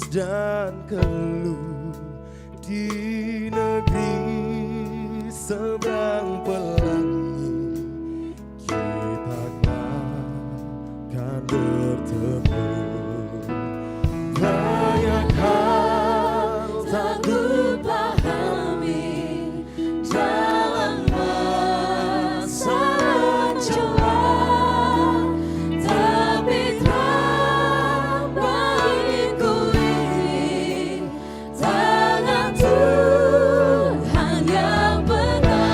dan keluh di negeri seberang pelangi, kita akan bertemu. Banyak hal tak kupahami dalam masa menjelang, tapi terang bagiku ini tangan Tuhan yang benar.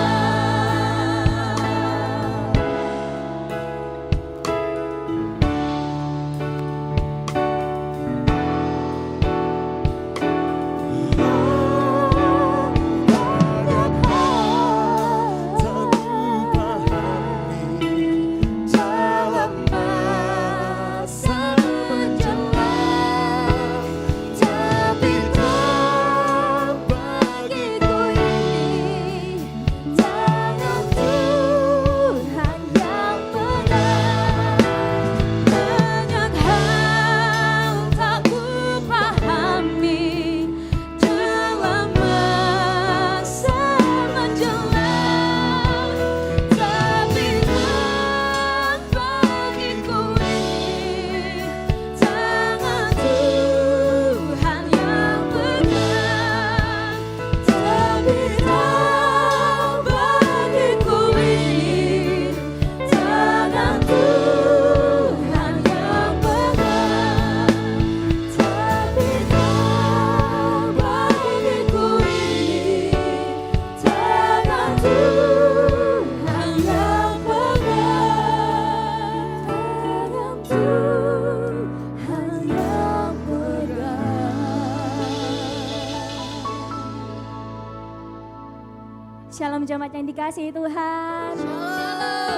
Shalom jemaat yang dikasihi Tuhan.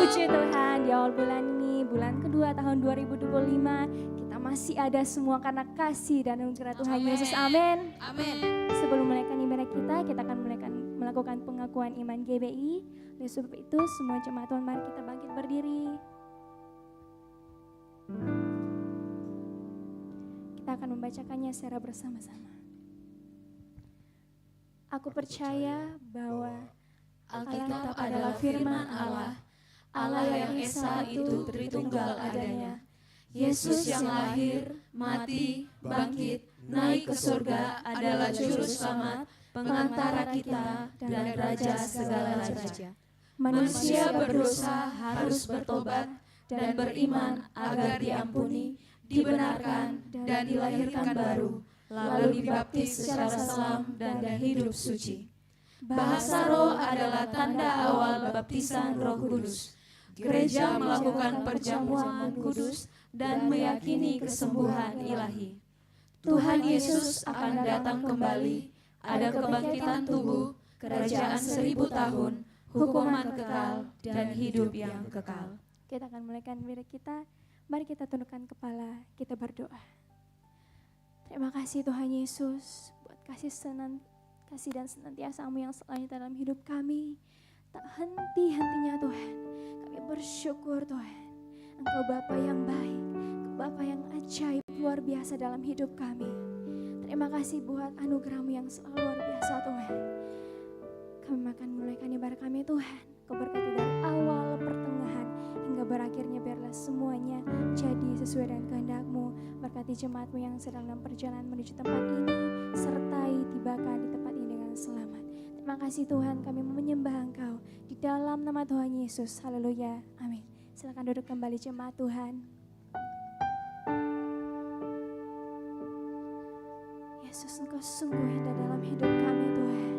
Puji Tuhan, di awal bulan ini, bulan kedua tahun 2025, kita masih ada semua karena kasih dan anugerah Tuhan Yesus. Amin. Amin. Sebelum menaikkan ibadah kita akan melakukan pengakuan iman GBI. Oleh sebab itu, semua jemaat Tuhan, mari kita bangkit berdiri. Kita akan membacakannya secara bersama-sama. Aku percaya bahwa Alkitab adalah firman Allah, Allah yang Esa itu Tritunggal adanya. Yesus yang lahir, mati, bangkit, naik ke surga adalah juru selamat, pengantara kita dan Raja segala raja. Manusia berdosa harus bertobat dan beriman agar diampuni, dibenarkan dan dilahirkan baru, lalu dibaptis secara selam dan hidup suci. Bahasa roh adalah tanda awal baptisan Roh Kudus. Gereja melakukan perjamuan kudus dan meyakini kesembuhan ilahi. Tuhan Yesus akan datang kembali, ada kebangkitan tubuh, kerajaan 1000 tahun, hukuman kekal, dan hidup yang kekal. Kita akan mulaikan diri kita. Mari kita tundukkan kepala, kita berdoa. Terima kasih Tuhan Yesus buat kasih dan senantiasa-Mu yang selanjutnya dalam hidup kami. Tak henti-hentinya Tuhan, kami bersyukur Tuhan. Engkau Bapa yang baik, Bapa yang ajaib, luar biasa dalam hidup kami. Terima kasih buat anugerah-Mu yang selalu luar biasa Tuhan. Kami akan mulaikan ibadah kami Tuhan. Kau berkati dari awal, pertengahan, hingga berakhirnya biarlah semuanya jadi sesuai dengan kehendak-Mu. Berkati jemaat-Mu yang sedang dalam perjalanan menuju tempat ini, sertai tibakan di tempat ini dengan selamat. Terima kasih Tuhan, kami menyembah Engkau di dalam nama Tuhan Yesus. Haleluya, amin. Silakan duduk kembali jemaat Tuhan. Yesus, Engkau sungguh indah dalam hidup kami Tuhan.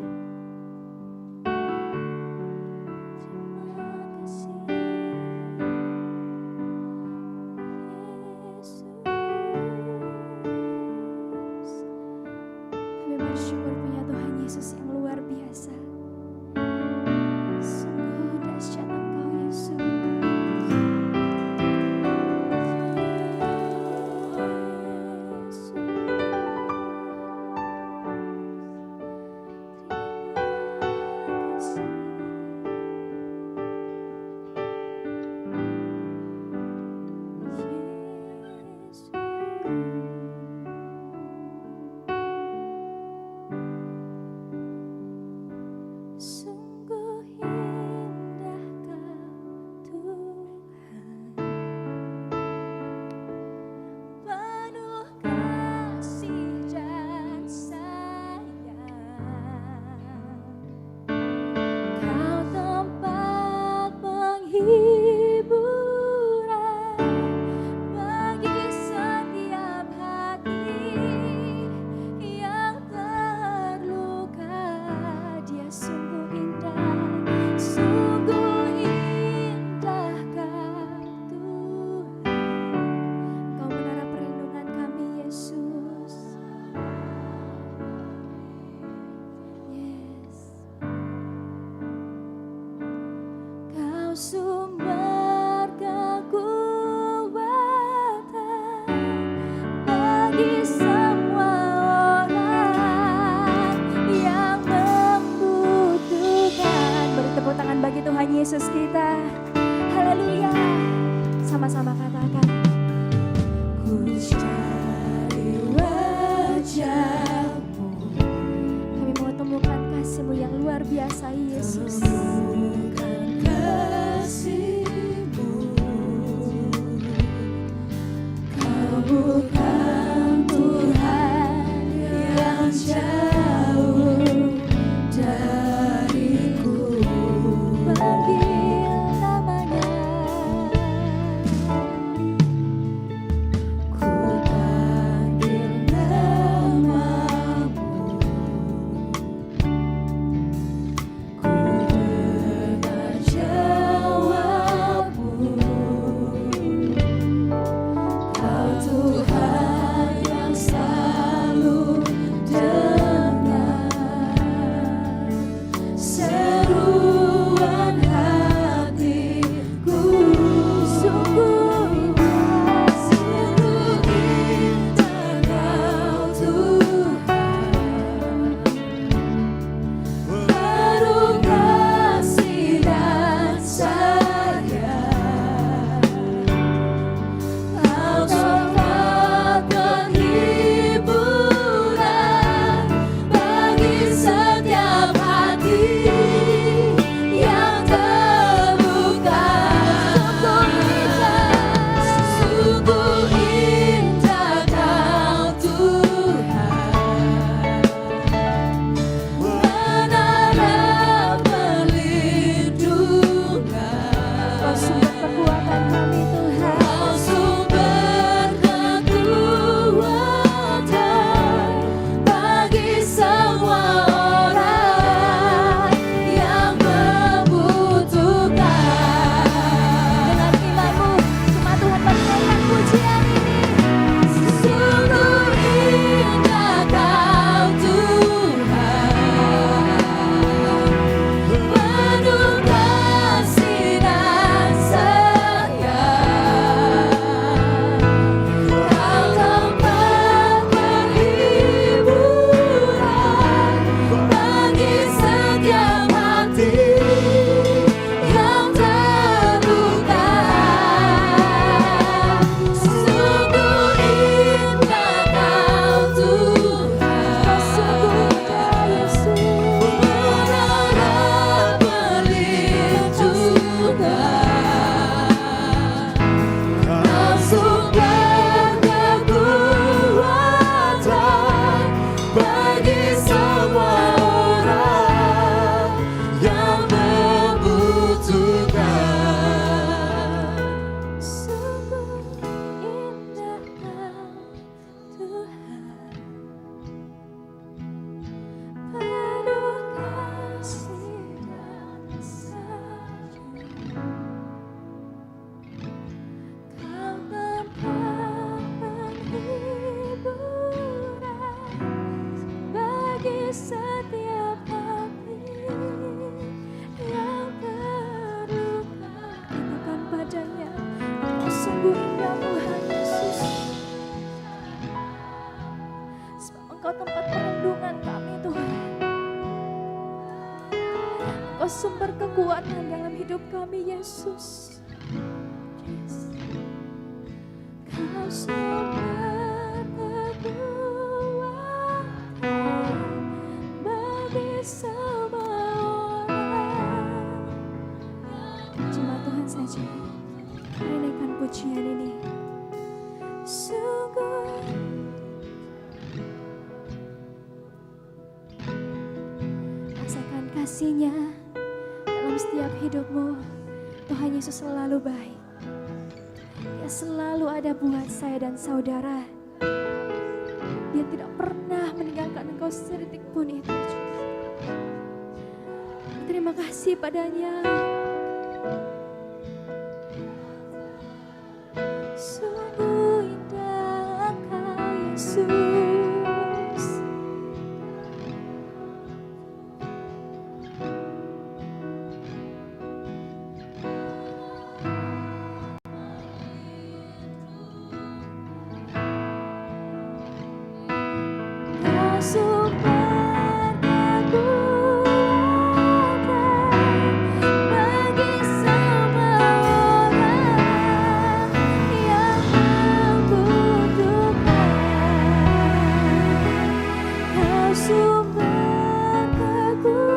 semua orang yang membutuhkan. Sungguh indah Tuhan, penuh kasih dan sayang. Kau tempat penghiburan bagi setiap hati yang terluka. Katakan padanya, Engkau sungguh indah Tuhan Yesus. Sebab Engkau tempat perlindungan kami Tuhan. Engkau sumber kekuatan dalam hidup kami Yesus. Yes. Kau sumber kekuatan bagi semua orang. Cuma Tuhan saja. Mari naikkan pujian ini. Sungguh rasakan kasih-Nya dalam setiap hidupmu. Tuhan Yesus selalu baik. Dia selalu ada buat saya dan saudara. Dia tidak pernah meninggalkan engkau sedetik pun itu. Terima kasih padanya. Sungguh indah Engkau Yesus. Kau sumber kekuatan bagi semua orang yang membutuhkan. Kau sumber kekuatan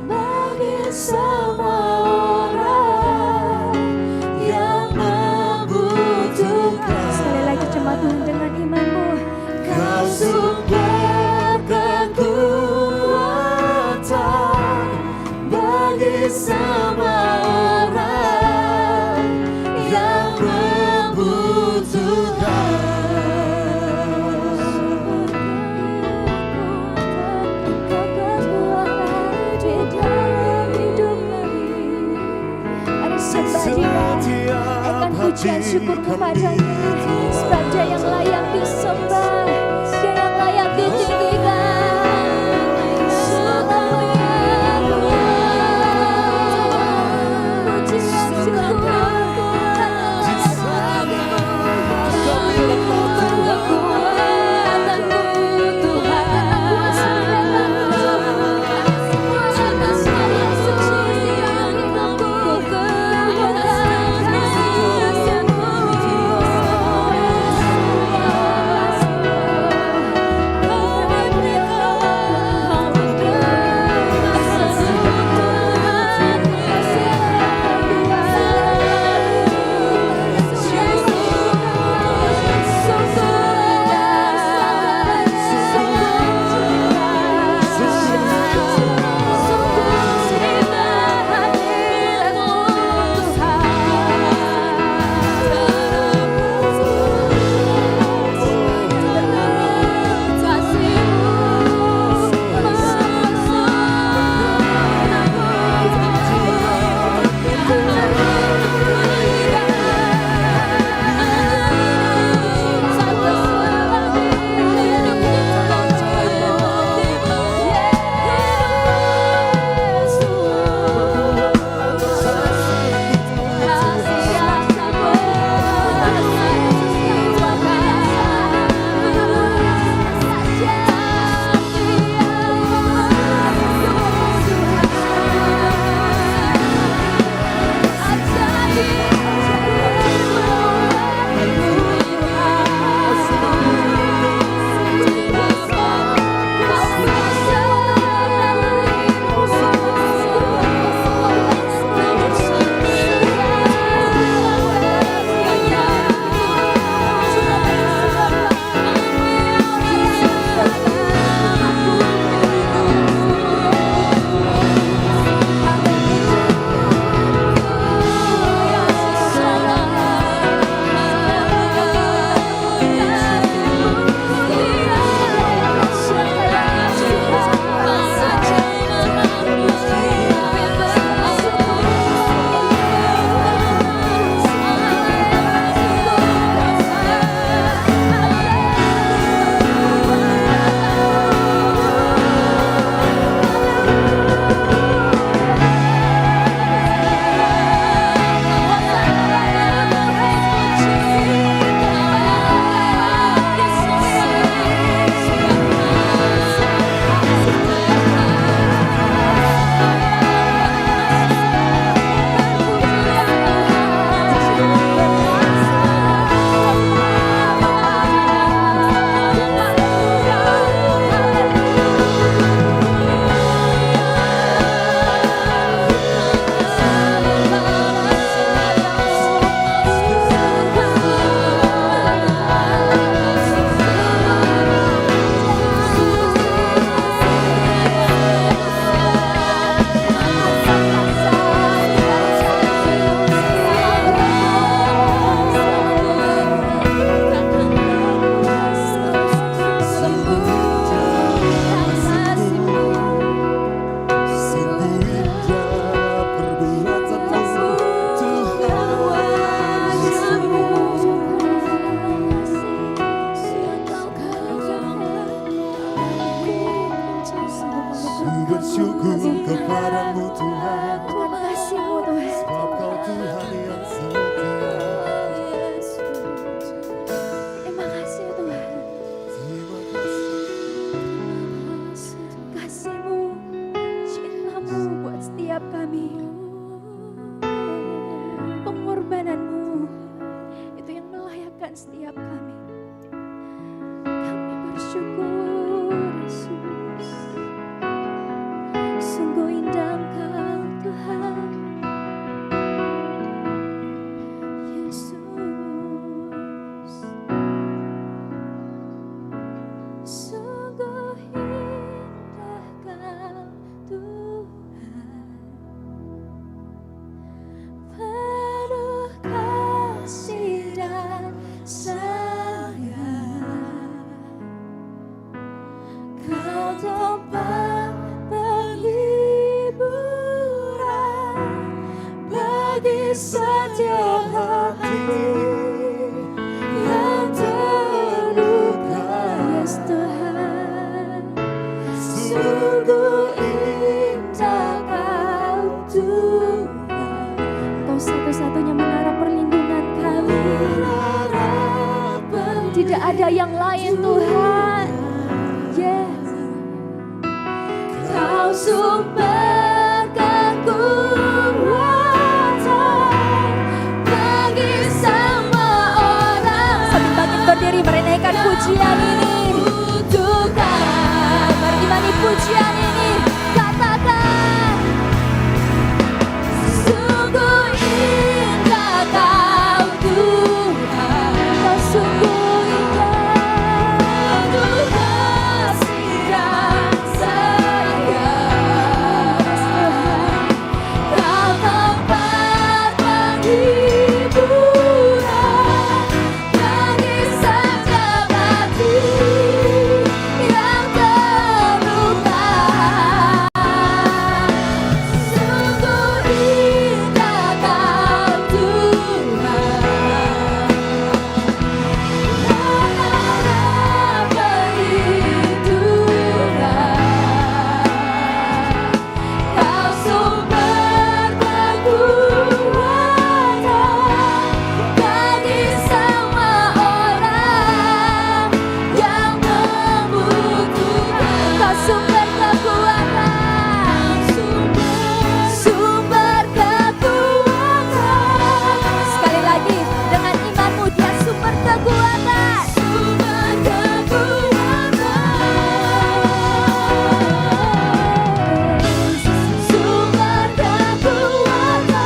bagi semua orang yang membutuhkan. Sekali lagi jemaat Tuhan dengan imanmu. Kau sumber kekuatan bagi semua orang yang membutuhkan. Di dalam hidup kami. Mari sembah Dia. Naikkan pujian syukur kepadanya. Sebab Dia yang layak disembah, Dia yang layak ditinggikan. Pujian syukur bersyukur kepadamu Tuhan, Tuhan kasih-Mu Tuhan. sebab Kau Tuhan yang setia. Terima kasih Tuhan. Terima kasih. Kasih-Mu, cinta-Mu buat setiap kami. Pengorbanan-Mu itu yang melayakkan setiap kami. Kami bersyukur Yesus. Sungguh indah Engkau Tuhan. Yesus. Sungguh indah Kau Tuhan. Penuh kasih dan sayang. Kau tempat penghiburan bagi setiap hati yang terluka. Yes Tuhan, sungguh indah Kau Tuhan. Kau satu-satunya menara perlindungan kami. Tidak ada yang lain Tuhan. Yes. Kau sumber kekuatan bagi semua orang. Sambil bangkit berdiri merenaikan pujian ini. Mari pujian ini katakan. Sungguh indah Kau Tuhan. Kau sungguh indah. Penuh kasih dan sayang. Kau tempat penghiburan bagi setiap hati yang terluka. Sungguh indah Kau Tuhan. Menara perlindungan. Kau sumber kekuatan bagi semua orang yang membutuhkan. Kau sumber kekuatan, sumber kekuatan. Sekali lagi dengan imanmu Dia sumber kekuatan. Sumber kekuatan. Sumber kekuatan.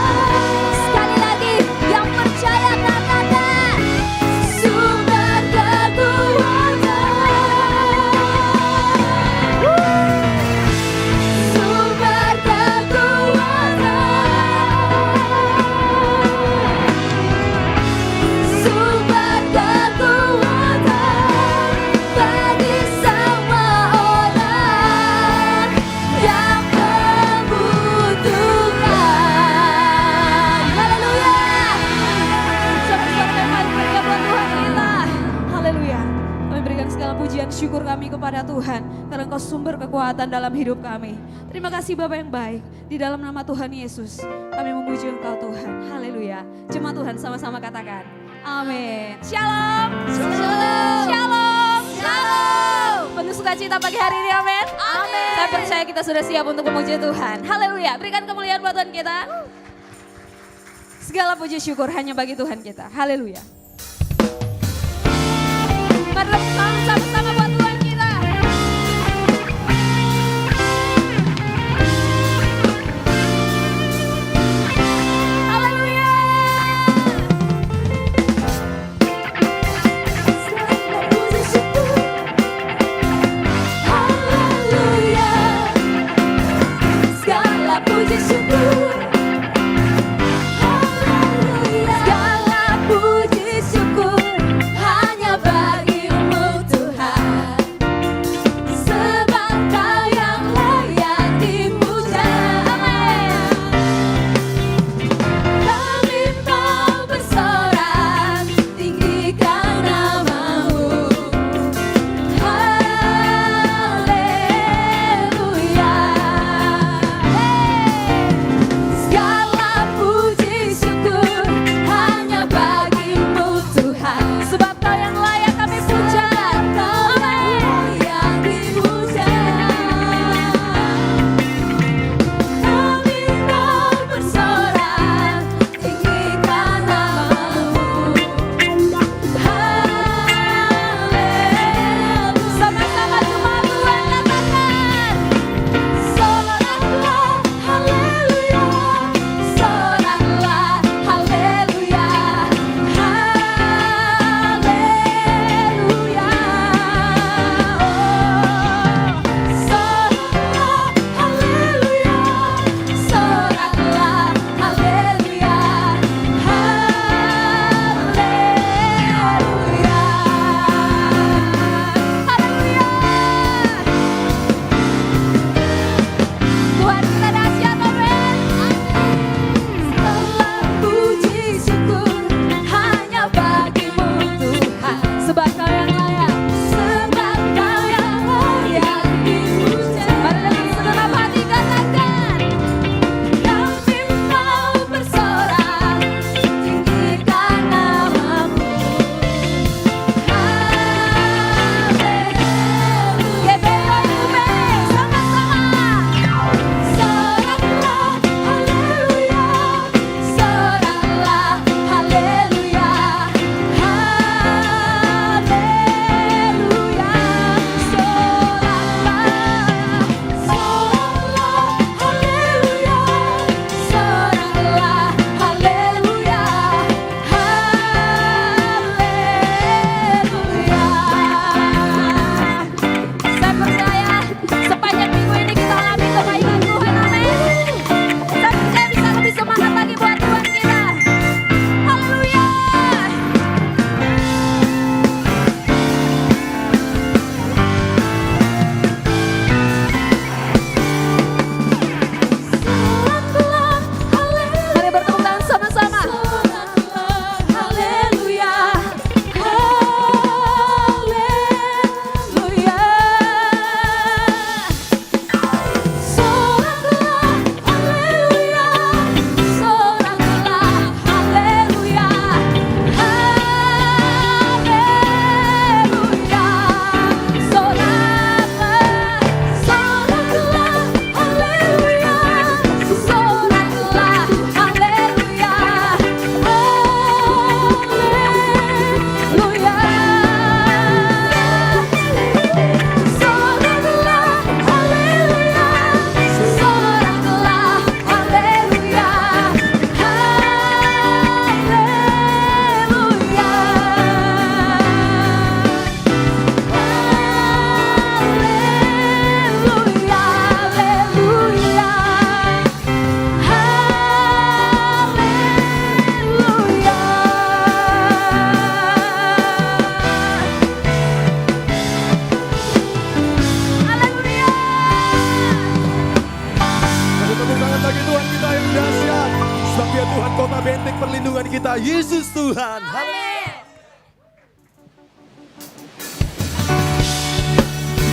Sekali lagi yang percaya katakan. Sumber kekuatan. Sumber kekuatan. Sumber kekuatan bagi semua orang yang membutuhkan. Haleluya. Sobat-sobat yang paling berkat buat Tuhan kita. Haleluya. Kami berikan segala pujian syukur kami kepada Tuhan karena Engkau sumber kekuatan dalam hidup kami. Terima kasih Bapa yang baik. Di dalam nama Tuhan Yesus kami memuji Engkau Tuhan. Haleluya. Jemaat Tuhan sama-sama katakan. Amin. Shalom. Shalom. Shalom. Shalom. Penuh sukacita pagi hari ini. Amin. Amin. Saya percaya kita sudah siap untuk memuji Tuhan. Haleluya. Berikan kemuliaan buat Tuhan kita. Segala puji syukur hanya bagi Tuhan kita. Haleluya. Mari tepuk tangan sama-sama buat Tuhan kita. Haleluya. Segala puji syukur. Haleluya. Segala puji syukur. Segala puji syukur hanya bagimu Tuhan. Haleluya, Yesus Tuhan. Haleluya.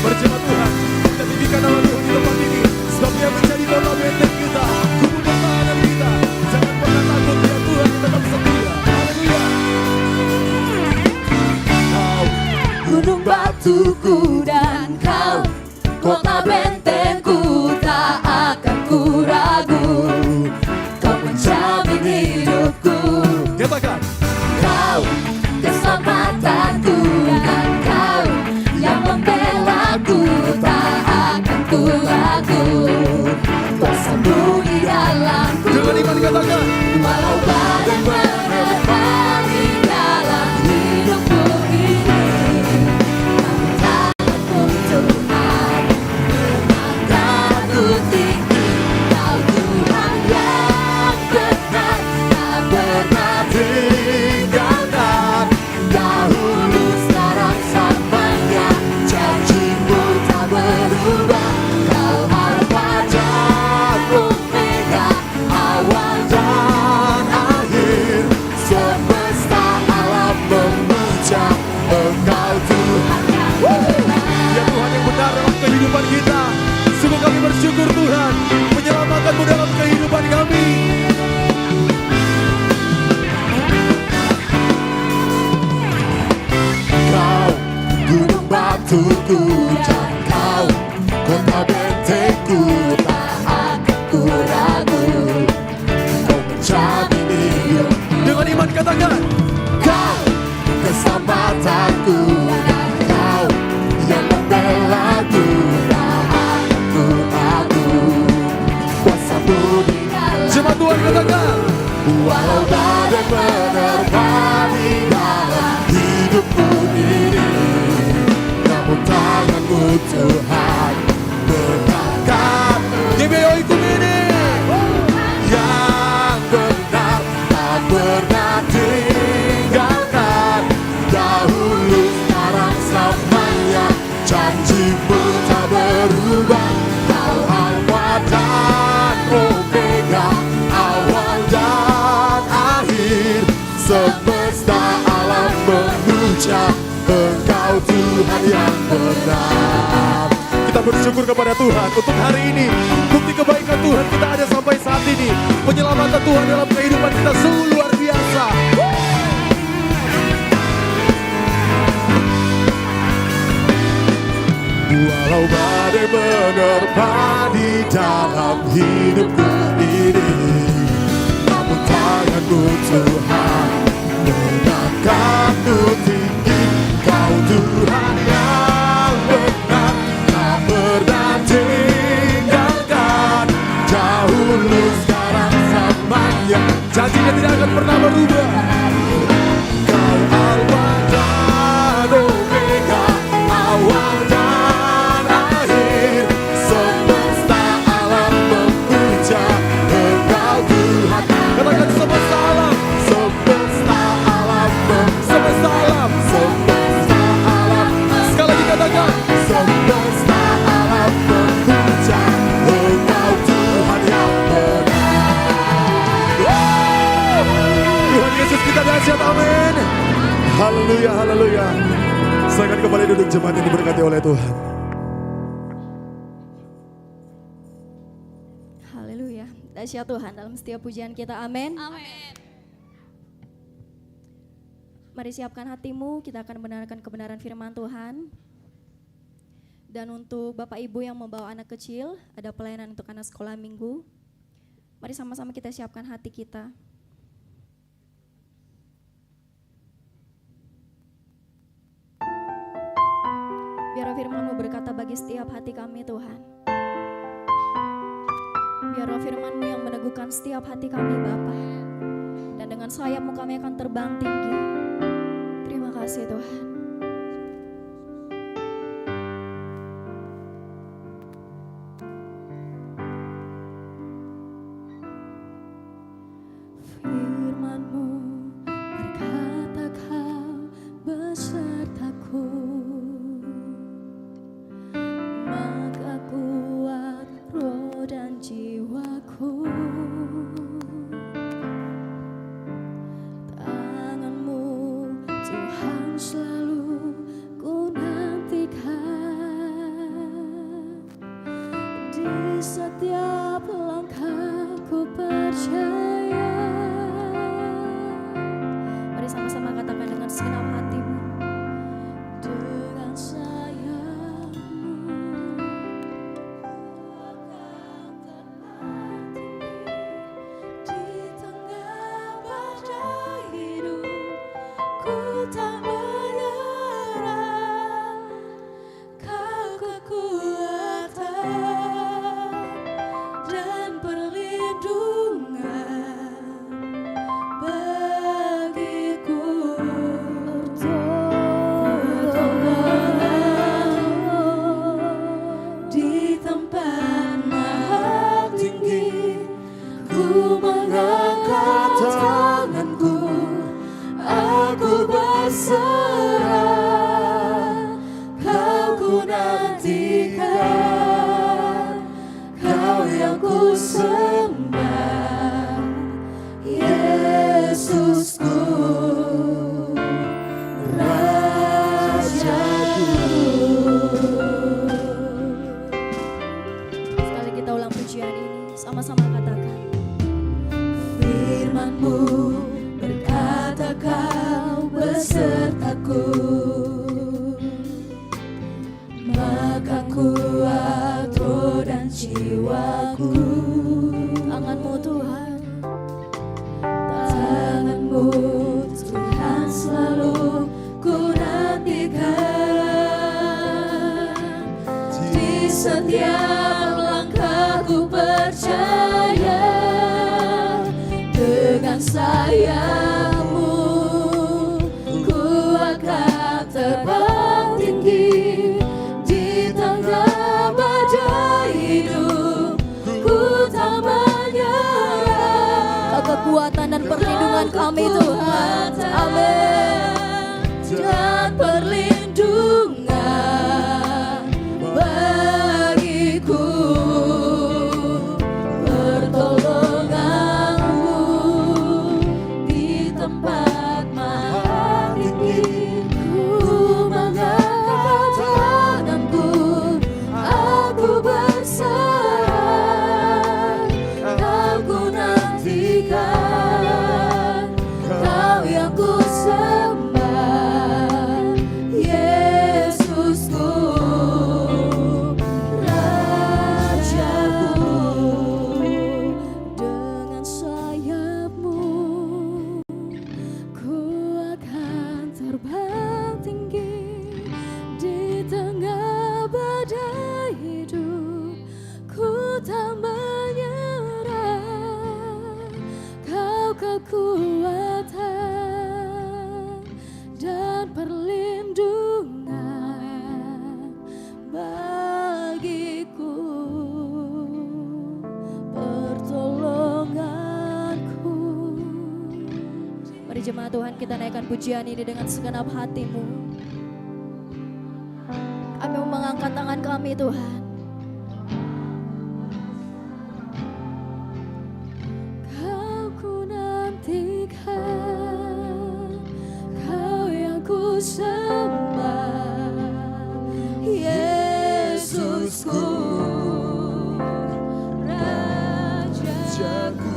Berjemaat Tuhan, kita tinggikan nama Tuhan di tempat ini. Sebab Dia menjadi kota benteng kita, kubu pertahanan kita. Jangan pernah takut, ya Tuhan yang tetap setia. Haleluya. Kau Gunung batuku dan kau, kota bentengku, tak akan ku ragu. Kau menjamin hidupku. katakan, Kau keselamatanku dan kau yang membelaku, tak akan ku ragu. Bersembunyi dalamku, dengan iman katakan, walau badai menerpa di dalam hidupku ini, namun tanganmu Tuhan mengangkatku tinggi. Kau Tuhan yang benar, tak pernah tinggalkan. dahulu, sekarang, selamanya. Janjimu tak berubah. Kau Alfa dan Omega, awal Dan akhir semesta alam memuja Engkau Tuhan yang benar. Ya Tuhan yang benar dalam kehidupan kita. Sungguh kami bersyukur Tuhan menyelamatkan-Mu dalam kehidupan kami. Kau gunung batuku dan kau kota bentengku, tak akan ku ragu. Kau menjamin hidup. Dengan iman katakan, Kau keselamatanku dan kau yang membelaku, tak akan ku ragu. Kuasa-Mu di dalam, jemaat Tuhan katakan, walau badai menerpa di dalam hidupku ini, namun tangan-Mu Tuhan mengangkat. GBO Ikumene Yang benar, tak pernah tinggalkan. Dahulu, sekarang, selamanya. Janji-Mu tak berubah. Kau Alfa dan Omega, awal dan akhir. Semesta alam memuja Engkau Tuhan yang benar. kita bersyukur kepada Tuhan untuk hari ini. Bukti kebaikan Tuhan kita ada sampai saat ini. Penyelamatan Tuhan dalam kehidupan kita sungguh luar biasa. Walau badai menerpa di dalam hidupku ini, namun tangan-Mu Tuhan mengangkatku tinggi. Kau Tuhan yang benar, tak pernah tinggalkan. Dahulu, sekarang, selamanya. Janjinya tidak akan pernah berubah. Kau Alfa dan Omega, awal dan akhir. Semesta alam memuja Engkau Tuhan. Katakan semesta alam, Semesta alam semesta alam. semesta alam Sekali lagi katakan, semesta alam memuja Engkau Tuhan yang benar. Tuhan Yesus kita dahsyat, amin. Haleluya, haleluya. Silakan kembali duduk, jemaat yang diberkati oleh Tuhan. Haleluya. Dahsyat Tuhan dalam setiap pujian kita. Amin. Mari siapkan hatimu, kita akan mendengarkan kebenaran firman Tuhan. Dan untuk Bapak Ibu yang membawa anak kecil, ada pelayanan untuk anak sekolah minggu. Mari sama-sama kita siapkan hati kita. Biar firman-Mu berkata bagi setiap hati kami Tuhan. Biar firman-Mu yang meneguhkan setiap hati kami Bapa. Dan dengan sayap-Mu kami akan terbang tinggi. Terima kasih Tuhan. Firman-Mu berkata Kau besertaku, maka kuat roh dan jiwaku. kekuatan dan perlindungan bagiku. Pertolongan di tempat maha tinggi, ku mengangkat tanganku, aku berserah, kau ku nantikan, kau yang ku sembah, Yesusku, Rajaku. Sekali kita ulang pujian ini, sama-sama katakan. Firman-Mu berkata kau besertaku, maka kuat roh dan jiwaku. Tangan-Mu Tuhan, tangan-Mu Tuhan selalu ku nantikan. Di setiap langkahku percaya, dengan sayap-Mu ku akan terbang tinggi. Di tengah badai hidup ku tak menyerah. Kau kekuatan dan perlindungan kami Tuhan. Amin. Dan perlindungan bagiku, pertolongan-Mu di tempat maha tinggi. Ku mengangkat tanganku, aku berserah, kau ku nantikan, kau yang ku sembah, Yesusku, Rajaku. Dengan sayap-Mu ku akan terbang tinggi. Di tengah badai hidup ku tak menyerah. Kau kekuatan dan perlindungan bagiku, pertolonganku. Mari jemaat Tuhan, kita naikkan pujian ini dengan segenap hatimu. Kami mau mengangkat tangan kami Tuhan. Kau ku nantikan, kau yang ku sembah, Yesusku, Rajaku.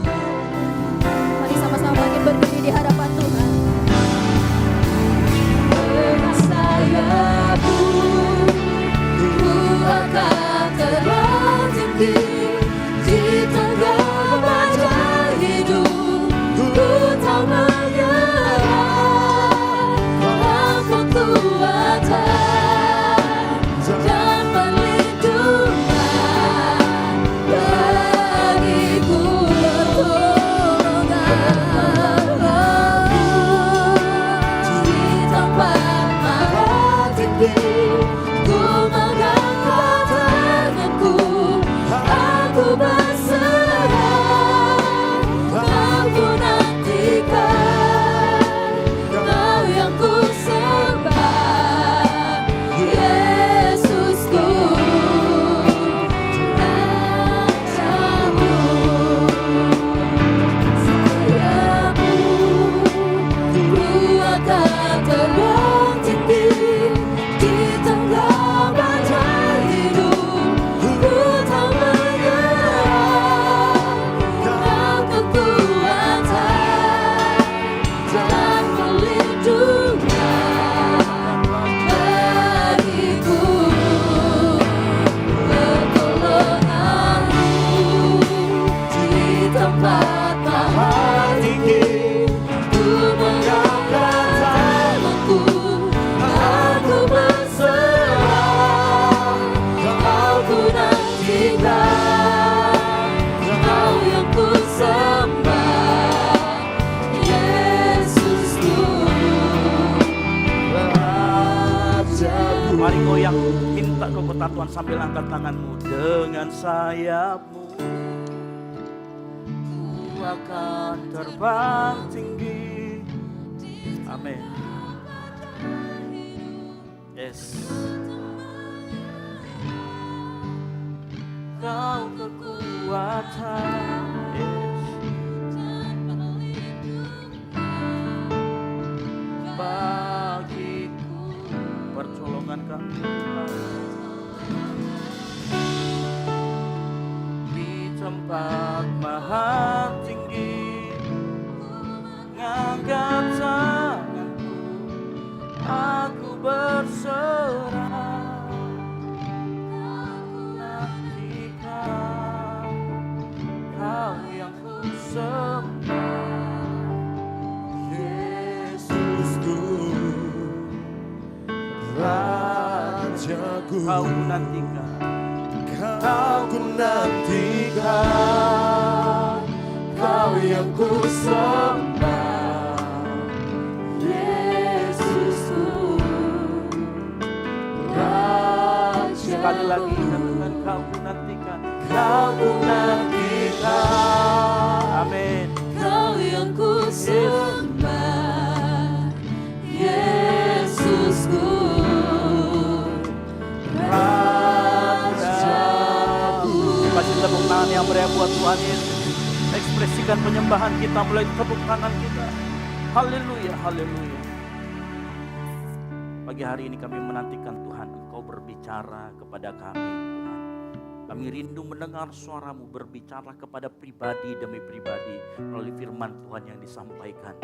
Mari sama-sama bangkit berdiri di hadapan Tuhan. Dengan sayap-Mu ku akan Engkau yang minta kekuatan Tuhan sambil angkat tanganmu. Dengan sayapmu ku akan terbang tinggi. Amin. Yes. Kau kekuatan. Yes. Bagiku pertolongan kami di tempat maha tinggi, ngangkat tanganku, aku berserah, nantikan kau yang ku sembah, Yesusku, Rajaku, kau nantikan. Kau ku nantikan, Kau yang ku sembah, Yesusku, Raja. Sekali lagi katakan kau ku nantikan. Kau ku nantikan, Amin. Kau yang ku sembah, Yesusku, Rajaku. Kasih tepuk tangan yang meriah buat Tuhan Yesus. Ekspresikan penyembahan kita melalui tepuk tangan kita. Haleluya, haleluya. Pagi hari ini kami menantikan Tuhan, Engkau berbicara kepada kami, Tuhan. Kami rindu mendengar suaramu berbicara kepada pribadi demi pribadi melalui firman Tuhan yang disampaikan.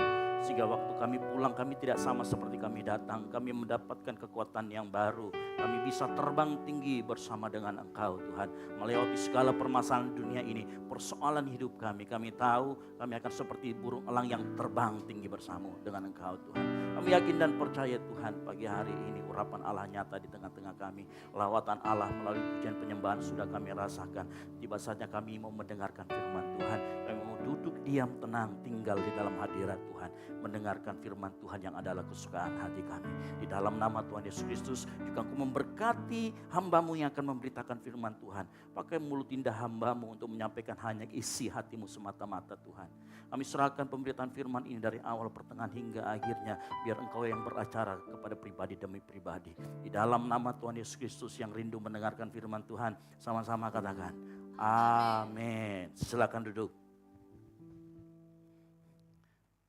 Sehingga waktu kami pulang kami tidak sama seperti kami datang. Kami mendapatkan kekuatan yang baru. Kami bisa terbang tinggi bersama dengan Engkau Tuhan. Melewati segala permasalahan dunia ini. Persoalan hidup kami. Kami tahu kami akan seperti burung elang yang terbang tinggi bersama dengan Engkau Tuhan. Kami yakin dan percaya Tuhan pagi hari ini urapan Allah nyata di tengah-tengah kami. Lawatan Allah melalui pujian penyembahan sudah kami rasakan. Tiba saatnya kami mau mendengarkan firman Tuhan. Kami mau duduk diam tenang tinggal di dalam hadirat Tuhan. Mendengarkan firman Tuhan yang adalah kesukaan hati kami. Di dalam nama Tuhan Yesus Kristus juga Engkau memberkati hamba-Mu yang akan memberitakan firman Tuhan. Pakai mulut indah hamba-Mu untuk menyampaikan hanya isi hati-Mu semata-mata Tuhan. Kami serahkan pemberitaan firman ini dari awal pertengahan hingga akhirnya. Biar Engkau yang beracara kepada pribadi demi pribadi. Di dalam nama Tuhan Yesus Kristus yang rindu mendengarkan firman Tuhan. Sama-sama katakan amin. Silakan duduk.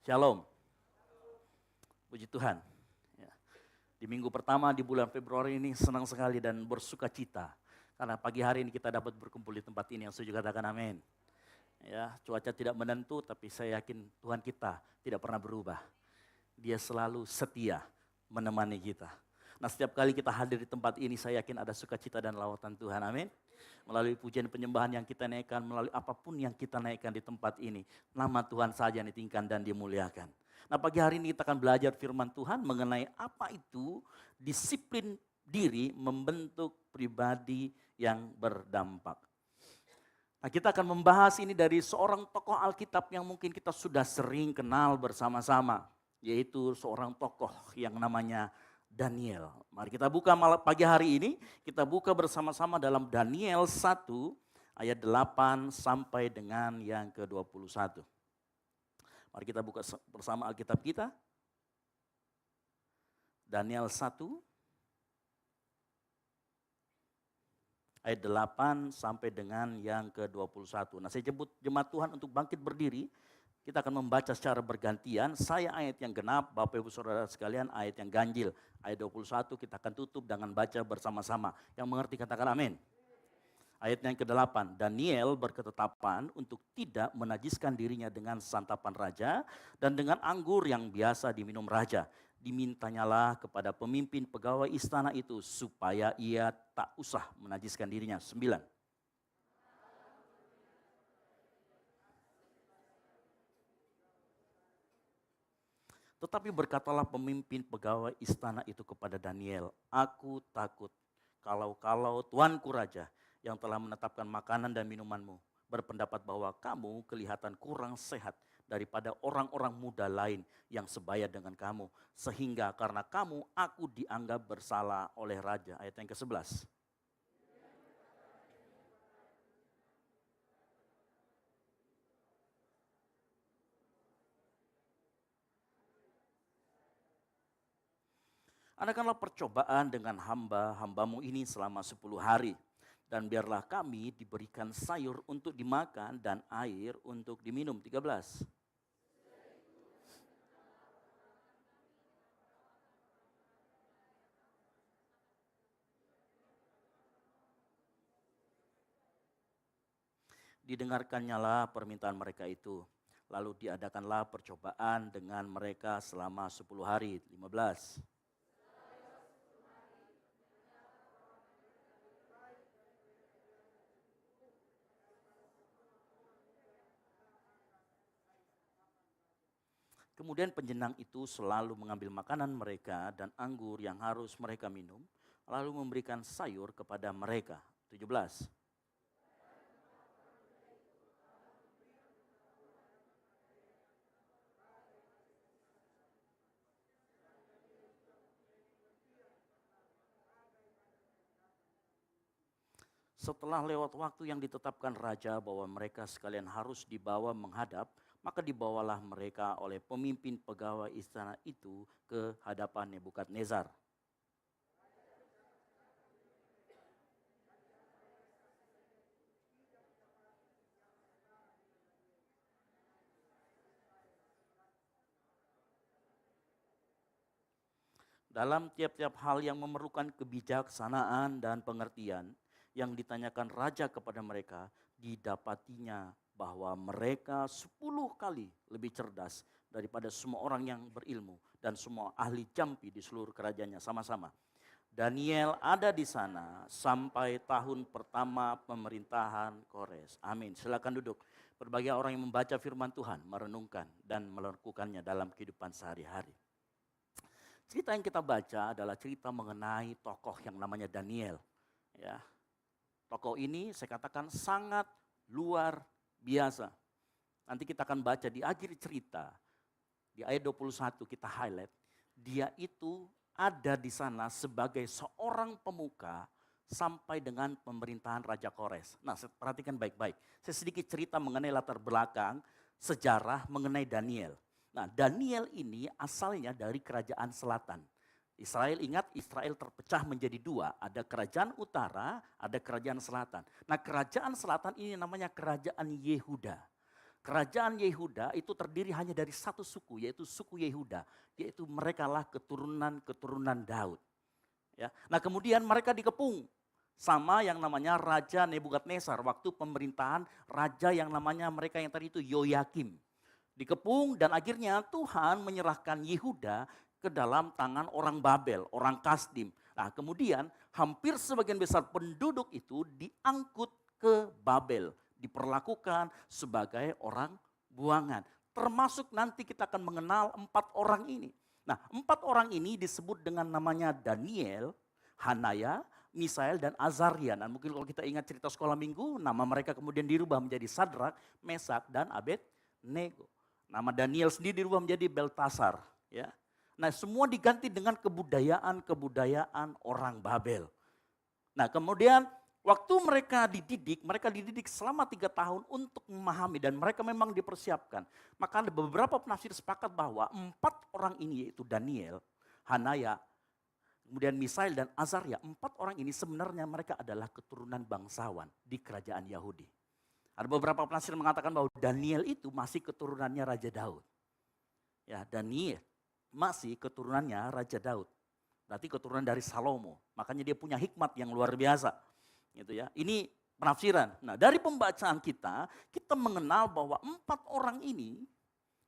Shalom. Puji Tuhan. Ya. Di minggu pertama di bulan Februari ini senang sekali dan bersuka cita. Karena pagi hari ini kita dapat berkumpul di tempat ini. Yang setuju katakan amin. Ya, cuaca tidak menentu tapi saya yakin Tuhan kita tidak pernah berubah. Dia selalu setia menemani kita. Nah setiap kali kita hadir di tempat ini saya yakin ada sukacita dan lawatan Tuhan. Amin. Melalui pujian penyembahan yang kita naikkan, melalui apapun yang kita naikkan di tempat ini. Nama Tuhan saja yang ditinggikan dan dimuliakan. Nah pagi hari ini kita akan belajar firman Tuhan mengenai apa itu disiplin diri membentuk pribadi yang berdampak. Nah kita akan membahas ini dari seorang tokoh Alkitab yang mungkin kita sudah sering kenal bersama-sama. Yaitu seorang tokoh yang namanya Daniel. Mari kita buka pagi hari ini, kita buka bersama-sama dalam Daniel 1 ayat 8 sampai dengan yang ke-21. Mari kita buka bersama Alkitab kita. Daniel 1 ayat 8 sampai dengan yang ke-21. Nah saya jemput jemaat Tuhan untuk bangkit berdiri. Kita akan membaca secara bergantian. Saya ayat yang genap, Bapak Ibu Saudara sekalian ayat yang ganjil. Ayat 21 kita akan tutup dengan baca bersama-sama. Yang mengerti katakan amin. Ayat yang ke-8, Daniel berketetapan untuk tidak menajiskan dirinya dengan santapan raja dan dengan anggur yang biasa diminum raja. Dimintanyalah kepada pemimpin pegawai istana itu supaya ia tak usah menajiskan dirinya. 9. Tetapi berkatalah pemimpin pegawai istana itu kepada Daniel, aku takut kalau tuanku raja yang telah menetapkan makanan dan minumanmu berpendapat bahwa kamu kelihatan kurang sehat daripada orang-orang muda lain yang sebaya dengan kamu. Sehingga karena kamu, aku dianggap bersalah oleh raja. Ayat yang ke-11. Adakanlah percobaan dengan hamba-hambamu ini selama 10 hari. Dan biarlah kami diberikan sayur untuk dimakan dan air untuk diminum. 13. Didengarkannyalah permintaan mereka itu. Lalu diadakanlah percobaan dengan mereka selama 10 hari. 15. Kemudian penjenang itu selalu mengambil makanan mereka dan anggur yang harus mereka minum, lalu memberikan sayur kepada mereka. 17. Setelah lewat waktu yang ditetapkan raja bahwa mereka sekalian harus dibawa menghadap, maka dibawalah mereka oleh pemimpin pegawai istana itu ke hadapan Nebukadnezar. Dalam tiap-tiap hal yang memerlukan kebijaksanaan dan pengertian, yang ditanyakan raja kepada mereka, didapatinya bahwa mereka 10 kali lebih cerdas daripada semua orang yang berilmu dan semua ahli jampi di seluruh kerajaannya sama-sama. Daniel ada di sana sampai tahun pertama pemerintahan Kores. Amin. Silakan duduk. Berbagai orang yang membaca firman Tuhan, merenungkan dan melakukannya dalam kehidupan sehari-hari. Cerita yang kita baca adalah cerita mengenai tokoh yang namanya Daniel. Ya, tokoh ini saya katakan sangat luar biasa. Nanti kita akan baca di akhir cerita, di ayat 21 kita highlight, dia itu ada di sana sebagai seorang pemuka sampai dengan pemerintahan Raja Kores. Nah, perhatikan baik-baik. Saya sedikit cerita mengenai latar belakang sejarah mengenai Daniel. Nah, Daniel ini asalnya dari kerajaan selatan. Israel, ingat, Israel terpecah menjadi 2. Ada kerajaan utara, ada kerajaan selatan. Nah, kerajaan selatan ini namanya kerajaan Yehuda. Kerajaan Yehuda itu terdiri hanya dari satu suku, yaitu suku Yehuda. Yaitu mereka lah keturunan Daud. Ya. Nah, kemudian mereka dikepung sama yang namanya Raja Nebukadnezar. Waktu pemerintahan raja yang namanya mereka yang tadi itu Yoyakim. Dikepung dan akhirnya Tuhan menyerahkan Yehuda ke dalam tangan orang Babel, orang Kasdim. Nah, kemudian hampir sebagian besar penduduk itu diangkut ke Babel, diperlakukan sebagai orang buangan. Termasuk nanti kita akan mengenal 4 orang ini. Nah, 4 orang ini disebut dengan namanya Daniel, Hanaya, Misael, dan Azaria. Dan mungkin kalau kita ingat cerita sekolah minggu, nama mereka kemudian dirubah menjadi Sadrak, Mesak, dan Abednego. Nama Daniel sendiri dirubah menjadi Beltasar. Ya. Nah, semua diganti dengan kebudayaan orang Babel. Nah, kemudian waktu mereka dididik selama 3 tahun untuk memahami dan mereka memang dipersiapkan. Maka ada beberapa penafsir sepakat bahwa 4 orang ini yaitu Daniel, Hanaya, kemudian Misael dan Azaria, 4 orang ini sebenarnya mereka adalah keturunan bangsawan di kerajaan Yahudi. Ada beberapa penafsir mengatakan bahwa Daniel itu masih keturunannya Raja Daud. Ya, Daniel masih keturunannya Raja Daud. Berarti keturunan dari Salomo. Makanya dia punya hikmat yang luar biasa. Gitu ya. Ini penafsiran. Nah, dari pembacaan kita mengenal bahwa 4 orang ini,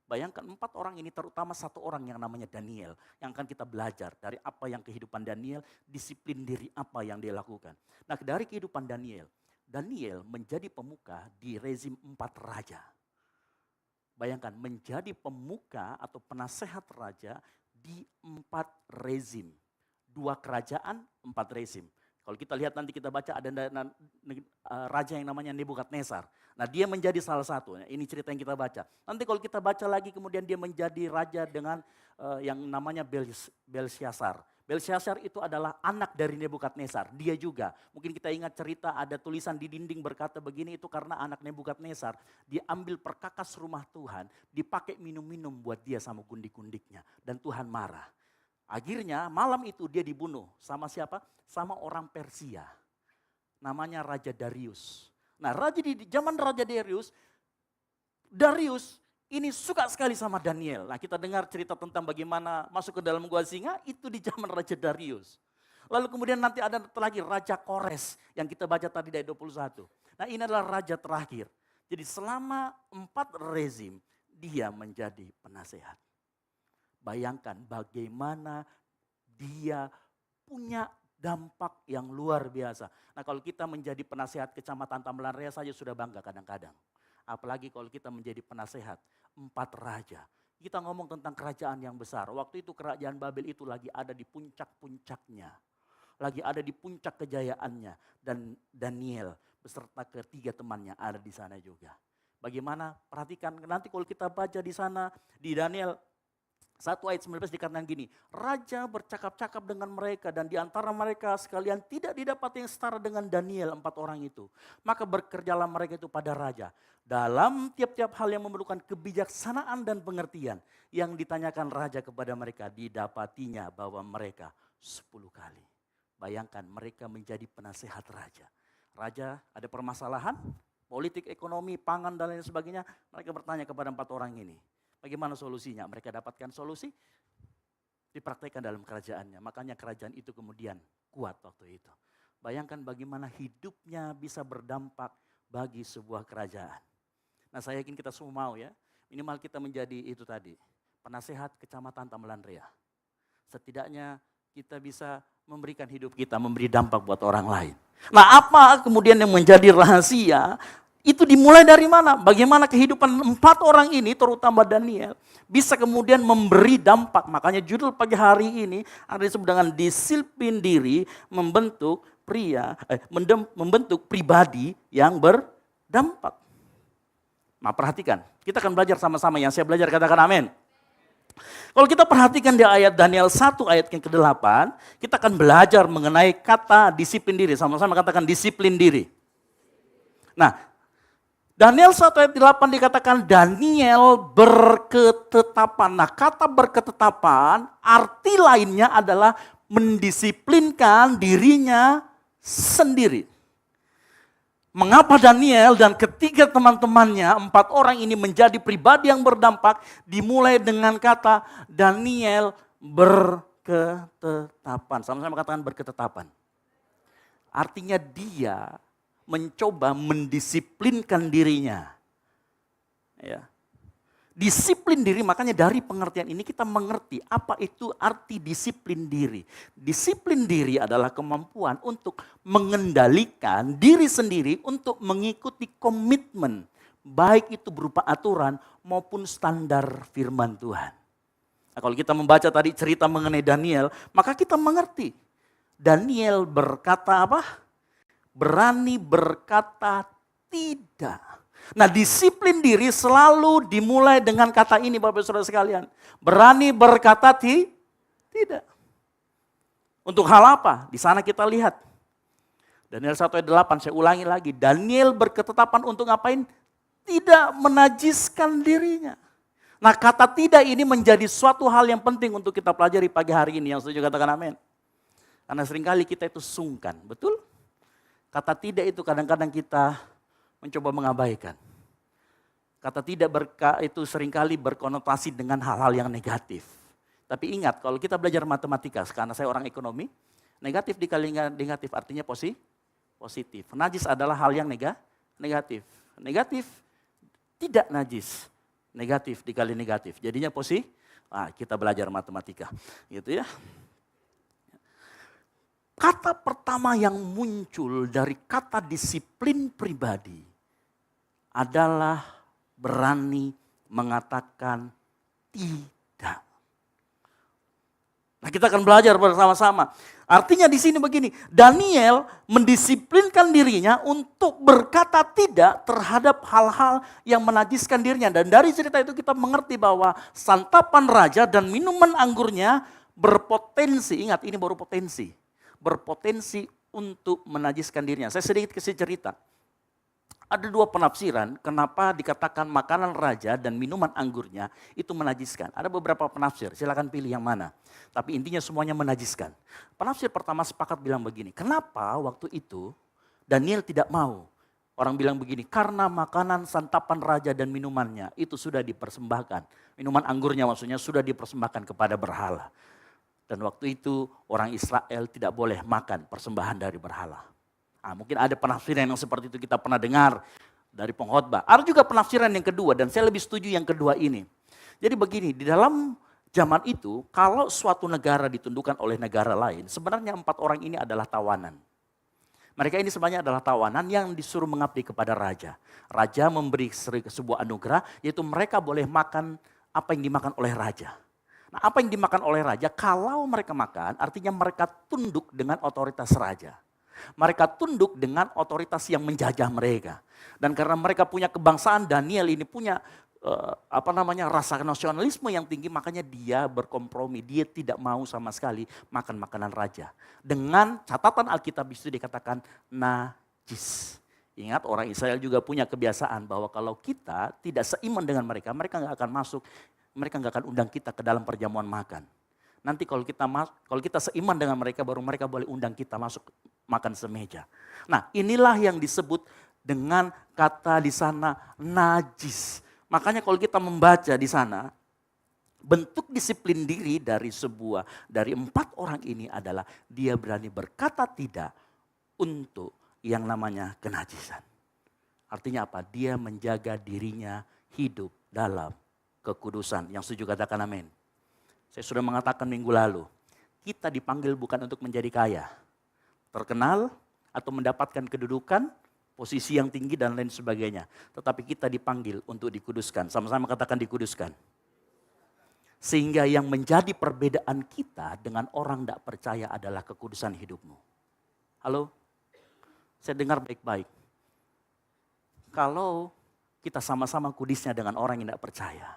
bayangkan 4 orang ini terutama 1 orang yang namanya Daniel. Yang akan kita belajar dari apa yang kehidupan Daniel, disiplin diri apa yang dia lakukan. Nah, dari kehidupan Daniel menjadi pemuka di rezim 4 raja. Bayangkan menjadi pemuka atau penasehat raja di 4 rezim. 2 kerajaan, 4 rezim. Kalau kita lihat nanti kita baca ada raja yang namanya Nebukadnezar. Nah dia menjadi salah satu, ini cerita yang kita baca. Nanti kalau kita baca lagi kemudian dia menjadi raja dengan yang namanya Belsyazar. Belsyazar itu adalah anak dari Nebukadnezar, dia juga. Mungkin kita ingat cerita ada tulisan di dinding berkata begini, itu karena anak Nebukadnezar diambil perkakas rumah Tuhan, dipakai minum-minum buat dia sama gundik-gundiknya. Dan Tuhan marah. Akhirnya malam itu dia dibunuh sama siapa? Sama orang Persia. Namanya Raja Darius. Nah di zaman Raja Darius ini suka sekali sama Daniel. Nah kita dengar cerita tentang bagaimana masuk ke dalam gua singa itu di zaman Raja Darius. Lalu kemudian nanti ada lagi Raja Kores yang kita baca tadi dari 21. Nah ini adalah raja terakhir. Jadi selama 4 rezim dia menjadi penasehat. Bayangkan bagaimana dia punya dampak yang luar biasa. Nah kalau kita menjadi penasehat Kecamatan Tambelan Raya saja sudah bangga kadang-kadang. Apalagi kalau kita menjadi penasehat 4 raja. Kita ngomong tentang kerajaan yang besar. Waktu itu kerajaan Babel itu lagi ada di puncak-puncaknya. Lagi ada di puncak kejayaannya. Dan Daniel beserta ketiga temannya ada di sana juga. Bagaimana? Perhatikan nanti kalau kita baca di sana di Daniel 1 ayat 19 dikatakan gini, raja bercakap-cakap dengan mereka dan di antara mereka sekalian tidak didapati yang setara dengan Daniel 4 orang itu. Maka bekerjalah mereka itu pada raja. Dalam tiap-tiap hal yang memerlukan kebijaksanaan dan pengertian yang ditanyakan raja kepada mereka didapatinya bahwa mereka 10 kali. Bayangkan mereka menjadi penasehat raja. Raja ada permasalahan, politik, ekonomi, pangan dan lain sebagainya. Mereka bertanya kepada 4 orang ini. Bagaimana solusinya? Mereka dapatkan solusi, dipraktekkan dalam kerajaannya. Makanya kerajaan itu kemudian kuat waktu itu. Bayangkan bagaimana hidupnya bisa berdampak bagi sebuah kerajaan. Nah saya yakin kita semua mau ya, minimal kita menjadi itu tadi, penasehat Kecamatan Tambelan Raya. Setidaknya kita bisa memberikan hidup kita, memberi dampak buat orang lain. Nah apa kemudian yang menjadi rahasia? Itu dimulai dari mana? Bagaimana kehidupan 4 orang ini, terutama Daniel, bisa kemudian memberi dampak. Makanya judul pagi hari ini ada disebut dengan disiplin diri membentuk membentuk pribadi yang berdampak. Nah perhatikan, kita akan belajar sama-sama. Yang saya belajar katakan amin. Kalau kita perhatikan di ayat Daniel 1 ayat yang ke-8, kita akan belajar mengenai kata disiplin diri. Sama-sama katakan disiplin diri. Nah, Daniel 1 ayat 8 dikatakan Daniel berketetapan. Nah kata berketetapan arti lainnya adalah mendisiplinkan dirinya sendiri. Mengapa Daniel dan ketiga teman-temannya 4 orang ini menjadi pribadi yang berdampak dimulai dengan kata Daniel berketetapan. Sama-sama katakan berketetapan. Artinya dia mencoba mendisiplinkan dirinya. Ya. Disiplin diri, makanya dari pengertian ini kita mengerti apa itu arti disiplin diri. Disiplin diri adalah kemampuan untuk mengendalikan diri sendiri untuk mengikuti komitmen. Baik itu berupa aturan maupun standar firman Tuhan. Nah, kalau kita membaca tadi cerita mengenai Daniel, maka kita mengerti. Daniel berkata apa? Berani berkata tidak. Nah disiplin diri selalu dimulai dengan kata ini Bapak Saudara sekalian. Berani berkata tidak. Untuk hal apa? Di sana kita lihat. Daniel 1 ayat 8 saya ulangi lagi. Daniel berketetapan untuk ngapain? Tidak menajiskan dirinya. Nah kata tidak ini menjadi suatu hal yang penting untuk kita pelajari pagi hari ini. Yang setuju katakan amin. Karena seringkali kita itu sungkan. Betul? Kata tidak itu kadang-kadang kita mencoba mengabaikan. Kata tidak itu seringkali berkonotasi dengan hal-hal yang negatif. Tapi ingat kalau kita belajar matematika, karena saya orang ekonomi, negatif dikali negatif artinya positif. Najis adalah hal yang negatif. Negatif tidak najis. Negatif dikali negatif. Jadinya positif. Kita belajar matematika. Gitu ya. Kata pertama yang muncul dari kata disiplin pribadi adalah berani mengatakan tidak. Nah, kita akan belajar bersama-sama. Artinya di sini begini, Daniel mendisiplinkan dirinya untuk berkata tidak terhadap hal-hal yang menajiskan dirinya. Dan dari cerita itu kita mengerti bahwa santapan raja dan minuman anggurnya berpotensi, ingat ini baru potensi, berpotensi untuk menajiskan dirinya. Saya sedikit kasih cerita. Ada dua penafsiran kenapa dikatakan makanan raja dan minuman anggurnya itu menajiskan. Ada beberapa penafsir, silakan pilih yang mana. Tapi intinya semuanya menajiskan. Penafsir pertama sepakat bilang begini, kenapa waktu itu Daniel tidak mau? Orang bilang begini, karena makanan santapan raja dan minumannya itu sudah dipersembahkan. Minuman anggurnya maksudnya sudah dipersembahkan kepada berhala. Dan waktu itu orang Israel tidak boleh makan persembahan dari berhala. Nah, mungkin ada penafsiran yang seperti itu kita pernah dengar dari pengkhotbah. Ada juga penafsiran yang kedua dan saya lebih setuju yang kedua ini. Jadi begini, di dalam zaman itu kalau suatu negara ditundukkan oleh negara lain, sebenarnya 4 orang ini adalah tawanan. Mereka ini sebenarnya adalah tawanan yang disuruh mengabdi kepada raja. Raja memberi sebuah anugerah yaitu mereka boleh makan apa yang dimakan oleh raja. Nah, apa yang dimakan oleh raja, kalau mereka makan artinya mereka tunduk dengan otoritas raja. Mereka tunduk dengan otoritas yang menjajah mereka. Dan karena mereka punya kebangsaan, Daniel ini punya rasa nasionalisme yang tinggi, makanya dia berkompromi. Dia tidak mau sama sekali makan makanan raja. Dengan catatan Alkitab itu dikatakan najis. Ingat orang Israel juga punya kebiasaan bahwa kalau kita tidak seiman dengan mereka, mereka nggak akan masuk, mereka nggak akan undang kita ke dalam perjamuan makan. Nanti kalau kita seiman dengan mereka, baru mereka boleh undang kita masuk makan semeja. Nah, inilah yang disebut dengan kata di sana najis. Makanya kalau kita membaca di sana, bentuk disiplin diri dari 4 orang ini adalah dia berani berkata tidak untuk yang namanya kenajisan. Artinya apa? Dia menjaga dirinya hidup dalam kekudusan. Yang setuju katakan amin. Saya sudah mengatakan minggu lalu, kita dipanggil bukan untuk menjadi kaya, terkenal, atau mendapatkan kedudukan, posisi yang tinggi dan lain sebagainya. Tetapi kita dipanggil untuk dikuduskan. Sama-sama katakan dikuduskan. Sehingga yang menjadi perbedaan kita dengan orang tidak percaya adalah kekudusan hidupmu. Halo? Saya dengar baik-baik. Kalau kita sama-sama kudusnya dengan orang yang tidak percaya,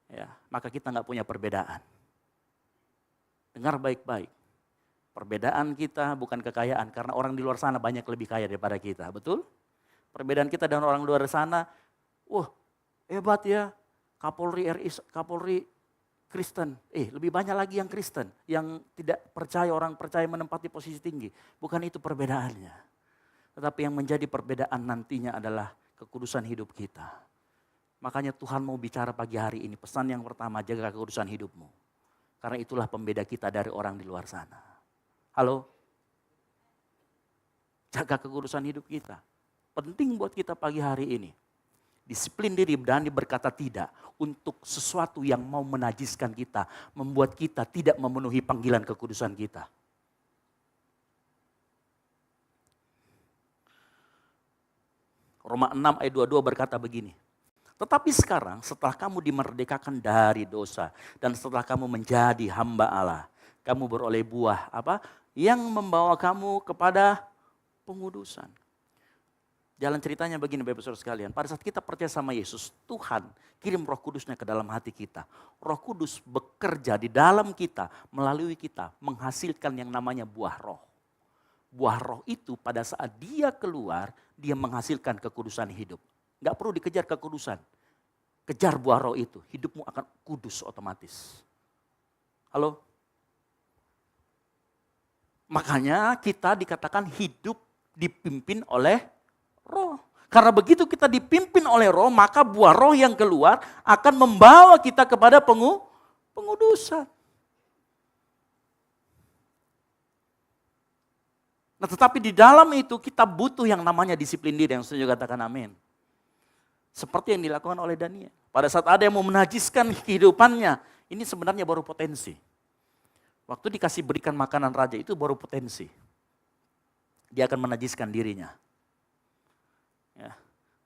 ya, maka kita nggak punya perbedaan. Dengar baik-baik. Perbedaan kita bukan kekayaan, karena orang di luar sana banyak lebih kaya daripada kita, betul? Perbedaan kita dengan orang luar sana, wah hebat ya, Kapolri Kristen. Lebih banyak lagi yang Kristen, yang tidak percaya, orang percaya menempati posisi tinggi. Bukan itu perbedaannya. Tetapi yang menjadi perbedaan nantinya adalah kekudusan hidup kita. Makanya Tuhan mau bicara pagi hari ini, pesan yang pertama, jaga kekudusan hidupmu. Karena itulah pembeda kita dari orang di luar sana. Halo? Jaga kekudusan hidup kita. Penting buat kita pagi hari ini. Disiplin diri, berani berkata tidak untuk sesuatu yang mau menajiskan kita, membuat kita tidak memenuhi panggilan kekudusan kita. Roma 6 ayat 22 berkata begini. Tetapi sekarang setelah kamu dimerdekakan dari dosa dan setelah kamu menjadi hamba Allah, kamu beroleh buah apa? Yang membawa kamu kepada pengudusan. Jalan ceritanya begini Bapak Saudara sekalian, pada saat kita percaya sama Yesus, Tuhan kirim Roh Kudusnya ke dalam hati kita. Roh Kudus bekerja di dalam kita, melalui kita, menghasilkan yang namanya buah roh. Buah roh itu pada saat dia keluar, dia menghasilkan kekudusan hidup. Gak perlu dikejar kekudusan. Kejar buah roh itu, hidupmu akan kudus otomatis. Halo? Makanya kita dikatakan hidup dipimpin oleh roh. Karena begitu kita dipimpin oleh roh, maka buah roh yang keluar akan membawa kita kepada pengudusan. Nah, tetapi di dalam itu kita butuh yang namanya disiplin diri, yang saya juga katakan amin. Seperti yang dilakukan oleh Daniel. Pada saat ada yang mau menajiskan kehidupannya, ini sebenarnya baru potensi. Waktu dikasih berikan makanan raja itu baru potensi. Dia akan menajiskan dirinya. Ya.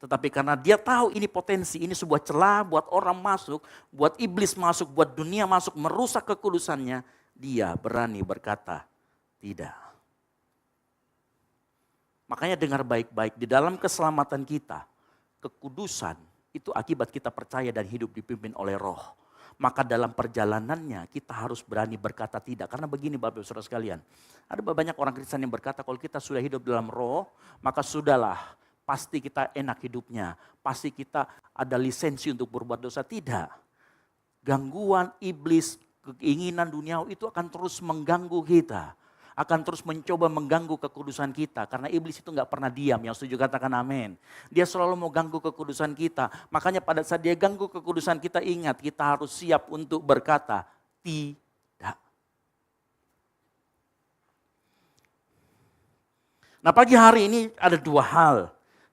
Tetapi karena dia tahu ini potensi, ini sebuah celah buat orang masuk, buat iblis masuk, buat dunia masuk, merusak kekudusannya, dia berani berkata tidak. Makanya dengar baik-baik, di dalam keselamatan kita, kekudusan itu akibat kita percaya dan hidup dipimpin oleh Roh. Maka dalam perjalanannya kita harus berani berkata tidak. Karena begini Bapak Ibu Saudara sekalian, ada banyak orang Kristen yang berkata kalau kita sudah hidup dalam Roh, maka sudahlah. Pasti kita enak hidupnya, pasti kita ada lisensi untuk berbuat dosa. Tidak. Gangguan iblis, keinginan duniawi itu akan terus mengganggu kita. Akan terus mencoba mengganggu kekudusan kita. Karena iblis itu gak pernah diam, yang setuju katakan amin. Dia selalu mau ganggu kekudusan kita. Makanya pada saat dia ganggu kekudusan kita, ingat kita harus siap untuk berkata tidak. Nah pagi hari ini ada dua hal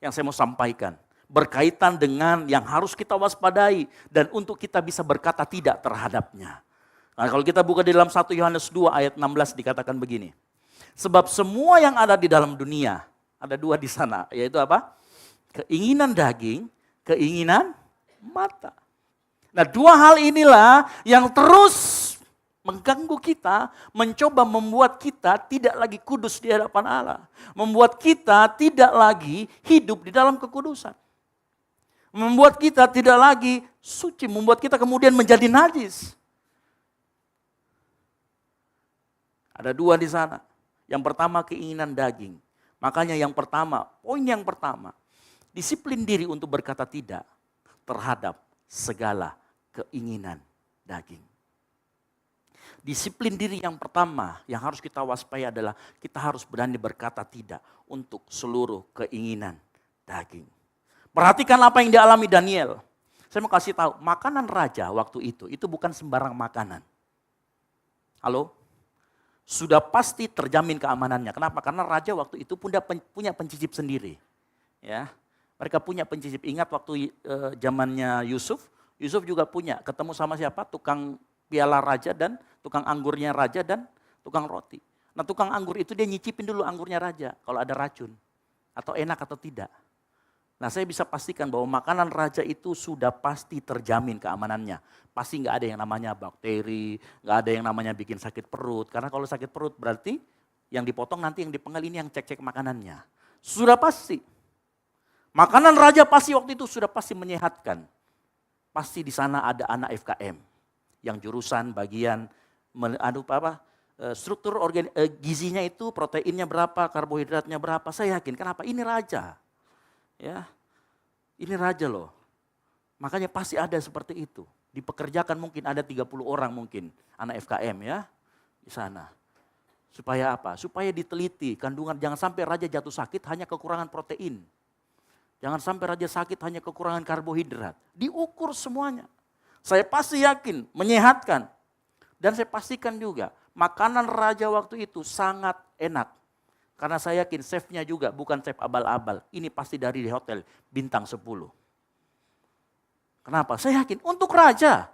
yang saya mau sampaikan. Berkaitan dengan yang harus kita waspadai. Dan untuk kita bisa berkata tidak terhadapnya. Nah, kalau kita buka di dalam 1 Yohanes 2 ayat 16 dikatakan begini. Sebab semua yang ada di dalam dunia. Ada dua di sana. Yaitu apa? Keinginan daging, keinginan mata. Nah dua hal inilah yang terus mengganggu kita, mencoba membuat kita tidak lagi kudus di hadapan Allah. Membuat kita tidak lagi hidup di dalam kekudusan. Membuat kita tidak lagi suci, membuat kita kemudian menjadi najis. Ada dua di sana. Yang pertama keinginan daging. Makanya yang pertama, poin yang pertama, disiplin diri untuk berkata tidak terhadap segala keinginan daging. Disiplin diri yang pertama yang harus kita waspadai adalah kita harus berani berkata tidak untuk seluruh keinginan daging. Perhatikan apa yang dialami Daniel. Saya mau kasih tahu, makanan raja waktu itu bukan sembarang makanan. Halo? Sudah pasti terjamin keamanannya. Kenapa? Karena raja waktu itu punya pencicip sendiri. Ya, mereka punya pencicip. Ingat waktu zamannya Yusuf juga punya. Ketemu sama siapa? Tukang piala raja dan tukang anggurnya raja dan tukang roti. Nah tukang anggur itu dia nyicipin dulu anggurnya raja kalau ada racun atau enak atau tidak. Nah saya bisa pastikan bahwa makanan raja itu sudah pasti terjamin keamanannya. Pasti nggak ada yang namanya bakteri, nggak ada yang namanya bikin sakit perut. Karena kalau sakit perut berarti yang dipotong nanti yang dipenggal ini yang cek-cek makanannya. Sudah pasti. Makanan raja pasti waktu itu sudah pasti menyehatkan. Pasti di sana ada anak FKM. Yang jurusan bagian struktur gizinya itu proteinnya berapa, karbohidratnya berapa. Saya yakin kenapa? Ini raja. Ya. Ini raja loh. Makanya pasti ada seperti itu. Dipekerjakan mungkin ada 30 orang mungkin anak FKM ya di sana. Supaya apa? Supaya diteliti kandungan, jangan sampai raja jatuh sakit hanya kekurangan protein. Jangan sampai raja sakit hanya kekurangan karbohidrat. Diukur semuanya. Saya pasti yakin menyehatkan. Dan saya pastikan juga makanan raja waktu itu sangat enak. Karena saya yakin chefnya juga bukan chef abal-abal. Ini pasti dari hotel bintang 10. Kenapa? Saya yakin untuk raja.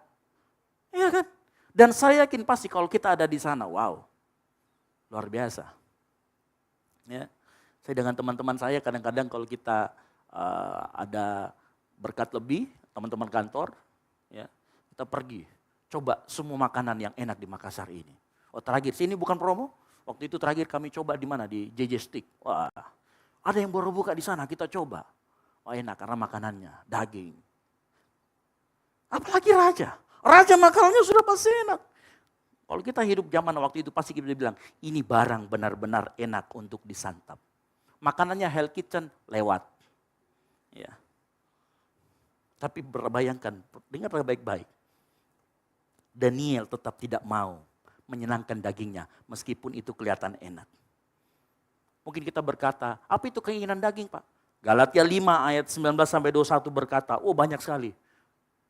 Iya kan? Dan saya yakin pasti kalau kita ada di sana, wow. Luar biasa. Ya. Saya dengan teman-teman saya kadang-kadang kalau kita ada berkat lebih, teman-teman kantor, ya, kita pergi, coba semua makanan yang enak di Makassar ini. Oh terakhir, sini bukan promo, waktu itu terakhir kami coba di mana? Di JJ Stick. Wah, ada yang baru buka di sana, kita coba. Oh enak karena makanannya, daging. Apalagi raja, raja makanannya sudah pasti enak. Kalau kita hidup zaman waktu itu pasti kita bilang, ini barang benar-benar enak untuk disantap. Makanannya Hell Kitchen lewat. Ya. Tapi berbayangkan, dengar baik-baik. Daniel tetap tidak mau menyenangkan dagingnya meskipun itu kelihatan enak. Mungkin kita berkata, apa itu keinginan daging Pak? Galatia 5 ayat 19-21 berkata, oh banyak sekali.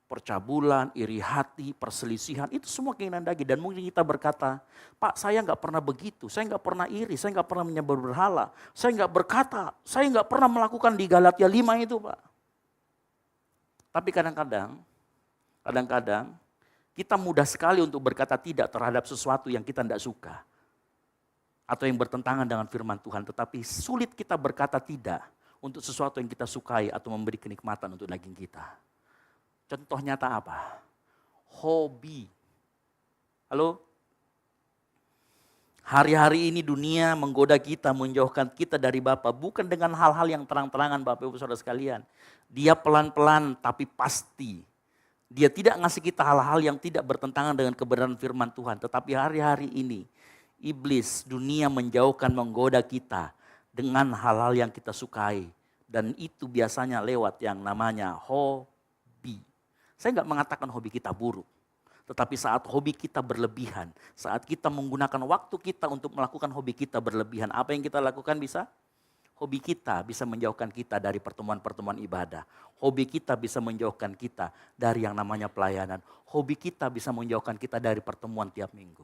Percabulan, iri hati, perselisihan, itu semua keinginan daging. Dan mungkin kita berkata, Pak saya nggak pernah begitu, saya nggak pernah iri, saya nggak pernah menyembah berhala, saya nggak berkata, saya nggak pernah melakukan di Galatia 5 itu Pak. Tapi kadang-kadang kita mudah sekali untuk berkata tidak terhadap sesuatu yang kita tidak suka. Atau yang bertentangan dengan firman Tuhan. Tetapi sulit kita berkata tidak untuk sesuatu yang kita sukai atau memberi kenikmatan untuk daging kita. Contoh nyata apa? Hobi. Halo? Hari-hari ini dunia menggoda kita, menjauhkan kita dari Bapa. Bukan dengan hal-hal yang terang-terangan Bapak Ibu Saudara sekalian. Dia pelan-pelan tapi pasti. Dia tidak ngasih kita hal-hal yang tidak bertentangan dengan kebenaran firman Tuhan. Tetapi hari-hari ini iblis, dunia menjauhkan, menggoda kita dengan hal-hal yang kita sukai. Dan itu biasanya lewat yang namanya hobi. Saya nggak mengatakan hobi kita buruk. Tetapi saat hobi kita berlebihan, saat kita menggunakan waktu kita untuk melakukan hobi kita berlebihan, apa yang kita lakukan bisa? Hobi kita bisa menjauhkan kita dari pertemuan-pertemuan ibadah. Hobi kita bisa menjauhkan kita dari yang namanya pelayanan. Hobi kita bisa menjauhkan kita dari pertemuan tiap minggu.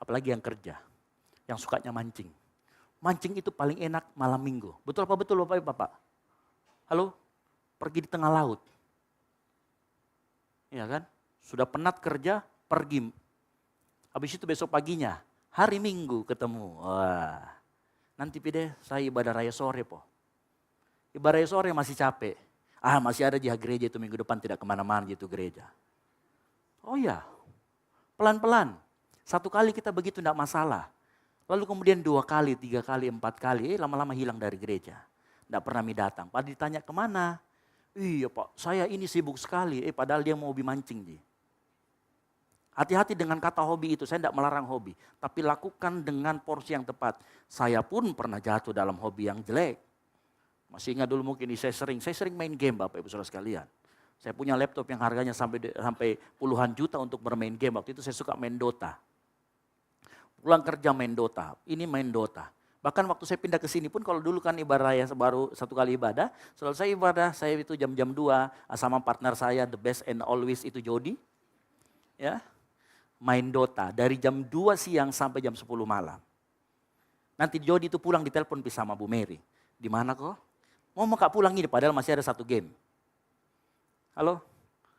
Apalagi yang kerja, yang sukanya mancing. Mancing itu paling enak malam minggu. Betul apa betul Bapak Bapak? Halo? Pergi di tengah laut. Iya kan? Sudah penat kerja, pergi. Habis itu besok paginya, hari Minggu ketemu. Wah, nanti pide saya ibadah raya sore po. Ibadah raya sore masih capek. Masih ada di gereja itu minggu depan tidak kemana-mana gitu gereja. Oh ya, pelan-pelan. 1 kali kita begitu tidak masalah. Lalu kemudian 2 kali, 3 kali, 4 kali, lama-lama hilang dari gereja. Tidak pernah datang. Padahal ditanya kemana? Iya Pak, saya ini sibuk sekali. Padahal dia mau hobi mancing. Hati-hati dengan kata hobi itu, saya tidak melarang hobi. Tapi lakukan dengan porsi yang tepat. Saya pun pernah jatuh dalam hobi yang jelek. Masih ingat dulu mungkin saya sering main game Bapak Ibu Saudara sekalian. Saya punya laptop yang harganya sampai puluhan juta untuk bermain game. Waktu itu saya suka main Dota. Pulang kerja main Dota, ini main Dota. Bahkan waktu saya pindah ke sini pun kalau dulu kan ibadah raya baru 1 kali ibadah. Selalu saya ibadah, saya itu jam-jam 2 sama partner saya the best and always itu Jody. Ya. Main Dota dari jam 2 siang sampai jam 10 malam. Nanti Jody itu pulang ditelepon sama Bu Mary. Di mana kok? Mau Kak pulang ini padahal masih ada 1 game. Halo?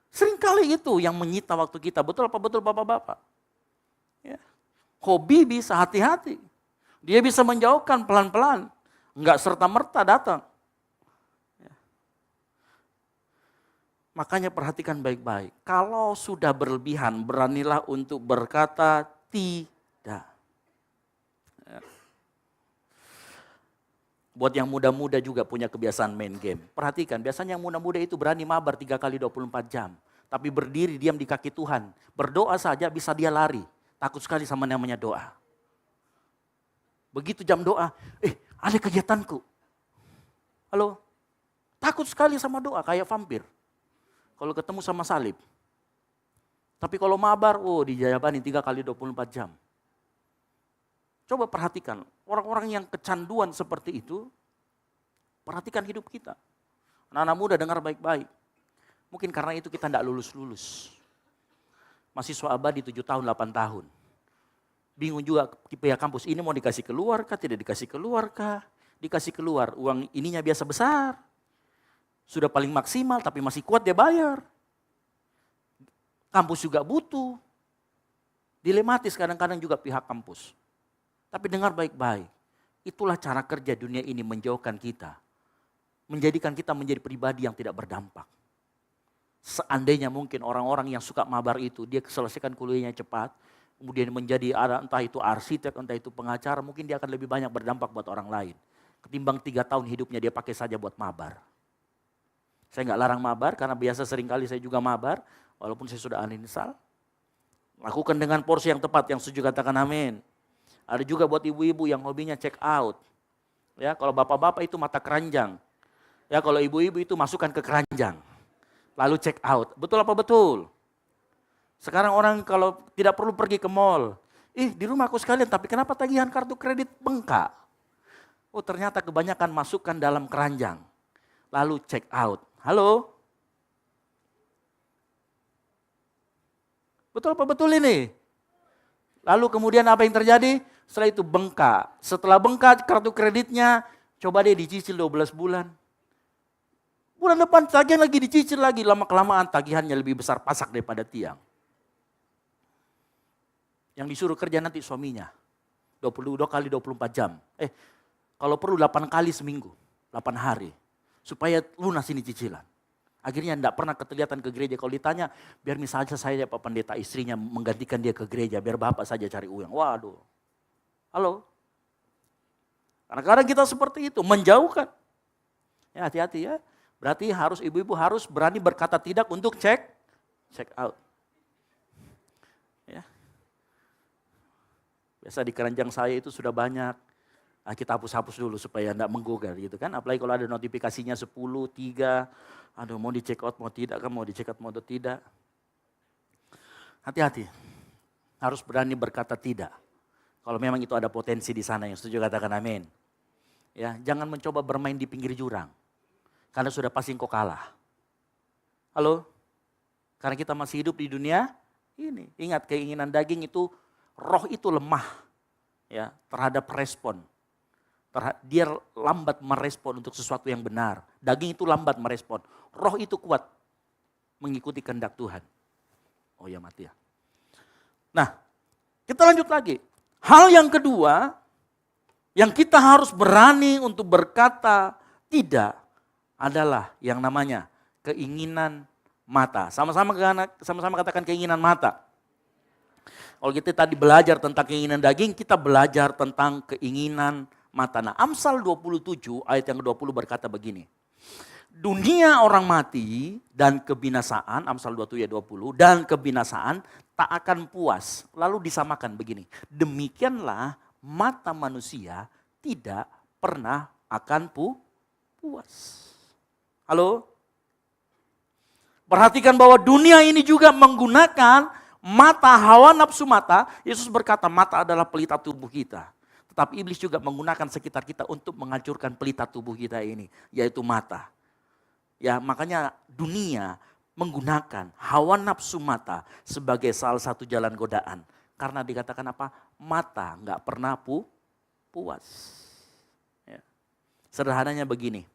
Sering kali itu yang menyita waktu kita. Betul apa betul Bapak-bapak? Ya. Hobi bisa hati-hati. Dia bisa menjauhkan pelan-pelan. Enggak serta-merta datang. Makanya perhatikan baik-baik. Kalau sudah berlebihan, beranilah untuk berkata tidak. Buat yang muda-muda juga punya kebiasaan main game. Perhatikan, biasanya yang muda-muda itu berani mabar 3 kali 24 jam. Tapi berdiri diam di kaki Tuhan. Berdoa saja bisa dia lari. Takut sekali sama namanya doa. Begitu jam doa, ada kegiatanku. Halo? Takut sekali sama doa, kayak vampir. Kalau ketemu sama salib. Tapi kalau mabar, dijawabani 3 kali 24 jam. Coba perhatikan, orang-orang yang kecanduan seperti itu, perhatikan hidup kita. Anak-anak muda dengar baik-baik. Mungkin karena itu kita tidak lulus-lulus. Mahasiswa abadi 7 tahun, 8 tahun. Bingung juga di pihak kampus, ini mau dikasih keluar kah, tidak dikasih keluar kah? Dikasih keluar, uang ininya biasa besar. Sudah paling maksimal tapi masih kuat dia bayar. Kampus juga butuh. Dilematis kadang-kadang juga pihak kampus. Tapi dengar baik-baik. Itulah cara kerja dunia ini menjauhkan kita. Menjadikan kita menjadi pribadi yang tidak berdampak. Seandainya mungkin orang-orang yang suka mabar itu, dia selesaikan kuliahnya cepat. Kemudian menjadi entah itu arsitek, entah itu pengacara, mungkin dia akan lebih banyak berdampak buat orang lain. Ketimbang 3 tahun hidupnya dia pakai saja buat mabar. Saya nggak larang mabar karena biasa seringkali saya juga mabar. Walaupun saya sudah uninstall. Lakukan dengan porsi yang tepat, yang setuju katakan amin. Ada juga buat ibu-ibu yang hobinya check out. Ya, kalau bapak-bapak itu mata keranjang. Ya, kalau ibu-ibu itu masukkan ke keranjang. Lalu check out. Betul apa betul? Sekarang orang kalau tidak perlu pergi ke mall. Di rumahku sekalian, tapi kenapa tagihan kartu kredit bengkak? Ternyata kebanyakan masukkan dalam keranjang. Lalu check out. Halo? Betul apa betul ini? Lalu kemudian apa yang terjadi? Setelah itu bengkak. Setelah bengkak kartu kreditnya, coba deh dicicil 12 bulan. Bulan depan tagihan lagi dicicil lagi. Lama-kelamaan tagihannya lebih besar pasak daripada tiang. Yang disuruh kerja nanti suaminya. 22 kali 24 jam. Kalau perlu 8 kali seminggu. 8 hari. Supaya lunas ini cicilan. Akhirnya enggak pernah kelihatan ke gereja. Kalau ditanya, biar misalnya saya Pak Pendeta istrinya menggantikan dia ke gereja. Biar bapak saja cari uang. Waduh. Halo. Kadang-kadang kita seperti itu, menjauhkan. Ya hati-hati ya. Berarti harus ibu-ibu harus berani berkata tidak untuk check out. Ya. Biasa di keranjang saya itu sudah banyak. Nah, kita hapus-hapus dulu supaya enggak menggugah gitu kan. Apalagi kalau ada notifikasinya 10, 3. Aduh mau di check out mau tidak kan, mau di check out mau tidak. Hati-hati. Harus berani berkata tidak. Kalau memang itu ada potensi di sana, yang setuju katakan amin. Ya, jangan mencoba bermain di pinggir jurang. Karena sudah pasti engkau kalah. Halo? Karena kita masih hidup di dunia ini. Ingat, keinginan daging itu, roh itu lemah ya terhadap respon. Dia lambat merespon untuk sesuatu yang benar. Daging itu lambat merespon. Roh itu kuat mengikuti kehendak Tuhan. Oh ya mati ya. Nah, kita lanjut lagi. Hal yang kedua, yang kita harus berani untuk berkata tidak adalah yang namanya keinginan mata. Sama-sama katakan keinginan mata. Kalau kita tadi belajar tentang keinginan daging, kita belajar tentang keinginan mata. Nah, Amsal 27 ayat yang ke-20 berkata begini. Dunia orang mati dan kebinasaan, Amsal 27 ayat 20, dan kebinasaan tak akan puas. Lalu disamakan begini, demikianlah mata manusia tidak pernah akan puas. Halo? Perhatikan bahwa dunia ini juga menggunakan mata, hawa nafsu mata. Yesus berkata mata adalah pelita tubuh kita. Tetapi iblis juga menggunakan sekitar kita untuk menghancurkan pelita tubuh kita ini, yaitu mata. Ya, makanya dunia menggunakan hawa nafsu mata sebagai salah satu jalan godaan. Karena dikatakan apa? Mata nggak pernah puas. Ya. Sederhananya begini,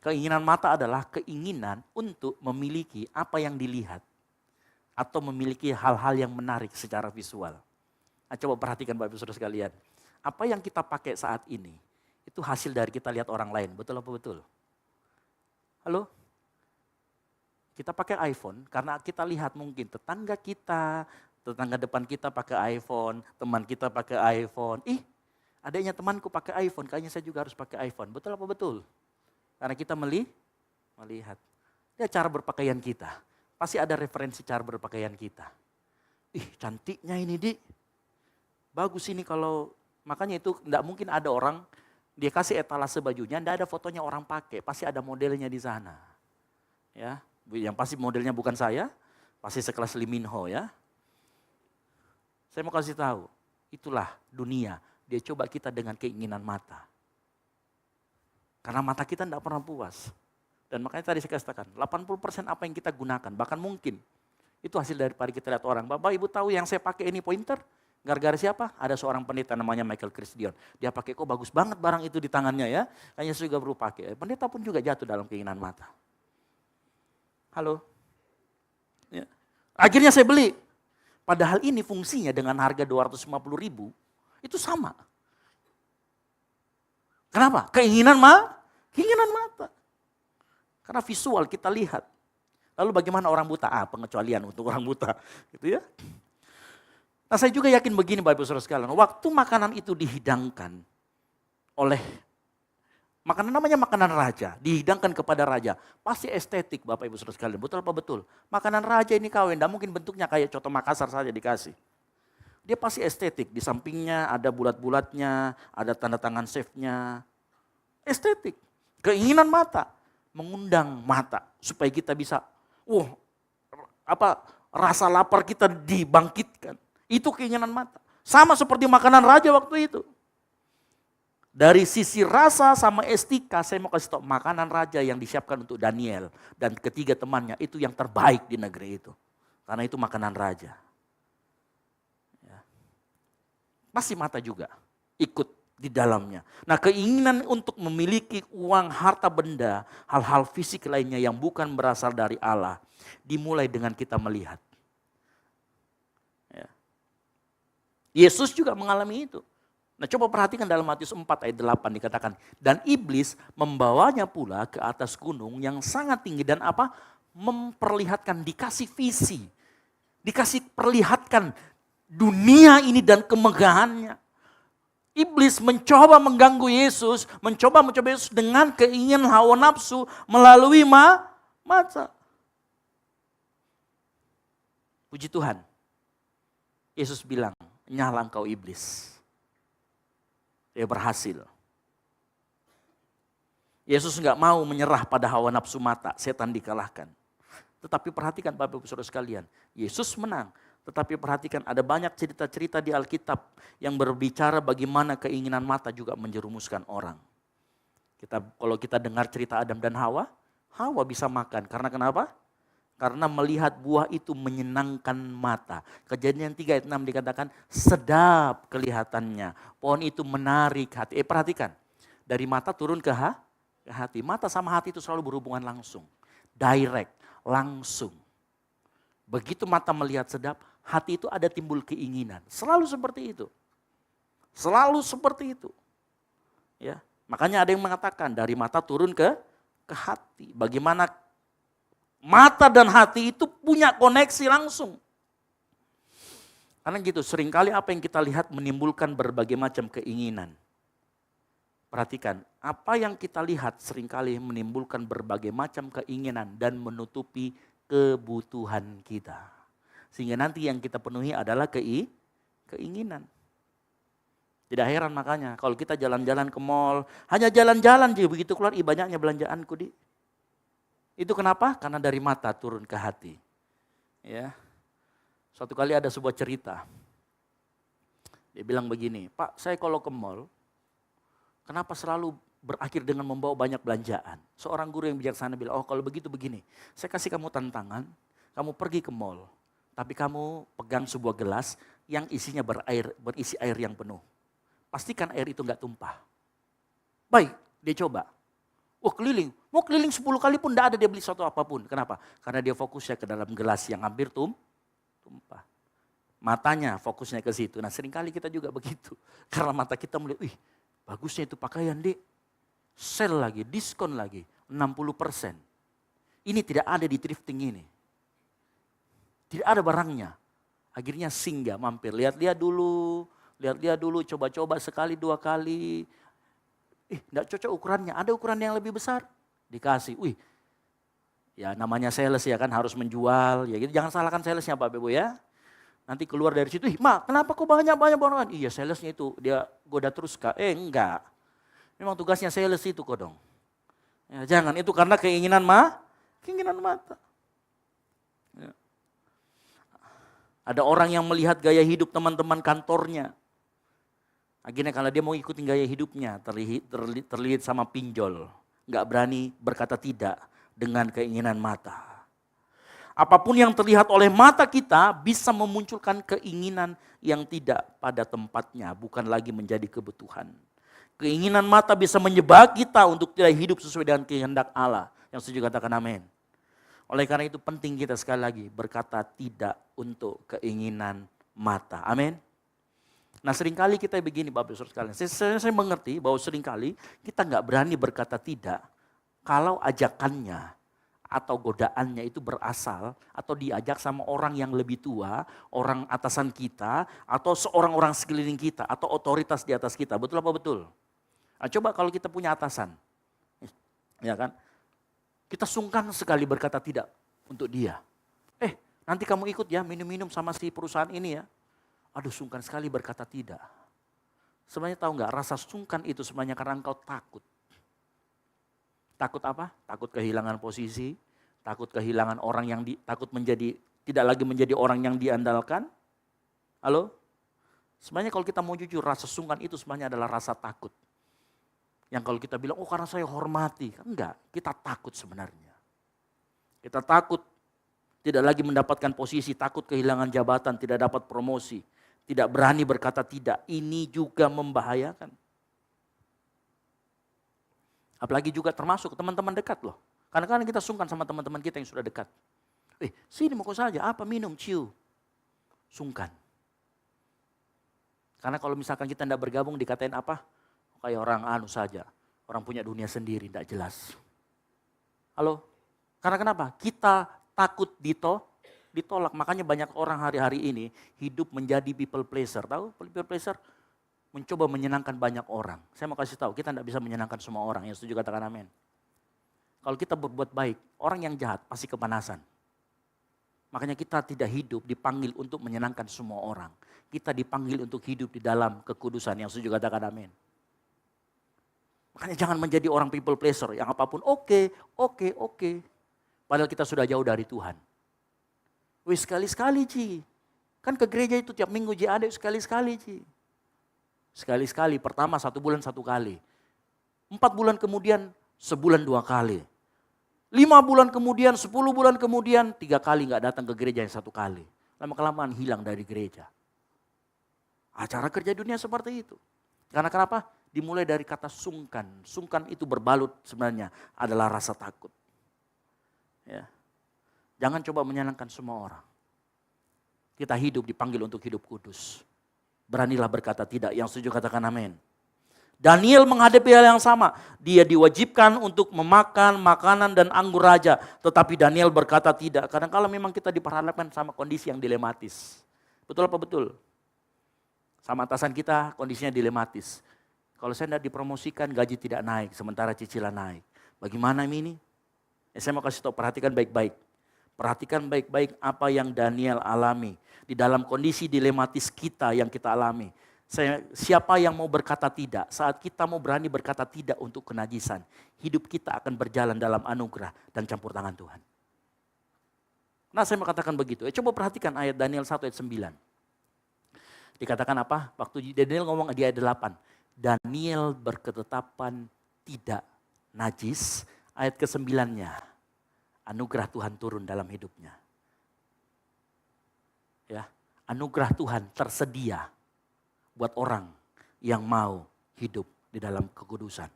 keinginan mata adalah keinginan untuk memiliki apa yang dilihat. Atau memiliki hal-hal yang menarik secara visual. Nah, coba perhatikan Bapak Ibu Saudara sekalian. Apa yang kita pakai saat ini, itu hasil dari kita lihat orang lain. Betul apa betul? Halo? Kita pakai iPhone karena kita lihat mungkin tetangga depan kita pakai iPhone, teman kita pakai iPhone. Adanya temanku pakai iPhone, kayaknya saya juga harus pakai iPhone. Betul apa betul? Karena kita melihat. Lihat cara berpakaian kita. Pasti ada referensi cara berpakaian kita. Cantiknya ini bagus ini kalau, makanya itu enggak mungkin ada orang, dia kasih etalase bajunya, enggak ada fotonya orang pakai. Pasti ada modelnya di sana. Ya. Yang pasti modelnya bukan saya, pasti sekelas Lee Min Ho ya. Saya mau kasih tahu, itulah dunia. Dia coba kita dengan keinginan mata. Karena mata kita tidak pernah puas. Dan makanya tadi saya katakan, 80% apa yang kita gunakan, bahkan mungkin itu hasil daripada kita lihat orang. Bapak Ibu tahu yang saya pakai ini pointer? Gara-gara siapa? Ada seorang pendeta namanya Michael Christian. Dia pakai kok bagus banget barang itu di tangannya ya. Kayaknya saya juga perlu pakai. Pendeta pun juga jatuh dalam keinginan mata. Halo. Ya. Akhirnya saya beli. Padahal ini fungsinya dengan harga 250.000 itu sama. Kenapa? Keinginan mata. Karena visual kita lihat. Lalu bagaimana orang buta? Pengecualian untuk orang buta. Gitu ya. Nah saya juga yakin begini Bapak Ibu Saudara sekalian. Waktu makanan itu dihidangkan oleh namanya makanan raja, dihidangkan kepada raja. Pasti estetik Bapak Ibu Saudara sekalian, betul apa betul? Makanan raja ini kawin, tidak mungkin bentuknya kayak coto Makassar saja dikasih. Dia pasti estetik, di sampingnya ada bulat-bulatnya, ada tanda tangan chefnya. Estetik, keinginan mata, mengundang mata supaya kita bisa, rasa lapar kita dibangkitkan. Itu keinginan mata. Sama seperti makanan raja waktu itu. Dari sisi rasa sama estetika, saya mau kasih tahu makanan raja yang disiapkan untuk Daniel dan ketiga temannya itu yang terbaik di negeri itu. Karena itu makanan raja. Ya. Pasti mata juga ikut di dalamnya. Nah keinginan untuk memiliki uang, harta benda, hal-hal fisik lainnya yang bukan berasal dari Allah, dimulai dengan kita melihat. Ya. Yesus juga mengalami itu. Nah coba perhatikan dalam Matius 4 ayat 8 dikatakan, dan iblis membawanya pula ke atas gunung yang sangat tinggi dan apa? Memperlihatkan, dikasih visi, dikasih perlihatkan dunia ini dan kemegahannya. Iblis mencoba mengganggu Yesus, mencoba Yesus dengan keinginan hawa nafsu melalui mata. Puji Tuhan. Yesus bilang, nyala engkau iblis. Dia berhasil. Yesus nggak mau menyerah pada hawa nafsu mata, setan dikalahkan. Tetapi perhatikan Bapak Ibu Saudara sekalian, Yesus menang. Tetapi perhatikan ada banyak cerita-cerita di Alkitab yang berbicara bagaimana keinginan mata juga menjerumuskan orang. Kalau kita dengar cerita Adam dan Hawa, Hawa bisa makan. Karena kenapa? Karena melihat buah itu menyenangkan mata. Kejadian 3 ayat 6 dikatakan sedap kelihatannya. Pohon itu menarik hati. Perhatikan, dari mata turun ke hati. Mata sama hati itu selalu berhubungan langsung. Direct, langsung. Begitu mata melihat sedap, hati itu ada timbul keinginan. Selalu seperti itu. Selalu seperti itu. Ya, makanya ada yang mengatakan dari mata turun ke hati. Bagaimana mata dan hati itu punya koneksi langsung. Karena gitu, seringkali apa yang kita lihat menimbulkan berbagai macam keinginan. Perhatikan, apa yang kita lihat seringkali menimbulkan berbagai macam keinginan dan menutupi kebutuhan kita. Sehingga nanti yang kita penuhi adalah keinginan. Tidak heran makanya kalau kita jalan-jalan ke mall, hanya jalan-jalan aja begitu keluar, banyaknya belanjaanku di. Itu kenapa? Karena dari mata turun ke hati. Ya. Suatu kali ada sebuah cerita. Dia bilang begini, Pak, saya kalau ke mall, kenapa selalu berakhir dengan membawa banyak belanjaan? Seorang guru yang bijaksana bilang, oh kalau begitu begini, saya kasih kamu tantangan, kamu pergi ke mall, tapi kamu pegang sebuah gelas yang isinya berisi air yang penuh. Pastikan air itu enggak tumpah. Baik, dia coba. Wah keliling, mau keliling 10 kali pun tidak ada dia beli sesuatu apapun. Kenapa? Karena dia fokusnya ke dalam gelas yang hampir tumpah. Matanya fokusnya ke situ. Nah seringkali kita juga begitu. Karena mata kita melihat, wih bagusnya itu pakaian dek. Sale lagi, diskon lagi, 60%. Ini tidak ada di thrifting ini. Tidak ada barangnya. Akhirnya singgah mampir, lihat-lihat dulu, coba-coba sekali 2 kali. Enggak cocok ukurannya, ada ukuran yang lebih besar. Dikasih, wih. Ya namanya sales ya kan harus menjual. Ya gitu, jangan salahkan salesnya Pak Ibu ya. Nanti keluar dari situ, Mak kenapa kok banyak-banyak barang? Iya salesnya itu, dia goda terus Kak. Enggak. Memang tugasnya sales itu kok dong. Ya, jangan, itu karena keinginan mata. Ya. Ada orang yang melihat gaya hidup teman-teman kantornya. Akhirnya kalau dia mau ikutin gaya hidupnya, terlihat sama pinjol. Nggak berani berkata tidak dengan keinginan mata. Apapun yang terlihat oleh mata kita bisa memunculkan keinginan yang tidak pada tempatnya, bukan lagi menjadi kebutuhan. Keinginan mata bisa menyebab kita untuk tidak hidup sesuai dengan kehendak Allah. Yang setuju katakan amin. Oleh karena itu penting kita sekali lagi berkata tidak untuk keinginan mata. Amin. Nah seringkali kita begini Bapak Ibu sekalian. Saya mengerti bahwa seringkali kita nggak berani berkata tidak kalau ajakannya atau godaannya itu berasal atau diajak sama orang yang lebih tua, orang atasan kita, atau seorang orang sekeliling kita, atau otoritas di atas kita. Betul apa betul? Nah, coba kalau kita punya atasan, ya kan? Kita sungkan sekali berkata tidak untuk dia. Nanti kamu ikut ya minum-minum sama si perusahaan ini ya. Aduh sungkan sekali berkata tidak. Sebenarnya tahu nggak rasa sungkan itu sebenarnya karena engkau takut. Takut apa? Takut kehilangan posisi, takut kehilangan orang yang takut tidak lagi menjadi orang yang diandalkan. Halo? Sebenarnya kalau kita mau jujur rasa sungkan itu sebenarnya adalah rasa takut. Yang kalau kita bilang oh karena saya hormati. Enggak, kita takut sebenarnya. Kita takut tidak lagi mendapatkan posisi, takut kehilangan jabatan, tidak dapat promosi. Tidak berani berkata tidak, ini juga membahayakan. Apalagi juga termasuk teman-teman dekat loh. Kadang-kadang kita sungkan sama teman-teman kita yang sudah dekat. Sini mau saja, apa minum, ciu. Sungkan. Karena kalau misalkan kita tidak bergabung dikatain apa? Kayak orang anu saja. Orang punya dunia sendiri, tidak jelas. Halo? Karena kenapa? Kita takut ditolak. Makanya banyak orang hari-hari ini hidup menjadi people pleaser. Tahu people pleaser? Mencoba menyenangkan banyak orang. Saya mau kasih tahu, kita tidak bisa menyenangkan semua orang. Yang setuju katakan amin. Kalau kita berbuat baik, orang yang jahat pasti kepanasan. Makanya kita tidak hidup dipanggil untuk menyenangkan semua orang. Kita dipanggil untuk hidup di dalam kekudusan. Yang setuju katakan amin. Makanya jangan menjadi orang people pleaser. Yang apapun oke. Padahal kita sudah jauh dari Tuhan. Wih sekali-sekali Ci. Kan ke gereja itu tiap minggu Ci ada sekali-sekali Ci. Sekali-sekali, pertama 1 bulan 1 kali. 4 bulan kemudian sebulan 2 kali. 5 bulan kemudian, 10 bulan kemudian 3 kali gak datang ke gereja yang 1 kali. Lama-kelamaan hilang dari gereja. Acara kerja dunia seperti itu. Karena kenapa? Dimulai dari kata sungkan. Sungkan itu berbalut sebenarnya adalah rasa takut. Ya. Jangan coba menyenangkan semua orang. Kita hidup dipanggil untuk hidup kudus. Beranilah berkata tidak. Yang setuju katakan amin. Daniel menghadapi hal yang sama. Dia diwajibkan untuk memakan makanan dan anggur raja. Tetapi Daniel berkata tidak. Kadang-kadang memang kita diperhadapkan sama kondisi yang dilematis. Betul apa betul? Sama atasan kita kondisinya dilematis. Kalau saya tidak dipromosikan gaji tidak naik. Sementara cicilan naik. Bagaimana ini? Saya mau kasih tahu, perhatikan baik-baik. Perhatikan baik-baik apa yang Daniel alami. Di dalam kondisi dilematis kita yang kita alami. Siapa yang mau berkata tidak, saat kita mau berani berkata tidak untuk kenajisan, hidup kita akan berjalan dalam anugerah dan campur tangan Tuhan. Nah saya mau katakan begitu, coba perhatikan ayat Daniel 1 ayat 9. Dikatakan apa? Waktu Daniel ngomong di ayat 8. Daniel berketetapan tidak najis, ayat ke-9-nya. Anugerah Tuhan turun dalam hidupnya. Ya, anugerah Tuhan tersedia buat orang yang mau hidup di dalam kekudusan.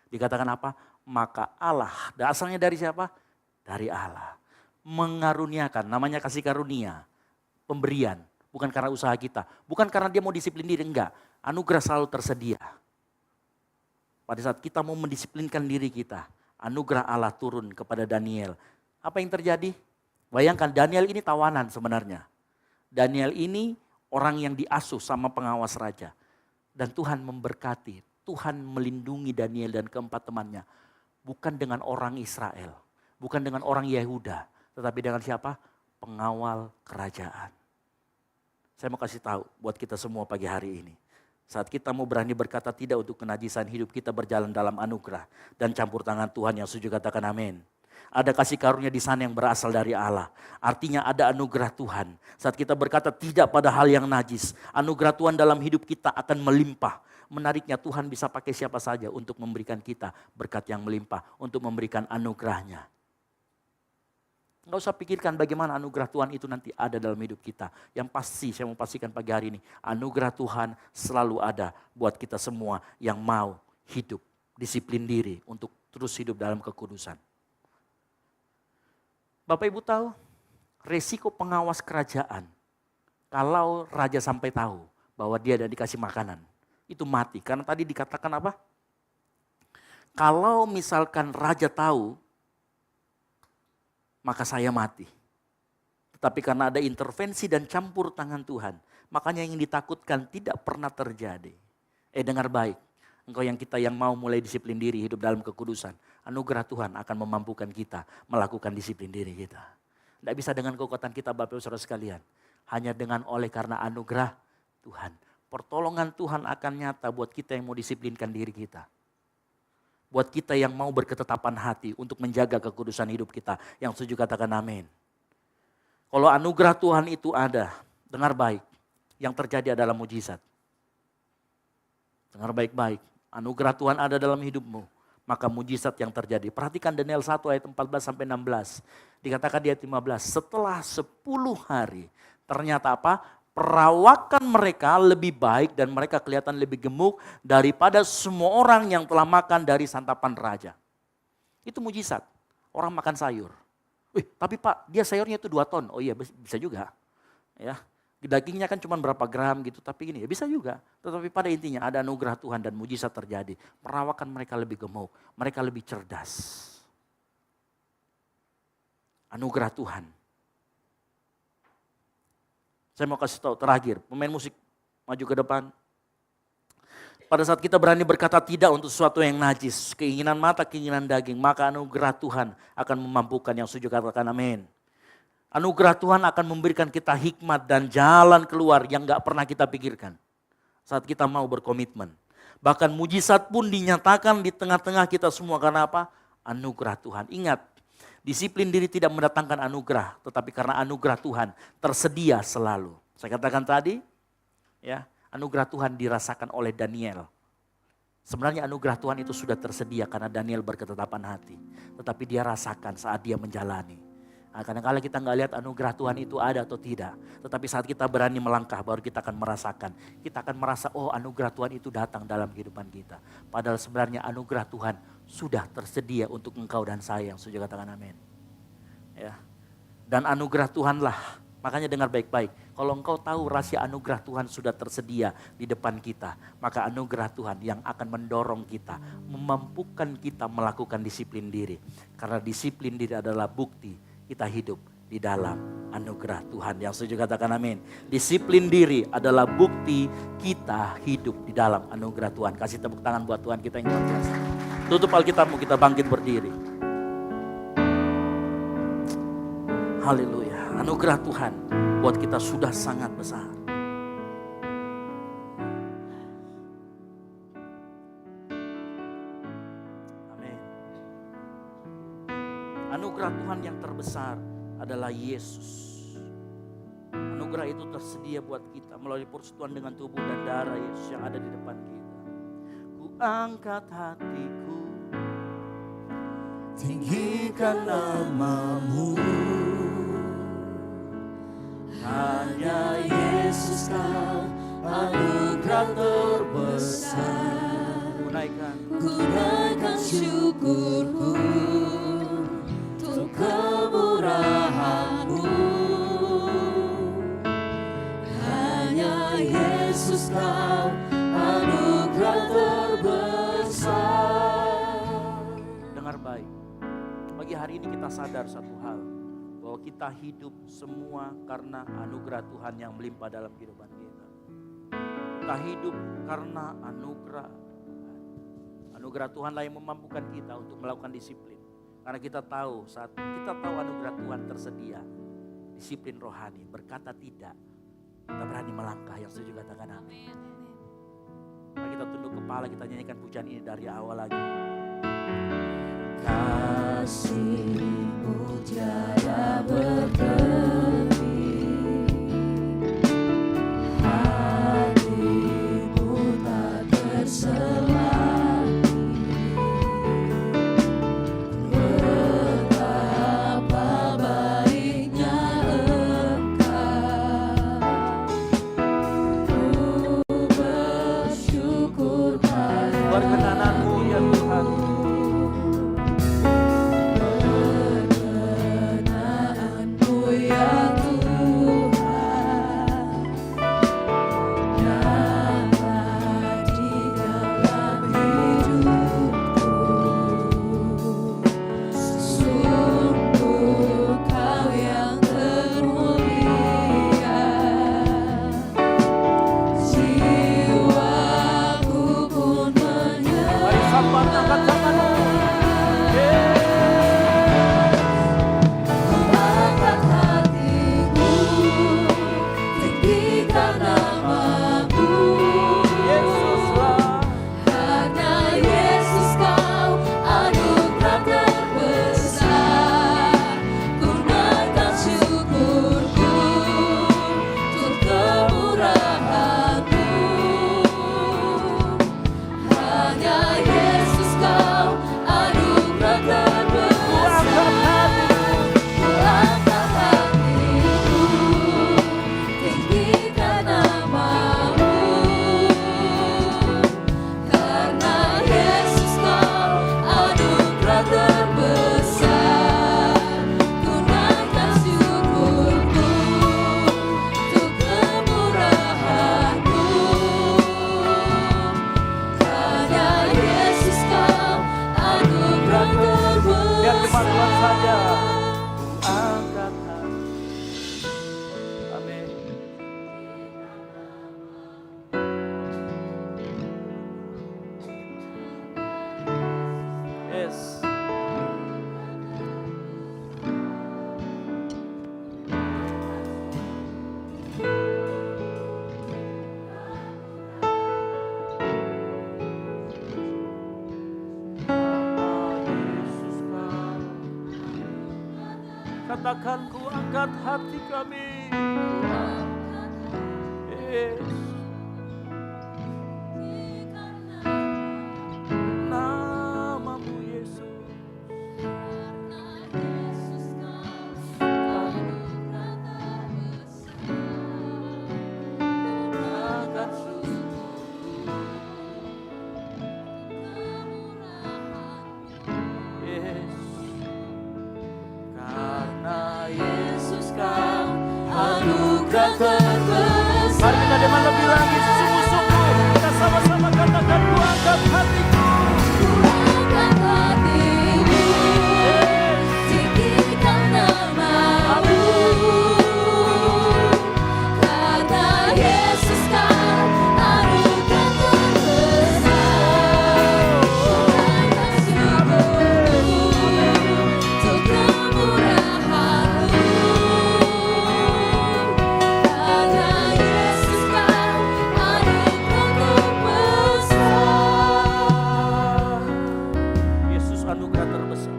Dikatakan apa? Maka Allah, asalnya dari siapa? Dari Allah. Mengaruniakan, namanya kasih karunia, pemberian. Bukan karena usaha kita, bukan karena dia mau disiplin diri, enggak. Anugerah selalu tersedia. Pada saat kita mau mendisiplinkan diri kita, anugerah Allah turun kepada Daniel. Apa yang terjadi? Bayangkan Daniel ini tawanan sebenarnya. Daniel ini orang yang diasuh sama pengawas raja. Dan Tuhan memberkati, Tuhan melindungi Daniel dan keempat temannya. Bukan dengan orang Israel, bukan dengan orang Yehuda. Tetapi dengan siapa? Pengawal kerajaan. Saya mau kasih tahu buat kita semua pagi hari ini. Saat kita mau berani berkata tidak untuk kenajisan, hidup kita berjalan dalam anugerah. Dan campur tangan Tuhan yang setuju katakan amin. Ada kasih karunia di sana yang berasal dari Allah. Artinya ada anugerah Tuhan. Saat kita berkata tidak pada hal yang najis, anugerah Tuhan dalam hidup kita akan melimpah. Menariknya Tuhan bisa pakai siapa saja untuk memberikan kita berkat yang melimpah. Untuk memberikan anugerahnya. Nggak usah pikirkan bagaimana anugerah Tuhan itu nanti ada dalam hidup kita. Yang pasti saya mau pastikan pagi hari ini. Anugerah Tuhan selalu ada buat kita semua yang mau hidup. Disiplin diri untuk terus hidup dalam kekudusan. Bapak Ibu tahu, resiko pengawas kerajaan, kalau raja sampai tahu bahwa dia ada dikasih makanan, itu mati. Karena tadi dikatakan apa? Kalau misalkan raja tahu, maka saya mati. Tetapi karena ada intervensi dan campur tangan Tuhan, makanya yang ditakutkan tidak pernah terjadi. Dengar baik. Engkau yang mau mulai disiplin diri hidup dalam kekudusan. Anugerah Tuhan akan memampukan kita melakukan disiplin diri kita. Tidak bisa dengan kekuatan kita Bapak Ibu Saudara sekalian. Hanya dengan oleh karena anugerah Tuhan. Pertolongan Tuhan akan nyata buat kita yang mau disiplinkan diri kita. Buat kita yang mau berketetapan hati untuk menjaga kekudusan hidup kita. Yang setuju katakan amin. Kalau anugerah Tuhan itu ada, dengar baik. Yang terjadi adalah mujizat. Dengar baik-baik. Anugerah Tuhan ada dalam hidupmu, maka mujizat yang terjadi. Perhatikan Daniel 1 ayat 14-16. Dikatakan di ayat 15, setelah 10 hari, ternyata apa? Perawakan mereka lebih baik dan mereka kelihatan lebih gemuk daripada semua orang yang telah makan dari santapan raja. Itu mujizat. Orang makan sayur. Tapi Pak, dia sayurnya itu 2 ton. Oh iya, bisa juga. Ya. Dagingnya kan cuma berapa gram gitu, tapi ini ya bisa juga. Tetapi pada intinya ada anugerah Tuhan dan mujizat terjadi. Perawakan mereka lebih gemuk, mereka lebih cerdas. Anugerah Tuhan. Saya mau kasih tahu terakhir, pemain musik maju ke depan. Pada saat kita berani berkata tidak untuk sesuatu yang najis, keinginan mata, keinginan daging, maka anugerah Tuhan akan memampukan. Yang setuju katakan amin. Anugerah Tuhan akan memberikan kita hikmat dan jalan keluar yang gak pernah kita pikirkan. Saat kita mau berkomitmen. Bahkan mujizat pun dinyatakan di tengah-tengah kita semua. Karena apa? Anugerah Tuhan. Ingat, disiplin diri tidak mendatangkan anugerah. Tetapi karena anugerah Tuhan tersedia selalu. Saya katakan tadi, ya, anugerah Tuhan dirasakan oleh Daniel. Sebenarnya anugerah Tuhan itu sudah tersedia karena Daniel berketetapan hati. Tetapi dia rasakan saat dia menjalani. Nah, kadang-kadang kita nggak lihat anugerah Tuhan itu ada atau tidak. Tetapi saat kita berani melangkah baru kita akan merasakan. Kita akan merasa oh anugerah Tuhan itu datang dalam kehidupan kita. Padahal sebenarnya anugerah Tuhan sudah tersedia untuk engkau dan saya. Yang setuju katakan amin. Ya. Dan anugerah Tuhanlah. Makanya dengar baik-baik. Kalau engkau tahu rahasia anugerah Tuhan sudah tersedia di depan kita. Maka anugerah Tuhan yang akan mendorong kita. Memampukan kita melakukan disiplin diri. Karena disiplin diri adalah bukti kita hidup di dalam anugerah Tuhan. Yang setuju katakan amin. Disiplin diri adalah bukti kita hidup di dalam anugerah Tuhan. Kasih tepuk tangan buat Tuhan kita yang luar biasa. Tutup Alkitabmu, kita bangkit berdiri. Haleluya. Anugerah Tuhan buat kita sudah sangat besar. Anugerah Tuhan yang terbesar adalah Yesus. Anugerah itu tersedia buat kita melalui persekutuan dengan tubuh dan darah Yesus yang ada di depan kita. Ku angkat hatiku, tinggikan nama-Mu. Hanya Yesus Kau anugerah terbesar. Ku naikkan syukurku untuk kemurahan-Mu. Hanya Yesus Kau anugerah terbesar. Dengar baik, pagi hari ini kita sadar satu hal, bahwa kita hidup semua karena anugerah Tuhan yang melimpah dalam kehidupan kita. Kita hidup karena anugerah Tuhan. Anugerah Tuhanlah yang memampukan kita untuk melakukan disiplin. Karena kita tahu saat kita tahu anugerah Tuhan tersedia, disiplin rohani, berkata tidak, kita berani melangkah. Yang setuju katakan amin. Mari kita tunduk kepala, kita nyanyikan pujian ini dari awal lagi. Kasih-Mu tiada bertepi, hati-Mu tak terselami. Betapa baiknya Engkau, ku bersyukur padamu. Berkenanan-Mu ya Tuhan. nama Tuhan saja angkat hati. Amin. Yes. Katakan ku angkat hati kami. Yes. Namamu Yesus. Angkat Yes. Karena Yesus kau anugerah terbesar. Mari kita dengan lebih lagi sungguh-sungguh. Kita sama-sama katakan ku angkat hatiku. Ku angkat hatiku, tinggikan namamu. Karena Yesus kau anugerah terbesar. Karena syukur untuk kemurahan-Mu. Karena Yesus kau anugerah terbesar. Yesus anugerah terbesar.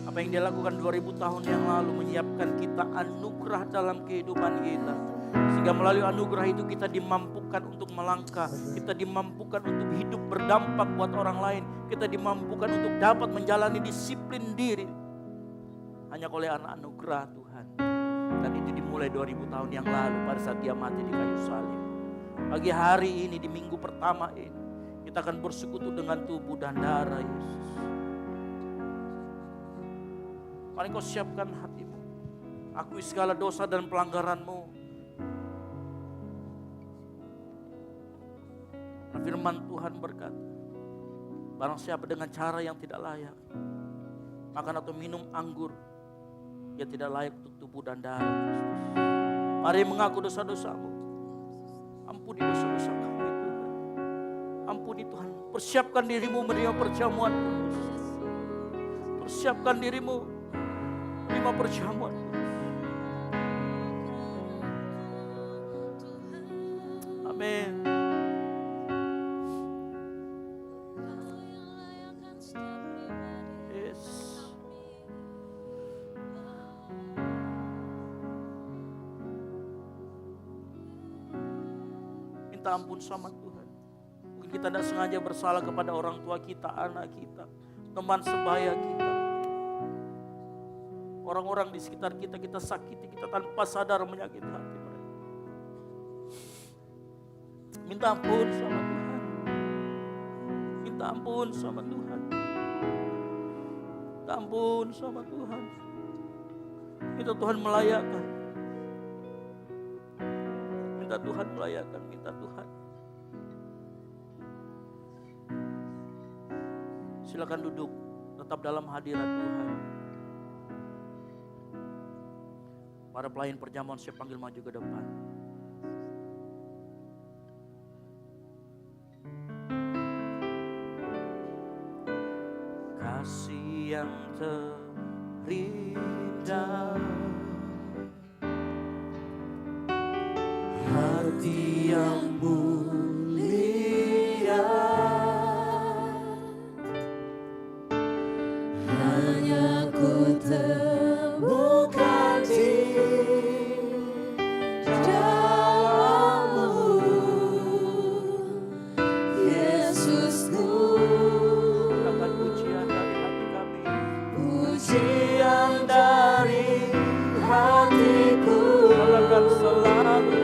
Apa yang Dia lakukan 2000 tahun yang lalu menyiapkan kita anugerah dalam kehidupan kita. Sehingga melalui anugerah itu kita dimampukan untuk melangkah. Kita dimampukan untuk hidup berdampak buat orang lain. Kita dimampukan untuk dapat menjalani disiplin diri. Hanya oleh anak anugerah Tuhan. Dan itu dimulai 2000 tahun yang lalu pada saat Dia mati di kayu salib. Pagi hari ini di minggu pertama ini kita akan bersekutu dengan tubuh dan darah Yesus. Mari kau siapkan hatimu. Akui segala dosa dan pelanggaranmu. Firman Tuhan berkata, barang siapa dengan cara yang tidak layak makan atau minum anggur, ia tidak layak untuk tubuh dan darah Kristus. Mari mengaku dosa-dosamu. Ampuni dosa-dosa kami Tuhan. Ampuni Tuhan. Persiapkan dirimu menerima perjamuan kudus. Persiapkan dirimu menerima perjamuan kudus. Amin. Yes. Minta ampun sama Tuhan. Mungkin kita tidak sengaja bersalah kepada orang tua kita, anak kita, teman sebaya kita. Orang-orang di sekitar kita, kita sakiti, kita tanpa sadar menyakiti hati mereka. Minta ampun sama Tuhan. Minta ampun sama Tuhan. Minta ampun sama Tuhan. Minta Tuhan melayakkan. Minta Tuhan melayakkan. Minta Tuhan. Silakan duduk. Tetap dalam hadirat Tuhan. Para pelayan perjamuan saya panggil maju ke depan. Kasih yang terindah, hati yang mulia, Hanya ku temukan di dalam-Mu, Yesusku. katakan pujian dari hati kami. Pujian dari hatiku Katakan selalu.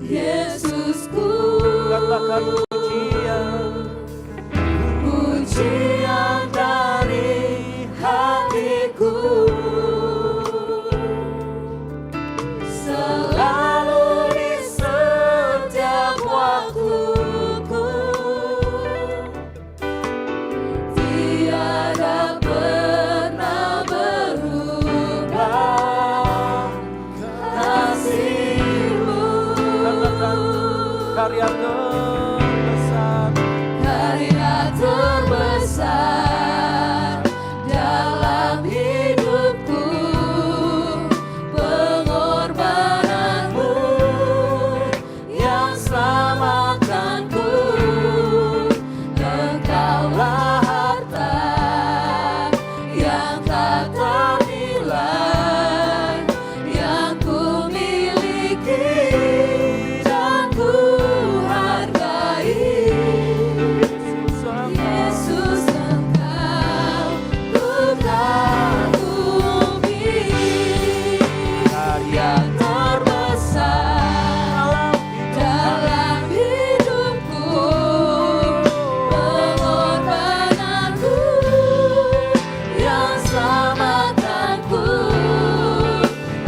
Yesusku, Katakan pujian, pujian dari hatiku, selalu di setiap waktuku, tiada pernah berubah kasih-Mu. katakan karya terbesar, Karya terbesar dalam hidupku, pengorbananmu yang selamatkanku. Engkaulah harta yang tak ternilai, yang ku miliki dan ku hargai. Yesus, Engkau ku kagumi. Karya terbesar dalam hidupku, pengorbananku yang selamatkanku.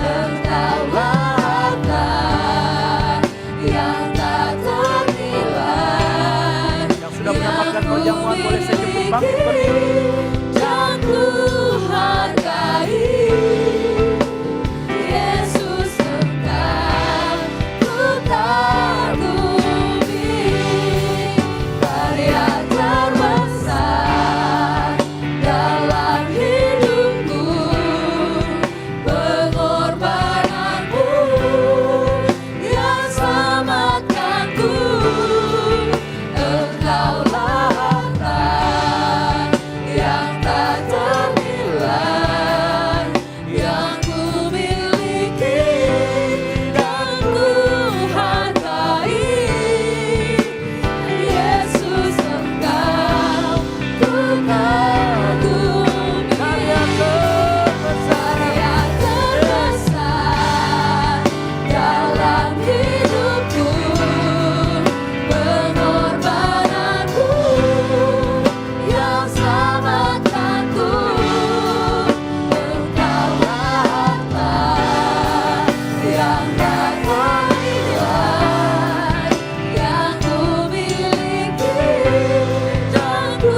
Engkaulah harta yang tak ternilai, yang sudah mendapatkan perjamuan boleh sejenak bangkit berdiri. dan ku hargai. Yesus, Engkau ku kagumi. Karya terbesar dalam hidupku, pengorbananmu yang selamatkanku. Engkaulah harta yang tak ternilai, yang ku miliki dan ku hargai. Yesus, Engkau ku kagumi. Karya terbesar dalam hidupku, pengorbananku yang selamatkanku. Engkaulah harta yang tak ternilai, yang ku miliki dan ku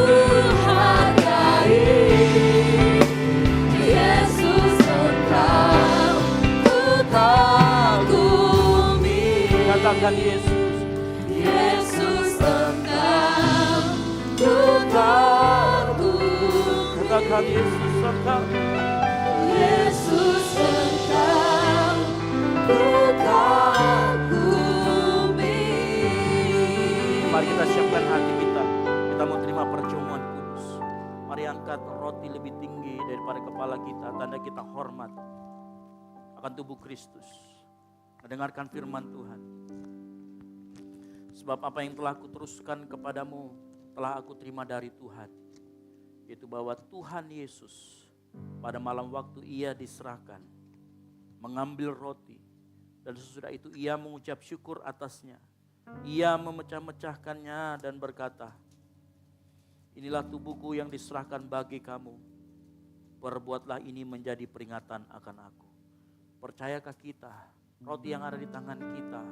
hargai. Yesus, Engkau ku kagumi. Katakan Yesus, Yesus, Engkau ku kagumi. katakan Yesus, Engkau. Yesus, Engkau ku kagumi. Mari kita siapkan hati kita. Kita mau terima perjamuan kudus. Mari angkat roti lebih tinggi daripada kepala kita. Tanda kita hormat akan tubuh Kristus. Mendengarkan firman Tuhan. Sebab apa yang telah kuteruskan kepadamu telah aku terima dari Tuhan. Yaitu bahwa Tuhan Yesus pada malam waktu ia diserahkan, mengambil roti, dan sesudah itu ia mengucap syukur atasnya. Ia memecah-mecahkannya dan berkata, inilah tubuhku yang diserahkan bagi kamu. Perbuatlah ini menjadi peringatan akan aku. Percayakah kita, roti yang ada di tangan kita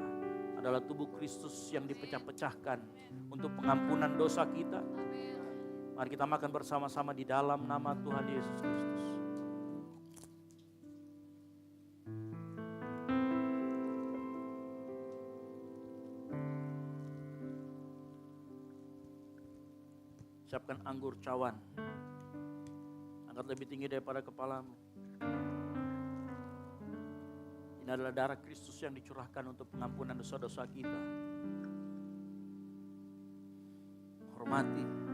adalah tubuh Kristus yang dipecah-pecahkan untuk pengampunan dosa kita? Mari kita makan bersama-sama di dalam nama Tuhan Yesus Kristus. Siapkan anggur cawan. Angkat lebih tinggi daripada kepalamu. Ini adalah darah Kristus yang dicurahkan untuk pengampunan dosa-dosa kita. Hormati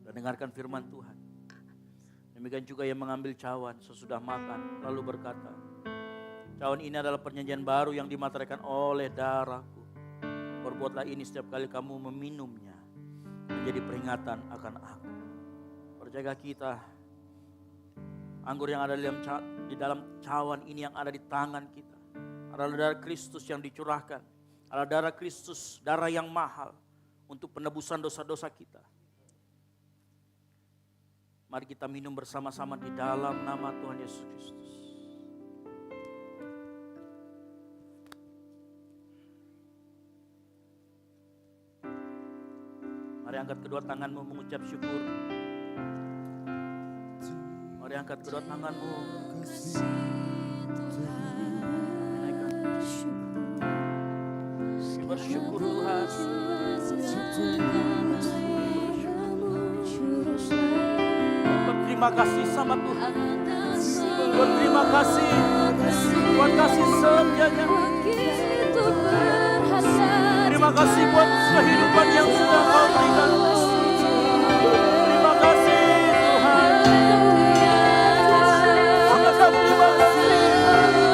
dan dengarkan firman Tuhan. Demikian juga yang mengambil cawan sesudah makan lalu berkata, cawan ini adalah perjanjian baru yang dimateraikan oleh darahku. Perbuatlah ini setiap kali kamu meminumnya menjadi peringatan akan aku. Percaya kita, anggur yang ada di dalam cawan ini yang ada di tangan kita adalah darah Kristus yang dicurahkan. Adalah darah Kristus, darah yang mahal untuk penebusan dosa-dosa kita. Mari kita minum bersama-sama di dalam nama Tuhan Yesus Kristus. Mari angkat kedua tanganmu mengucap syukur. Mari angkat kedua tanganmu. Bersyukur Tuhan. Berterima kasih sama Tuhan. Berterima kasih buat kasih setianya. Terima kasih buat kehidupan yang sudah Kau berikan. Terima kasih Tuhan. Sangat terima kasih. Terima kasih.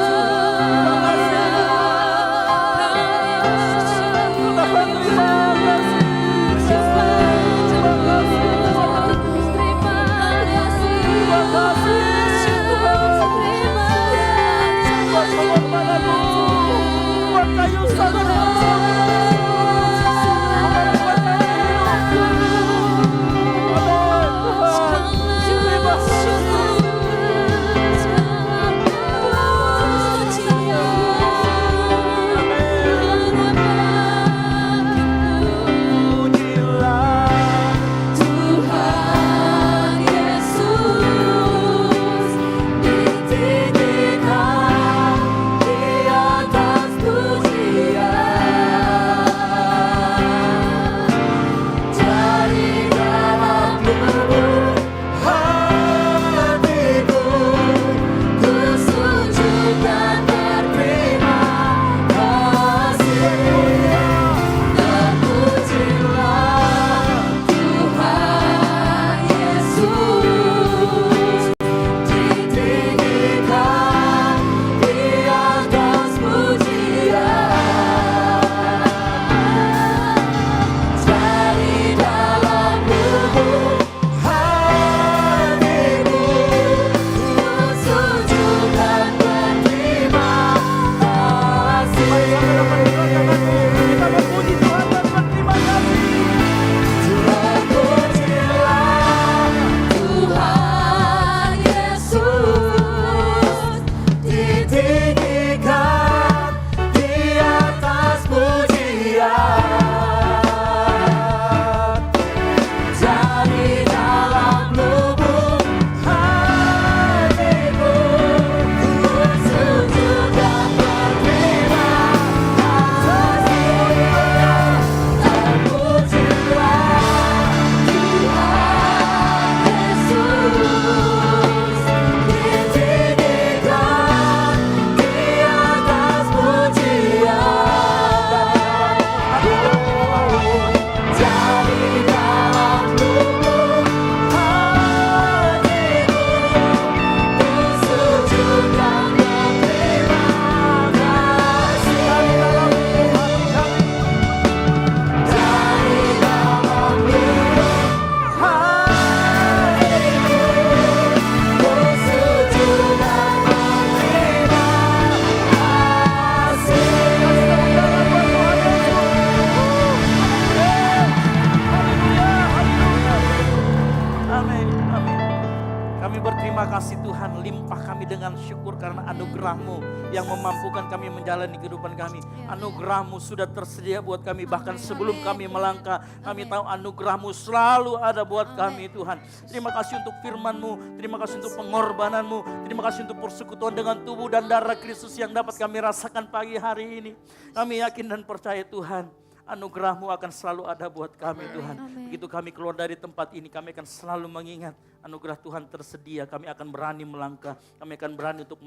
Yang memampukan kami menjalani kehidupan kami. Anugerah-Mu sudah tersedia buat kami. Bahkan sebelum kami melangkah, kami tahu anugerah-Mu selalu ada buat kami Tuhan. Terima kasih untuk firman-Mu. Terima kasih untuk pengorbanan-Mu. Terima kasih untuk persekutuan dengan tubuh dan darah Kristus yang dapat kami rasakan pagi hari ini. Kami yakin dan percaya Tuhan, anugerah-Mu akan selalu ada buat kami Tuhan. Begitu kami keluar dari tempat ini, kami akan selalu mengingat anugerah Tuhan tersedia. Kami akan berani melangkah. Kami akan berani untuk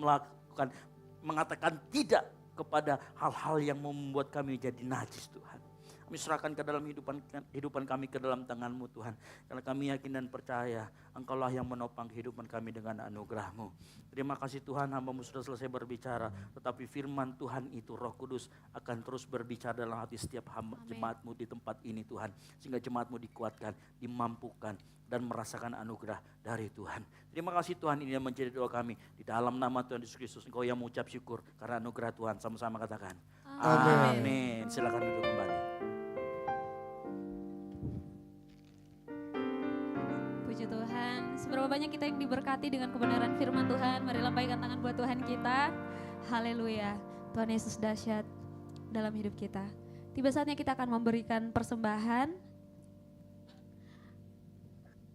mengatakan tidak kepada hal-hal yang membuat kami jadi najis Tuhan. Kami serahkan ke dalam hidupan kami ke dalam tangan-Mu Tuhan. Karena kami yakin dan percaya Engkaulah yang menopang kehidupan kami dengan anugerah-Mu. Terima kasih Tuhan, hamba-Mu sudah selesai berbicara. Tetapi firman Tuhan itu Roh Kudus akan terus berbicara dalam hati setiap jemaat-Mu di tempat ini Tuhan. Sehingga jemaat-Mu dikuatkan, dimampukan, dan merasakan anugerah dari Tuhan. Terima kasih Tuhan, ini yang menjadi doa kami. Di dalam nama Tuhan Yesus Kristus, Engkau yang mengucap syukur karena anugerah Tuhan. Sama-sama katakan. Amin. Silakan duduk kembali. Puji Tuhan. Seberapa banyak kita yang diberkati dengan kebenaran firman Tuhan. Mari lambaikan tangan buat Tuhan kita. Haleluya. Tuhan Yesus dahsyat dalam hidup kita. Tiba saatnya kita akan memberikan persembahan.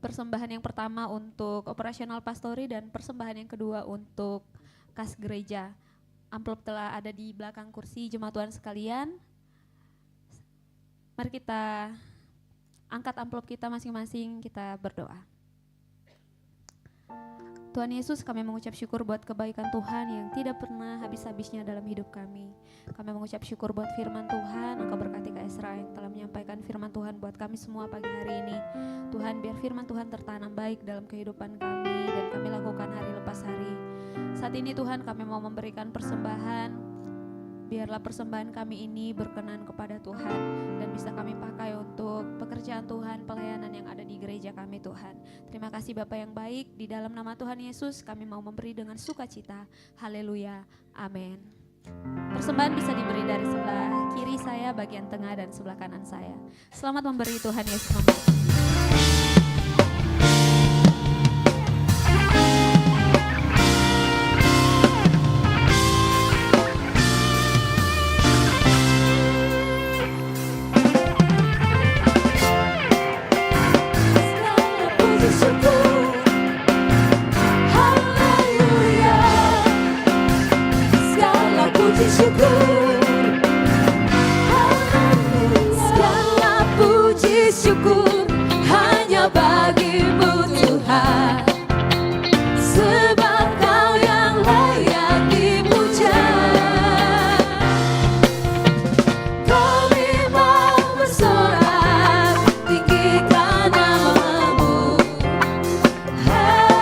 Persembahan yang pertama untuk operasional pastori dan persembahan yang kedua untuk kas gereja. Amplop telah ada di belakang kursi jemaat Tuhan sekalian. Mari kita angkat amplop kita masing-masing, kita berdoa. Tuhan Yesus, kami mengucap syukur buat kebaikan Tuhan yang tidak pernah habis-habisnya dalam hidup kami. Kami mengucap syukur buat firman Tuhan. Engkau berkati Kak Esra yang telah menyampaikan firman Tuhan buat kami semua pagi hari ini. Tuhan, biar firman Tuhan tertanam baik dalam kehidupan kami dan kami lakukan hari lepas hari. Saat ini Tuhan, kami mau memberikan persembahan. Biarlah persembahan kami ini berkenan kepada Tuhan dan bisa kami pakai untuk pekerjaan Tuhan, pelayanan yang ada di gereja kami Tuhan. Terima kasih Bapa yang baik, di dalam nama Tuhan Yesus kami mau memberi dengan sukacita. Haleluya, amin. Persembahan bisa diberi dari sebelah kiri saya, bagian tengah dan sebelah kanan saya. Selamat memberi, Tuhan Yesus memberkati. Syukur hanya bagimu Tuhan, sebab Kau yang layak dipuja. Kami mau bersorak tinggikan nama-Mu. Haleluya.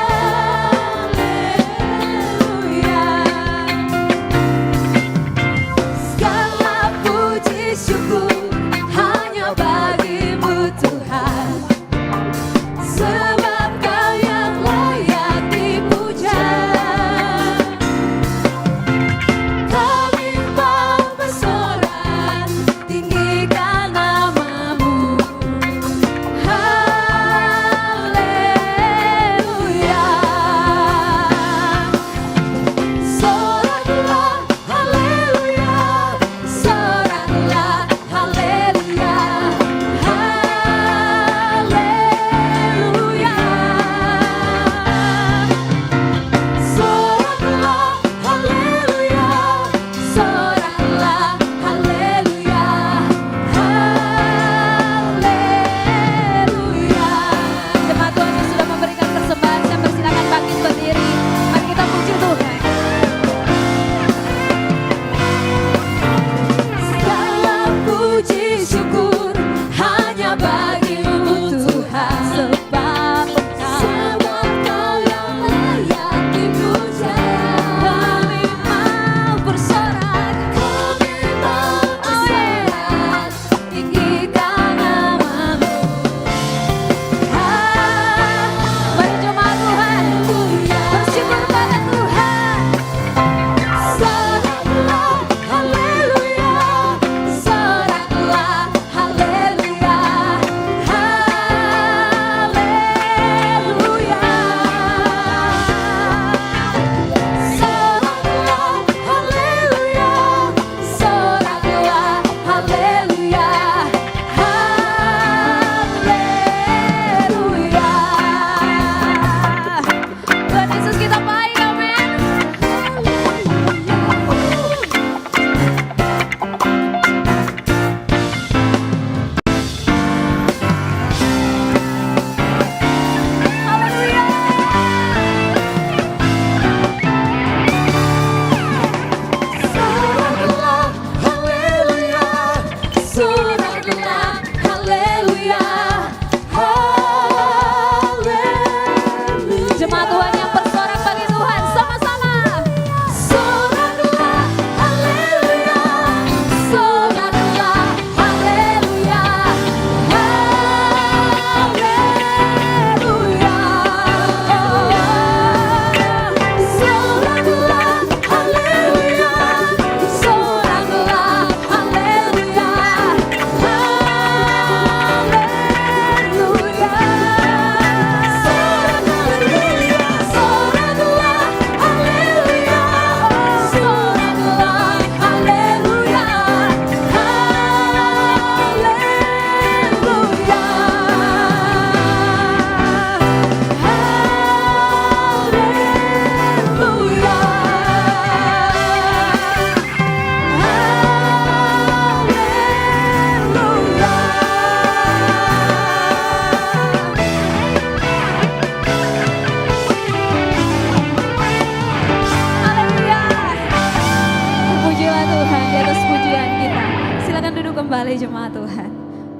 kembali jemaat Tuhan.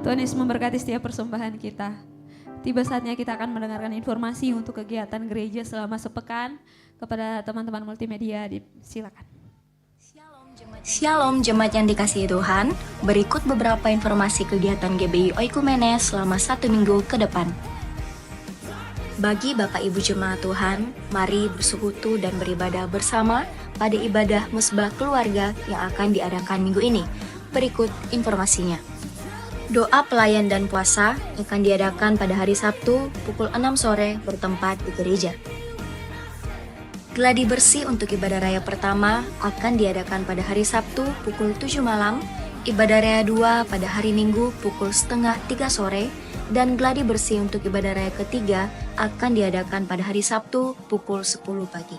Tuhan Yesus memberkati setiap persembahan kita. Tiba saatnya kita akan mendengarkan informasi untuk kegiatan gereja selama sepekan. Kepada teman-teman multimedia, silakan. Shalom jemaat yang dikasihi Tuhan. Berikut beberapa informasi kegiatan GBI Oikumene selama 1 minggu ke depan. Bagi Bapak Ibu jemaat Tuhan, mari bersekutu dan beribadah bersama pada ibadah musbah keluarga yang akan diadakan minggu ini. Berikut informasinya. Doa pelayan dan puasa akan diadakan pada hari Sabtu pukul 6 sore bertempat di gereja. Gladi bersih untuk ibadah raya pertama akan diadakan pada hari Sabtu pukul 7 malam, ibadah raya 2 pada hari Minggu pukul setengah 3 sore, dan gladi bersih untuk ibadah raya ketiga akan diadakan pada hari Sabtu pukul 10 pagi.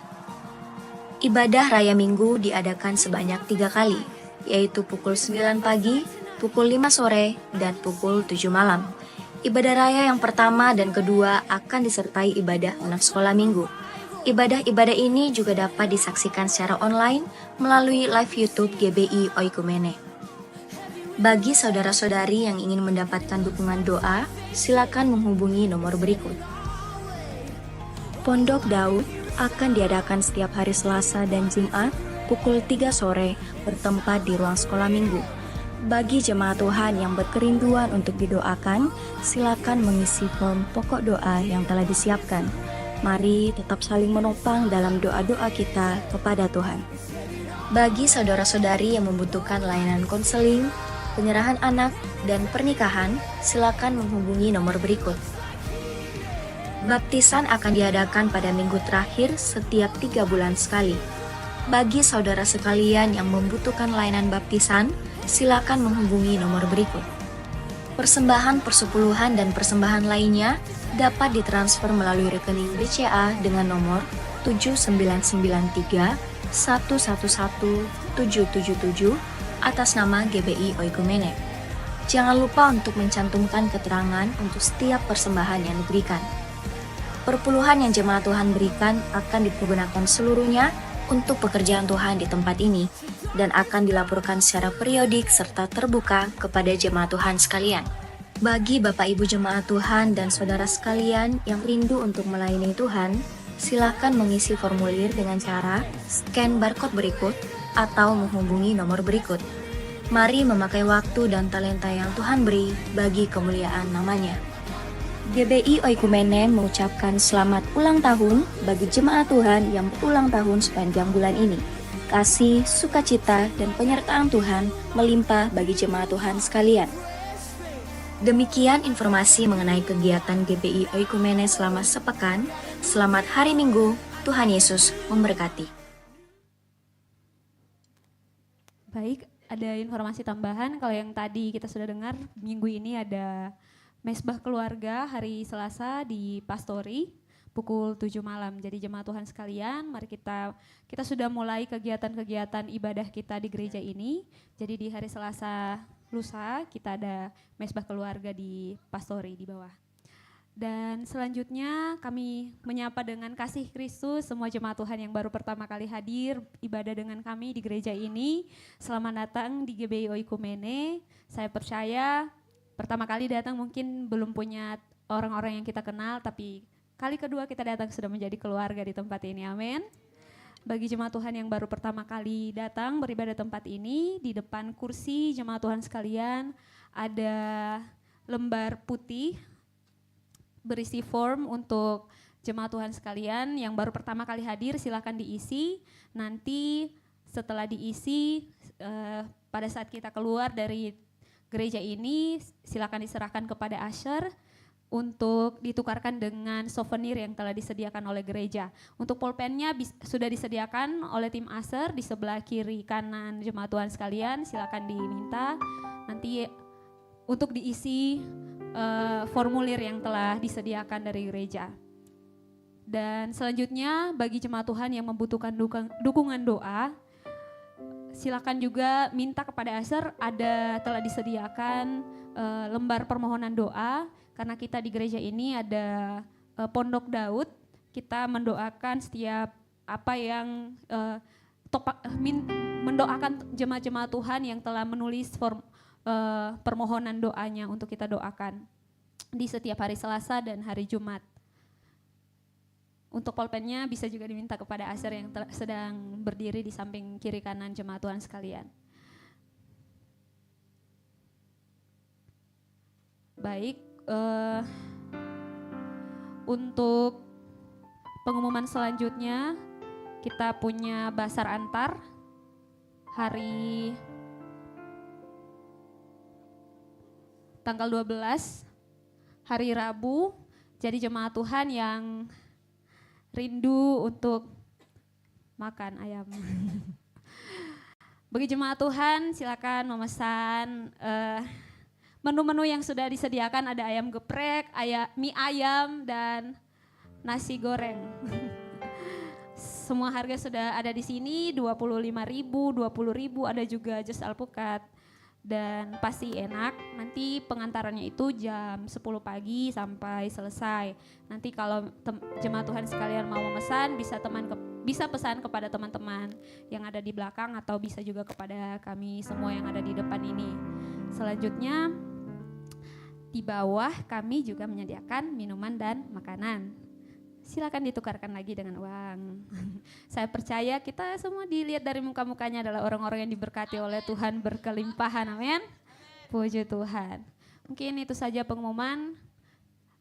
Ibadah raya Minggu diadakan sebanyak 3 kali, yaitu pukul 9 pagi, pukul 5 sore, dan pukul 7 malam. Ibadah raya yang pertama dan kedua akan disertai ibadah anak sekolah minggu. Ibadah-ibadah ini juga dapat disaksikan secara online melalui live YouTube GBI Oikumene. Bagi saudara-saudari yang ingin mendapatkan dukungan doa, silakan menghubungi nomor berikut. Pondok Daud akan diadakan setiap hari Selasa dan Jumat pukul 3 sore bertempat di ruang sekolah minggu. Bagi jemaat Tuhan yang berkerinduan untuk didoakan, silakan mengisi form pokok doa yang telah disiapkan. Mari tetap saling menopang dalam doa-doa kita kepada Tuhan. Bagi saudara-saudari yang membutuhkan layanan konseling, penyerahan anak, dan pernikahan, silakan menghubungi nomor berikut. Baptisan akan diadakan pada minggu terakhir setiap 3 bulan sekali. Bagi saudara sekalian yang membutuhkan layanan baptisan, silakan menghubungi nomor berikut. Persembahan persepuluhan dan persembahan lainnya dapat ditransfer melalui rekening BCA dengan nomor 7993 111 777 atas nama GBI Oikumene. Jangan lupa untuk mencantumkan keterangan untuk setiap persembahan yang diberikan. Perpuluhan yang jemaat Tuhan berikan akan dipergunakan seluruhnya untuk pekerjaan Tuhan di tempat ini dan akan dilaporkan secara periodik serta terbuka kepada jemaat Tuhan sekalian. Bagi Bapak Ibu jemaat Tuhan dan saudara sekalian yang rindu untuk melayani Tuhan, silakan mengisi formulir dengan cara scan barcode berikut atau menghubungi nomor berikut. Mari memakai waktu dan talenta yang Tuhan beri bagi kemuliaan namanya. GBI Oikumene mengucapkan selamat ulang tahun bagi jemaat Tuhan yang berulang tahun sepanjang bulan ini. Kasih, sukacita, dan penyertaan Tuhan melimpah bagi jemaat Tuhan sekalian. Demikian informasi mengenai kegiatan GBI Oikumene selama sepekan. Selamat hari Minggu, Tuhan Yesus memberkati. Baik, ada informasi tambahan. Kalau yang tadi kita sudah dengar, minggu ini ada mesbah keluarga hari Selasa di Pastori pukul 7 malam. Jadi jemaat Tuhan sekalian, mari kita sudah mulai kegiatan-kegiatan ibadah kita di gereja ini. Jadi di hari Selasa lusa kita ada mesbah keluarga di Pastori di bawah. Dan selanjutnya kami menyapa dengan kasih Kristus semua jemaat Tuhan yang baru pertama kali hadir ibadah dengan kami di gereja ini. Selamat datang di GBI Oikumene. Saya percaya pertama kali datang mungkin belum punya orang-orang yang kita kenal, tapi kali kedua kita datang sudah menjadi keluarga di tempat ini, amin. Bagi jemaat Tuhan yang baru pertama kali datang beribadah tempat ini, di depan kursi jemaat Tuhan sekalian ada lembar putih berisi form untuk jemaat Tuhan sekalian yang baru pertama kali hadir, silakan diisi. Nanti setelah diisi pada saat kita keluar dari gereja ini silakan diserahkan kepada usher untuk ditukarkan dengan souvenir yang telah disediakan oleh gereja. Untuk pulpennya sudah disediakan oleh tim usher di sebelah kiri kanan jemaat Tuhan sekalian, silakan diminta. Nanti untuk diisi formulir yang telah disediakan dari gereja. Dan selanjutnya bagi jemaat Tuhan yang membutuhkan dukungan doa, silakan juga minta kepada usher, telah disediakan lembar permohonan doa. Karena kita di gereja ini ada Pondok Daud, kita mendoakan setiap apa yang mendoakan jemaat-jemaat Tuhan yang telah menulis permohonan doanya untuk kita doakan di setiap hari Selasa dan hari Jumat. Untuk pulpennya bisa juga diminta kepada Asher yang sedang berdiri di samping kiri kanan jemaat Tuhan sekalian. Baik, untuk pengumuman selanjutnya kita punya Basar Antar hari tanggal 12 hari Rabu. Jadi jemaat Tuhan yang rindu untuk makan ayam. Bagi jemaat Tuhan silakan memesan menu-menu yang sudah disediakan, ada ayam geprek, mie ayam, dan nasi goreng. Semua harga sudah ada di sini, 25.000, 20.000, ada juga jus alpukat. Dan pasti enak, nanti pengantarannya itu jam 10 pagi sampai selesai. Nanti kalau jemaat Tuhan sekalian mau memesan, bisa pesan kepada teman-teman yang ada di belakang atau bisa juga kepada kami semua yang ada di depan ini. Selanjutnya di bawah kami juga menyediakan minuman dan makanan. Silakan ditukarkan lagi dengan uang. Saya percaya kita semua dilihat dari muka-mukanya adalah orang-orang yang diberkati oleh Tuhan berkelimpahan, amin. Puji Tuhan. Mungkin itu saja pengumuman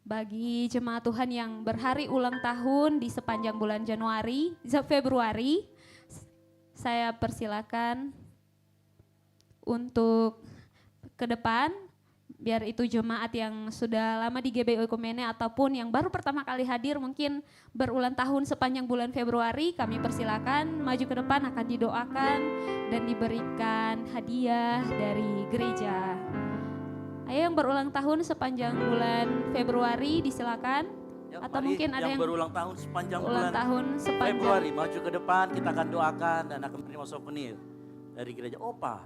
bagi jemaat Tuhan yang berhari ulang tahun di sepanjang bulan Februari. Saya persilakan untuk ke depan, biar itu jemaat yang sudah lama di GBI Oikumene ataupun yang baru pertama kali hadir mungkin berulang tahun sepanjang bulan Februari, kami persilakan maju ke depan, akan didoakan dan diberikan hadiah dari gereja. Ayo yang berulang tahun sepanjang bulan Februari disilakan. Ya, atau mungkin ada yang berulang tahun sepanjang ulang bulan tahun sepanjang Februari, maju ke depan, kita akan doakan dan akan menerima souvenir dari gereja Opa.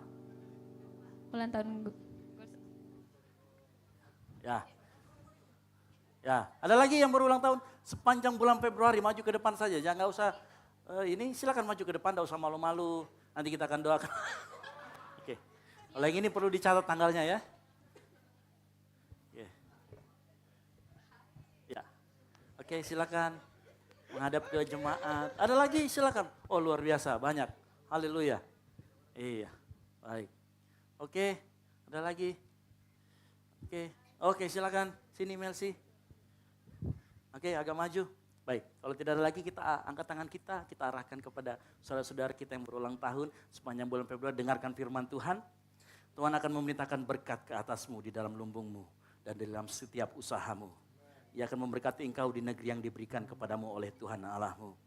ulang tahun. Ya, ada lagi yang berulang tahun sepanjang bulan Februari, maju ke depan saja, jangan nggak usah ini, silakan maju ke depan, nggak usah malu-malu, nanti kita akan doakan. Oke, kalau yang ini perlu dicatat tanggalnya ya. Ya, oke, silakan menghadap ke jemaat. Ada lagi, silakan. Oh luar biasa, banyak. Haleluya. Iya, baik. Oke, ada lagi. Oke, silakan. Sini Melsi. Oke, agak maju. Baik, kalau tidak ada lagi kita angkat tangan kita arahkan kepada saudara-saudara kita yang berulang tahun sepanjang bulan Februari. Dengarkan firman Tuhan. Tuhan akan memerintahkan berkat ke atasmu di dalam lumbungmu dan di dalam setiap usahamu. Ia akan memberkati engkau di negeri yang diberikan kepadamu oleh Tuhan Allahmu.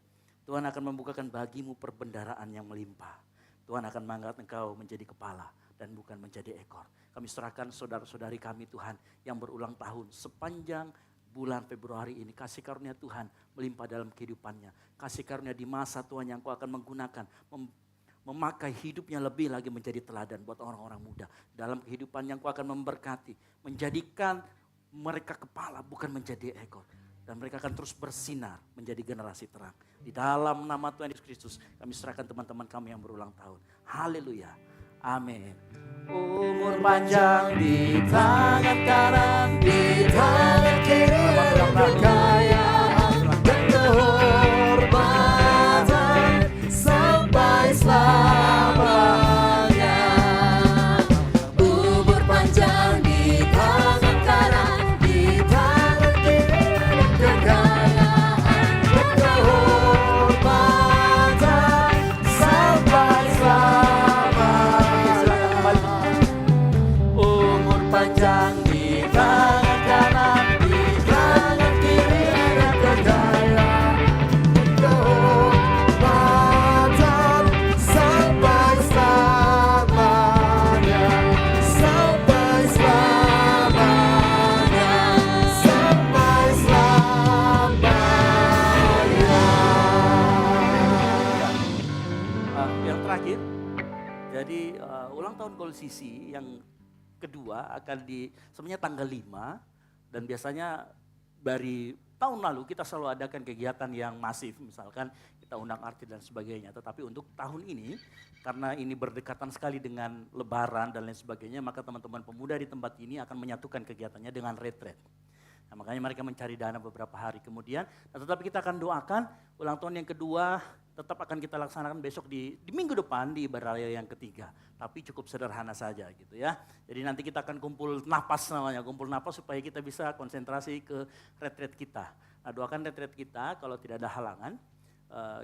Tuhan akan membukakan bagimu perbendaharaan yang melimpah. Tuhan akan mengangkat engkau menjadi kepala dan bukan menjadi ekor. Kami serahkan saudara-saudari kami Tuhan yang berulang tahun sepanjang bulan Februari ini. Kasih karunia Tuhan melimpah dalam kehidupannya. Kasih karunia di masa Tuhan yang kau akan menggunakan. Memakai hidupnya lebih lagi menjadi teladan buat orang-orang muda. Dalam kehidupan yang kau akan memberkati. Menjadikan mereka kepala bukan menjadi ekor. Dan mereka akan terus bersinar menjadi generasi terang. Di dalam nama Tuhan Yesus Kristus kami serahkan teman-teman kami yang berulang tahun. Haleluya. Amin. Umur panjang di tangan kanan, di tangan kiri ada kekayaan dan kehormatan sampai selamanya. Umur panjang di tangan kanan, di tangan kiri ada kekayaan dan kehormatan sampai selamanya. Umur panjang di tangan kanan, di tangan kiri ada kekayaan, Kehormatan sampai selamanya, sampai selamanya, sampai selamanya. Yang terakhir, jadi ulang tahun Gold CC yang kedua akan sebenarnya tanggal 5 dan biasanya dari tahun lalu kita selalu adakan kegiatan yang masif, misalkan kita undang artis dan sebagainya. Tetapi untuk tahun ini, karena ini berdekatan sekali dengan Lebaran dan lain sebagainya, maka teman-teman pemuda di tempat ini akan menyatukan kegiatannya dengan retret. Nah, makanya mereka mencari dana beberapa hari kemudian. Nah, tetapi kita akan doakan ulang tahun yang kedua tetap akan kita laksanakan besok di minggu depan di ibadah raya yang ketiga. Tapi cukup sederhana saja gitu ya. Jadi nanti kita akan kumpul napas namanya, kumpul napas supaya kita bisa konsentrasi ke retret kita. Nah, doakan retret kita kalau tidak ada halangan,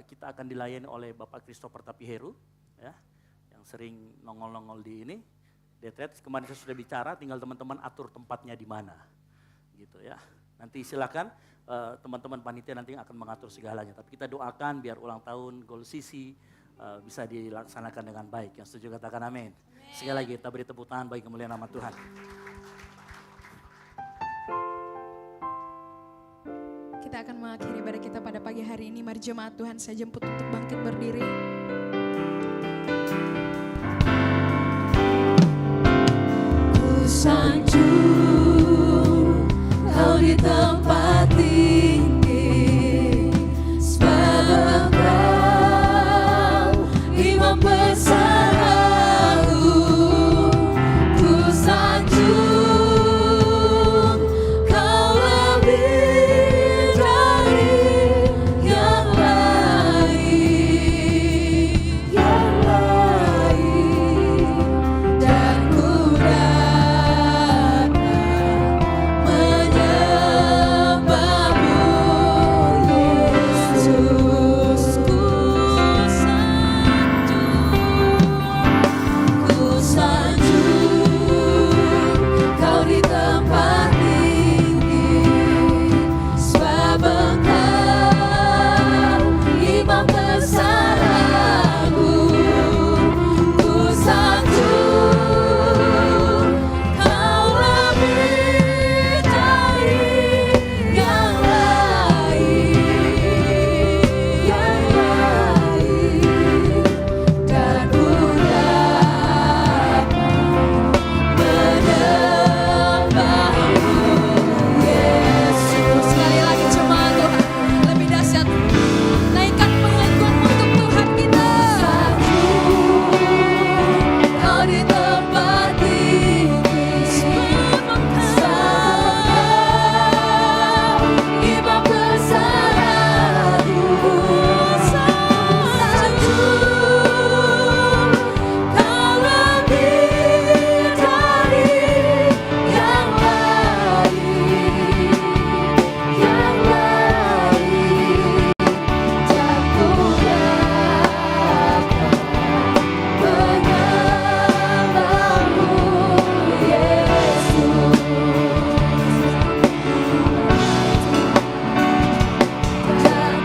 kita akan dilayani oleh Bapak Christopher Tapiheru ya, yang sering nongol-nongol di ini. Retret kemarin saya sudah bicara, tinggal teman-teman atur tempatnya di mana. Gitu ya. Nanti silakan teman-teman panitia nanti akan mengatur segalanya. Tapi kita doakan biar ulang tahun Gold CC bisa dilaksanakan dengan baik. Yang setuju katakan amin. Sekali lagi kita beri tepuk tangan bagi kemuliaan nama Tuhan. Kita akan mengakhiri ibadah kita pada pagi hari ini. Mari jemaat Tuhan saya jemput untuk bangkit berdiri. Ku sanjung Kau di tempat tinggi, sebab Engkau Imam besar agung. Ku sanjung Kau lebih dari yang lain, dan ku datang menyembahmu, Yesus. Ku sanjung Kau di tempat tinggi, sebab Engkau Imam besar agung. Ku sanjung Kau lebih dari yang lain, dan ku datang menyembahmu, Yesus. Sekali lagi jemaat Tuhan, lebih dahsyat. Naikkan pengakuanmu untuk Tuhan kita. Kau di tempat tinggi, sebab Engkau Imam besar agung. Sanjung Kau lebih dari yang lain, dan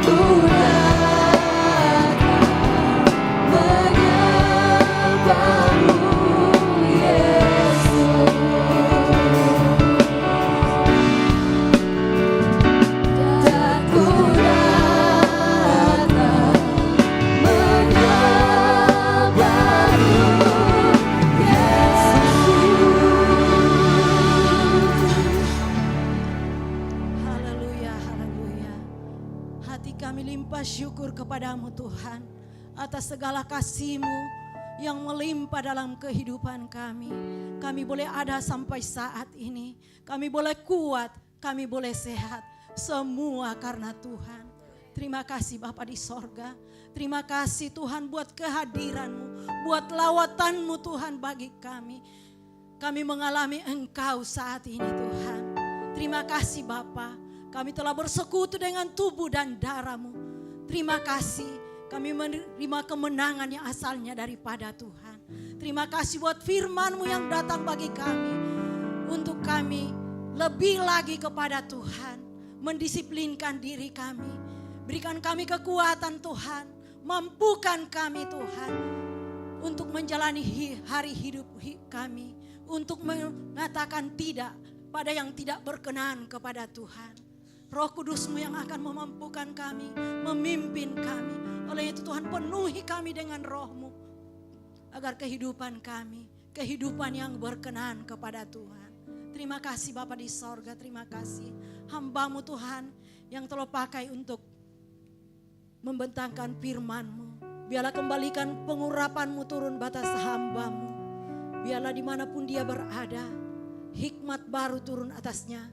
ku datang menyembahmu, Yesus. Dan ku datang menyembahmu, Yesus. Dan ku datang menyembahmu, Haleluya, haleluya. Hati kami limpah syukur kepadamu Tuhan, atas segala kasih-Mu yang melimpah dalam kehidupan kami. Kami boleh ada sampai saat ini. Kami boleh kuat, kami boleh sehat. Semua karena Tuhan. Terima kasih Bapa di sorga. Terima kasih Tuhan buat kehadiran-Mu, buat lawatan-Mu Tuhan bagi kami. Kami mengalami Engkau saat ini Tuhan. Terima kasih Bapa. Kami telah bersekutu dengan tubuh dan darah-Mu. Terima kasih kami menerima kemenangan yang asalnya daripada Tuhan. Terima kasih buat firman-Mu yang datang bagi kami. Untuk kami lebih lagi kepada Tuhan. Mendisiplinkan diri kami. Berikan kami kekuatan Tuhan. Mampukan kami Tuhan. Untuk menjalani hari hidup kami. Untuk mengatakan tidak pada yang tidak berkenan kepada Tuhan. Roh Kudus-Mu yang akan memampukan kami, memimpin kami. Oleh itu Tuhan penuhi kami dengan Roh-Mu. Agar kehidupan kami, kehidupan yang berkenan kepada Tuhan. Terima kasih Bapa di sorga, terima kasih. Hamba-Mu Tuhan yang telah pakai untuk membentangkan firman-Mu. Biarlah kembalikan pengurapan-Mu turun batas hamba-Mu. Biarlah dimanapun dia berada, hikmat baru turun atasnya.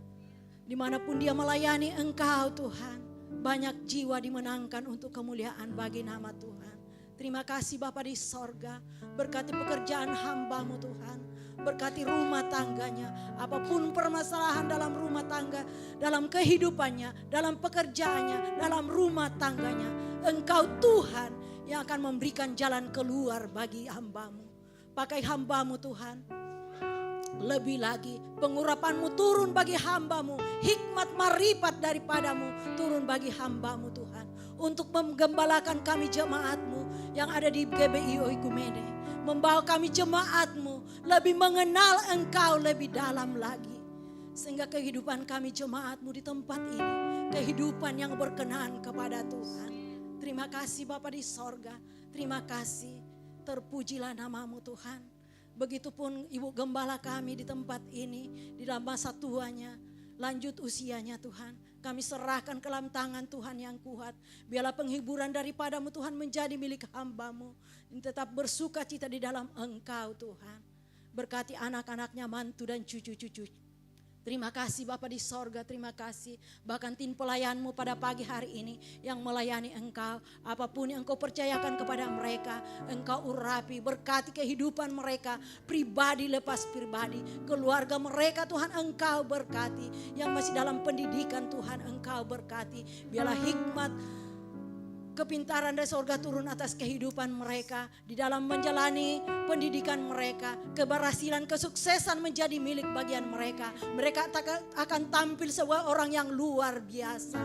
Dimanapun dia melayani Engkau Tuhan, banyak jiwa dimenangkan untuk kemuliaan bagi nama Tuhan. Terima kasih Bapa di sorga, berkati pekerjaan hamba-Mu Tuhan. Berkati rumah tangganya, apapun permasalahan dalam rumah tangga, dalam kehidupannya, dalam pekerjaannya, dalam rumah tangganya. Engkau Tuhan yang akan memberikan jalan keluar bagi hamba-Mu. Pakai hamba-Mu Tuhan. Lebih lagi pengurapan-Mu turun bagi hamba-Mu. Hikmat marifat daripada-Mu turun bagi hamba-Mu Tuhan. Untuk menggembalakan kami jemaat-Mu yang ada di GBI Oikumene. Membawa kami jemaat-Mu lebih mengenal Engkau lebih dalam lagi. Sehingga kehidupan kami jemaat-Mu di tempat ini. Kehidupan yang berkenan kepada Tuhan. Terima kasih Bapa di sorga. Terima kasih. Terpujilah nama-Mu Tuhan. Begitupun Ibu Gembala kami di tempat ini. Di dalam masa tuanya. Lanjut usianya Tuhan. Kami serahkan ke dalam tangan Tuhan yang kuat. Biarlah penghiburan daripada-Mu Tuhan menjadi milik hamba-Mu. Tetap bersuka cita di dalam Engkau Tuhan. Berkati anak-anaknya, mantu dan cucu-cucu. Terima kasih Bapa di sorga, terima kasih. Bahkan tim pelayan-Mu pada pagi hari ini yang melayani Engkau. Apapun yang Engkau percayakan kepada mereka, Engkau urapi, berkati kehidupan mereka. Pribadi lepas pribadi, keluarga mereka Tuhan Engkau berkati. Yang masih dalam pendidikan Tuhan Engkau berkati. Biarlah hikmat, kepintaran dari sorga turun atas kehidupan mereka. Di dalam menjalani pendidikan mereka. Keberhasilan, kesuksesan menjadi milik bagian mereka. Mereka akan tampil sebagai orang yang luar biasa.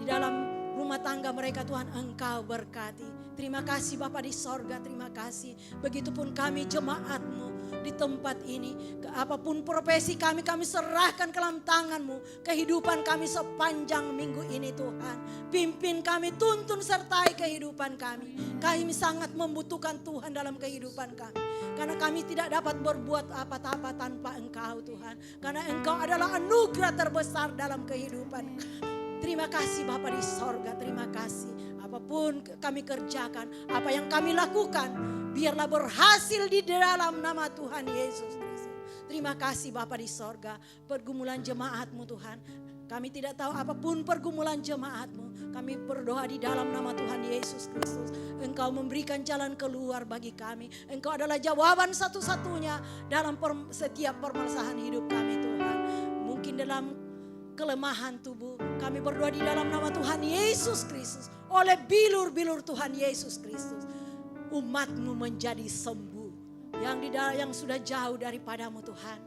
Di dalam rumah tangga mereka Tuhan Engkau berkati. Terima kasih Bapa di sorga, terima kasih. Begitupun kami jemaat-Mu di tempat ini. Apapun profesi kami serahkan ke dalam tangan-Mu. Kehidupan kami sepanjang minggu ini Tuhan. Pimpin kami, tuntun sertai kehidupan kami. Kami sangat membutuhkan Tuhan dalam kehidupan kami. Karena kami tidak dapat berbuat apa-apa tanpa Engkau Tuhan. Karena Engkau adalah anugerah terbesar dalam kehidupan kami. Terima kasih Bapa di sorga, terima kasih. Apapun kami kerjakan, apa yang kami lakukan, biarlah berhasil di dalam nama Tuhan Yesus Kristus. Terima kasih Bapa di sorga, pergumulan jemaat-Mu Tuhan. Kami tidak tahu apapun pergumulan jemaat-Mu. Kami berdoa di dalam nama Tuhan Yesus Kristus. Engkau memberikan jalan keluar bagi kami. Engkau adalah jawaban satu-satunya dalam setiap permasalahan hidup kami Tuhan. Mungkin dalam kelemahan tubuh, kami berdoa di dalam nama Tuhan Yesus Kristus. Oleh bilur-bilur Tuhan Yesus Kristus, umat-Mu menjadi sembuh. Yang sudah jauh daripada-Mu Tuhan,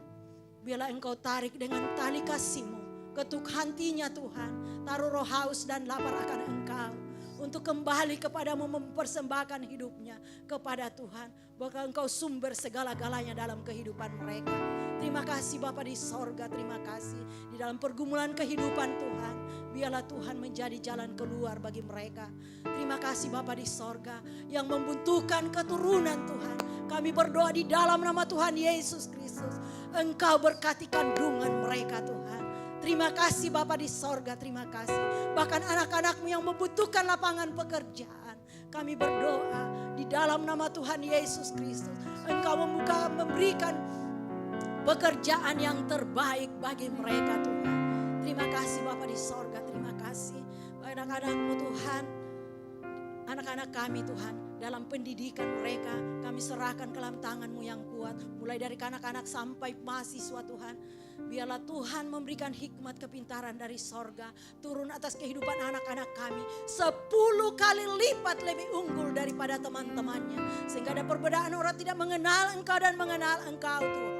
biarlah Engkau tarik dengan tali kasih-Mu, ketuk hatinya Tuhan. Taruh roh haus dan lapar akan Engkau, untuk kembali kepada-Mu, mempersembahkan hidupnya kepada Tuhan. Bahkan Engkau sumber segala-galanya dalam kehidupan mereka. Terima kasih Bapa di sorga, terima kasih. Di dalam pergumulan kehidupan Tuhan, biarlah Tuhan menjadi jalan keluar bagi mereka. Terima kasih Bapa di sorga yang membutuhkan keturunan Tuhan. Kami berdoa di dalam nama Tuhan Yesus Kristus. Engkau berkati kandungan mereka Tuhan. Terima kasih Bapa di sorga, terima kasih. Bahkan anak-anak-Mu yang membutuhkan lapangan pekerjaan, kami berdoa di dalam nama Tuhan Yesus Kristus. Engkau memberikan pekerjaan yang terbaik bagi mereka Tuhan. Terima kasih Bapa di sorga, terima kasih. Anak-anak-Mu Tuhan, anak-anak kami Tuhan, dalam pendidikan mereka kami serahkan ke dalam tangan-Mu yang kuat. Mulai dari anak-anak sampai mahasiswa Tuhan. Biarlah Tuhan memberikan hikmat kepintaran dari sorga turun atas kehidupan anak-anak kami 10 kali lipat lebih unggul daripada teman-temannya. Sehingga ada perbedaan orang tidak mengenal Engkau dan mengenal Engkau Tuhan.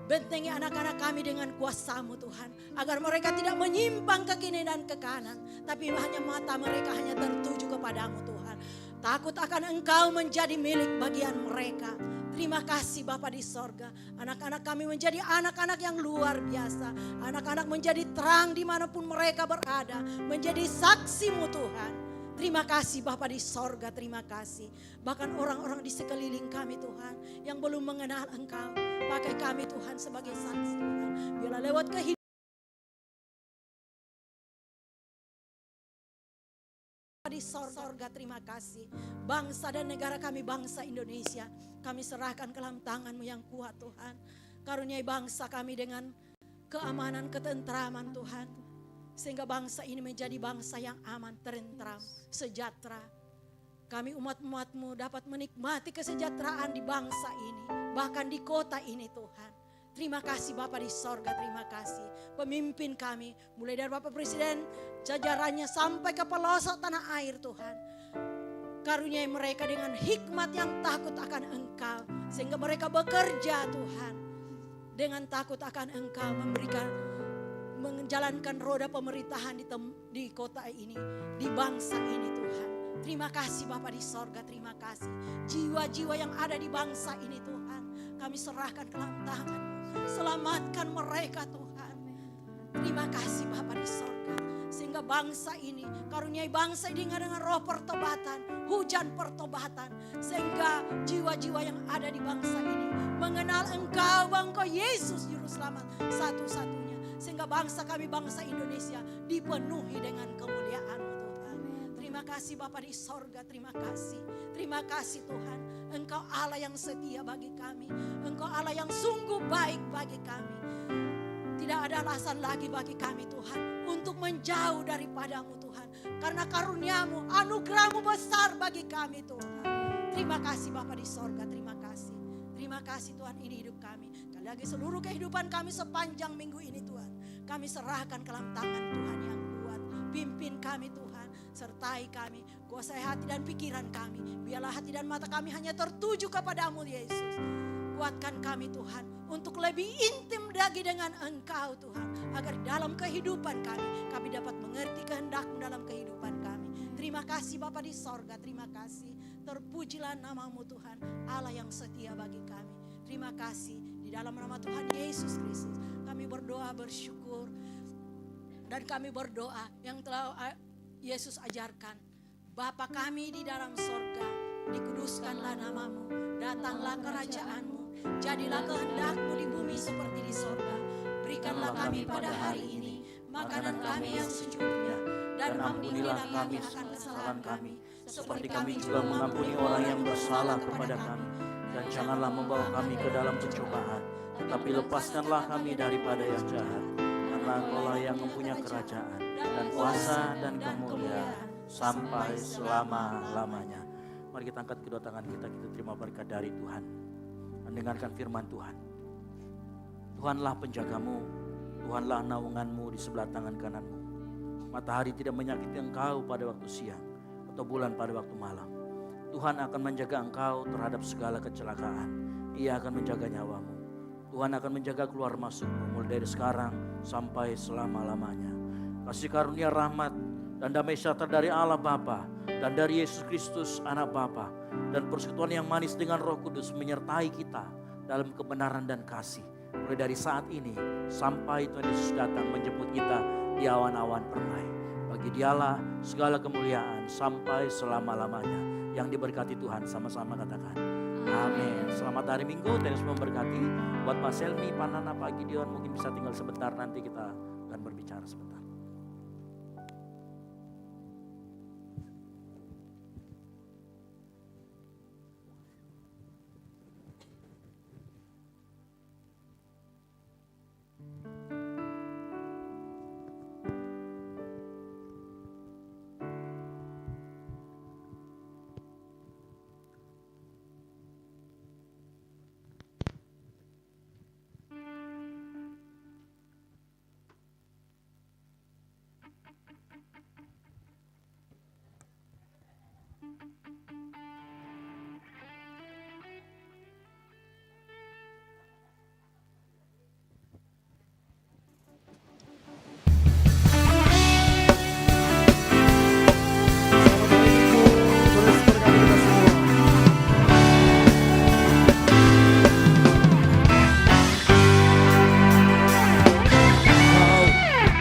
Bentengi anak-anak kami dengan kuasa-Mu Tuhan. Agar mereka tidak menyimpang ke kiri dan ke kanan. Tapi hanya mata mereka hanya tertuju kepada-Mu Tuhan. Takut akan Engkau menjadi milik bagian mereka. Terima kasih Bapa di sorga. Anak-anak kami menjadi anak-anak yang luar biasa. Anak-anak menjadi terang dimanapun mereka berada. Menjadi saksi-Mu Tuhan. Terima kasih Bapa di sorga, terima kasih. Bahkan orang-orang di sekeliling kami Tuhan. Yang belum mengenal Engkau. Pakai kami Tuhan sebagai saksi Tuhan. Biarlah lewat kehidupan di sorga terima kasih. Bangsa dan negara kami, bangsa Indonesia, kami serahkan ke dalam tangan-Mu yang kuat Tuhan. Karuniai bangsa kami dengan keamanan, ketentraman Tuhan. Sehingga bangsa ini menjadi bangsa yang aman, tentram, sejahtera. Kami umat-umat-Mu dapat menikmati kesejahteraan di bangsa ini, bahkan di kota ini Tuhan. Terima kasih Bapa di sorga, terima kasih. Pemimpin kami, mulai dari Bapak Presiden, jajarannya sampai ke pelosok tanah air Tuhan. Karuniai mereka dengan hikmat yang takut akan Engkau. Sehingga mereka bekerja Tuhan. Dengan takut akan Engkau, menjalankan roda pemerintahan di kota ini, di bangsa ini Tuhan. Terima kasih Bapa di sorga, terima kasih. Jiwa-jiwa yang ada di bangsa ini Tuhan, kami serahkan ke dalam tangan-Mu. Selamatkan mereka Tuhan. Terima kasih Bapa di sorga. Sehingga bangsa ini, karuniai bangsa ini dengan roh pertobatan, hujan pertobatan. Sehingga jiwa-jiwa yang ada di bangsa ini mengenal Engkau Yesus Juru Selamat satu-satunya. Sehingga bangsa kami, bangsa Indonesia dipenuhi dengan kemuliaan-Mu Tuhan. Terima kasih Bapa di sorga, terima kasih. Terima kasih Tuhan. Engkau Allah yang setia bagi kami. Engkau Allah yang sungguh baik bagi kami. Tidak ada alasan lagi bagi kami Tuhan untuk menjauh daripada-Mu Tuhan. Karena karunia-Mu, anugerah-Mu besar bagi kami Tuhan. Terima kasih Bapa di sorga, terima kasih. Terima kasih Tuhan, ini hidup kami. Sekali lagi seluruh kehidupan kami sepanjang minggu ini Tuhan. Kami serahkan ke dalam tangan Tuhan yang kuat. Pimpin kami Tuhan, sertai kami. Kuasai hati dan pikiran kami. Biarlah hati dan mata kami hanya tertuju kepada-Mu Yesus. Kuatkan kami Tuhan untuk lebih intim lagi dengan Engkau Tuhan. Agar dalam kehidupan kami dapat mengerti kehendak-Mu dalam kehidupan kami. Terima kasih Bapa di sorga, terima kasih. Terpujilah nama-Mu Tuhan, Allah yang setia bagi kami. Terima kasih di dalam nama Tuhan Yesus Kristus. Kami berdoa bersyukur. Dan kami berdoa yang telah Yesus ajarkan. Bapa kami di dalam sorga, dikuduskanlah nama-Mu, datanglah kerajaan-Mu, jadilah kehendak-Mu di bumi seperti di sorga. Berikanlah kami pada hari ini makanan kami yang secukupnya, dan ampunilah kami akan kesalahan kami, seperti kami juga mengampuni orang yang bersalah kepada kami. Dan janganlah membawa kami ke dalam pencobaan, tetapi lepaskanlah kami daripada yang jahat. Karena Engkau-lah yang mempunyai kerajaan dan kuasa dan kemuliaan sampai selama-lamanya. Mari kita angkat kedua tangan kita terima berkat dari Tuhan. Mendengarkan firman Tuhan. Tuhanlah penjagamu, Tuhanlah naunganmu di sebelah tangan kananmu. Matahari tidak menyakiti engkau pada waktu siang, atau bulan pada waktu malam. Tuhan akan menjaga engkau terhadap segala kecelakaan. Ia akan menjaga nyawamu. Tuhan akan menjaga keluar masukmu mulai dari sekarang sampai selama-lamanya. Kasih karunia rahmat dan damai sejahtera dari Allah Bapa dan dari Yesus Kristus Anak Bapa dan persekutuan yang manis dengan Roh Kudus menyertai kita dalam kebenaran dan kasih mulai dari saat ini sampai Tuhan Yesus datang menjemput kita di awan-awan permai. Bagi Dialah segala kemuliaan sampai selama-lamanya. Yang diberkati Tuhan, sama-sama katakan amin. Selamat hari Minggu, Tuhan Yesus memberkati. Buat Pak Selmi, Pak Nana, Pak Gideon mungkin bisa tinggal sebentar, nanti kita akan berbicara sebentar.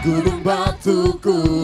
Gunung batuku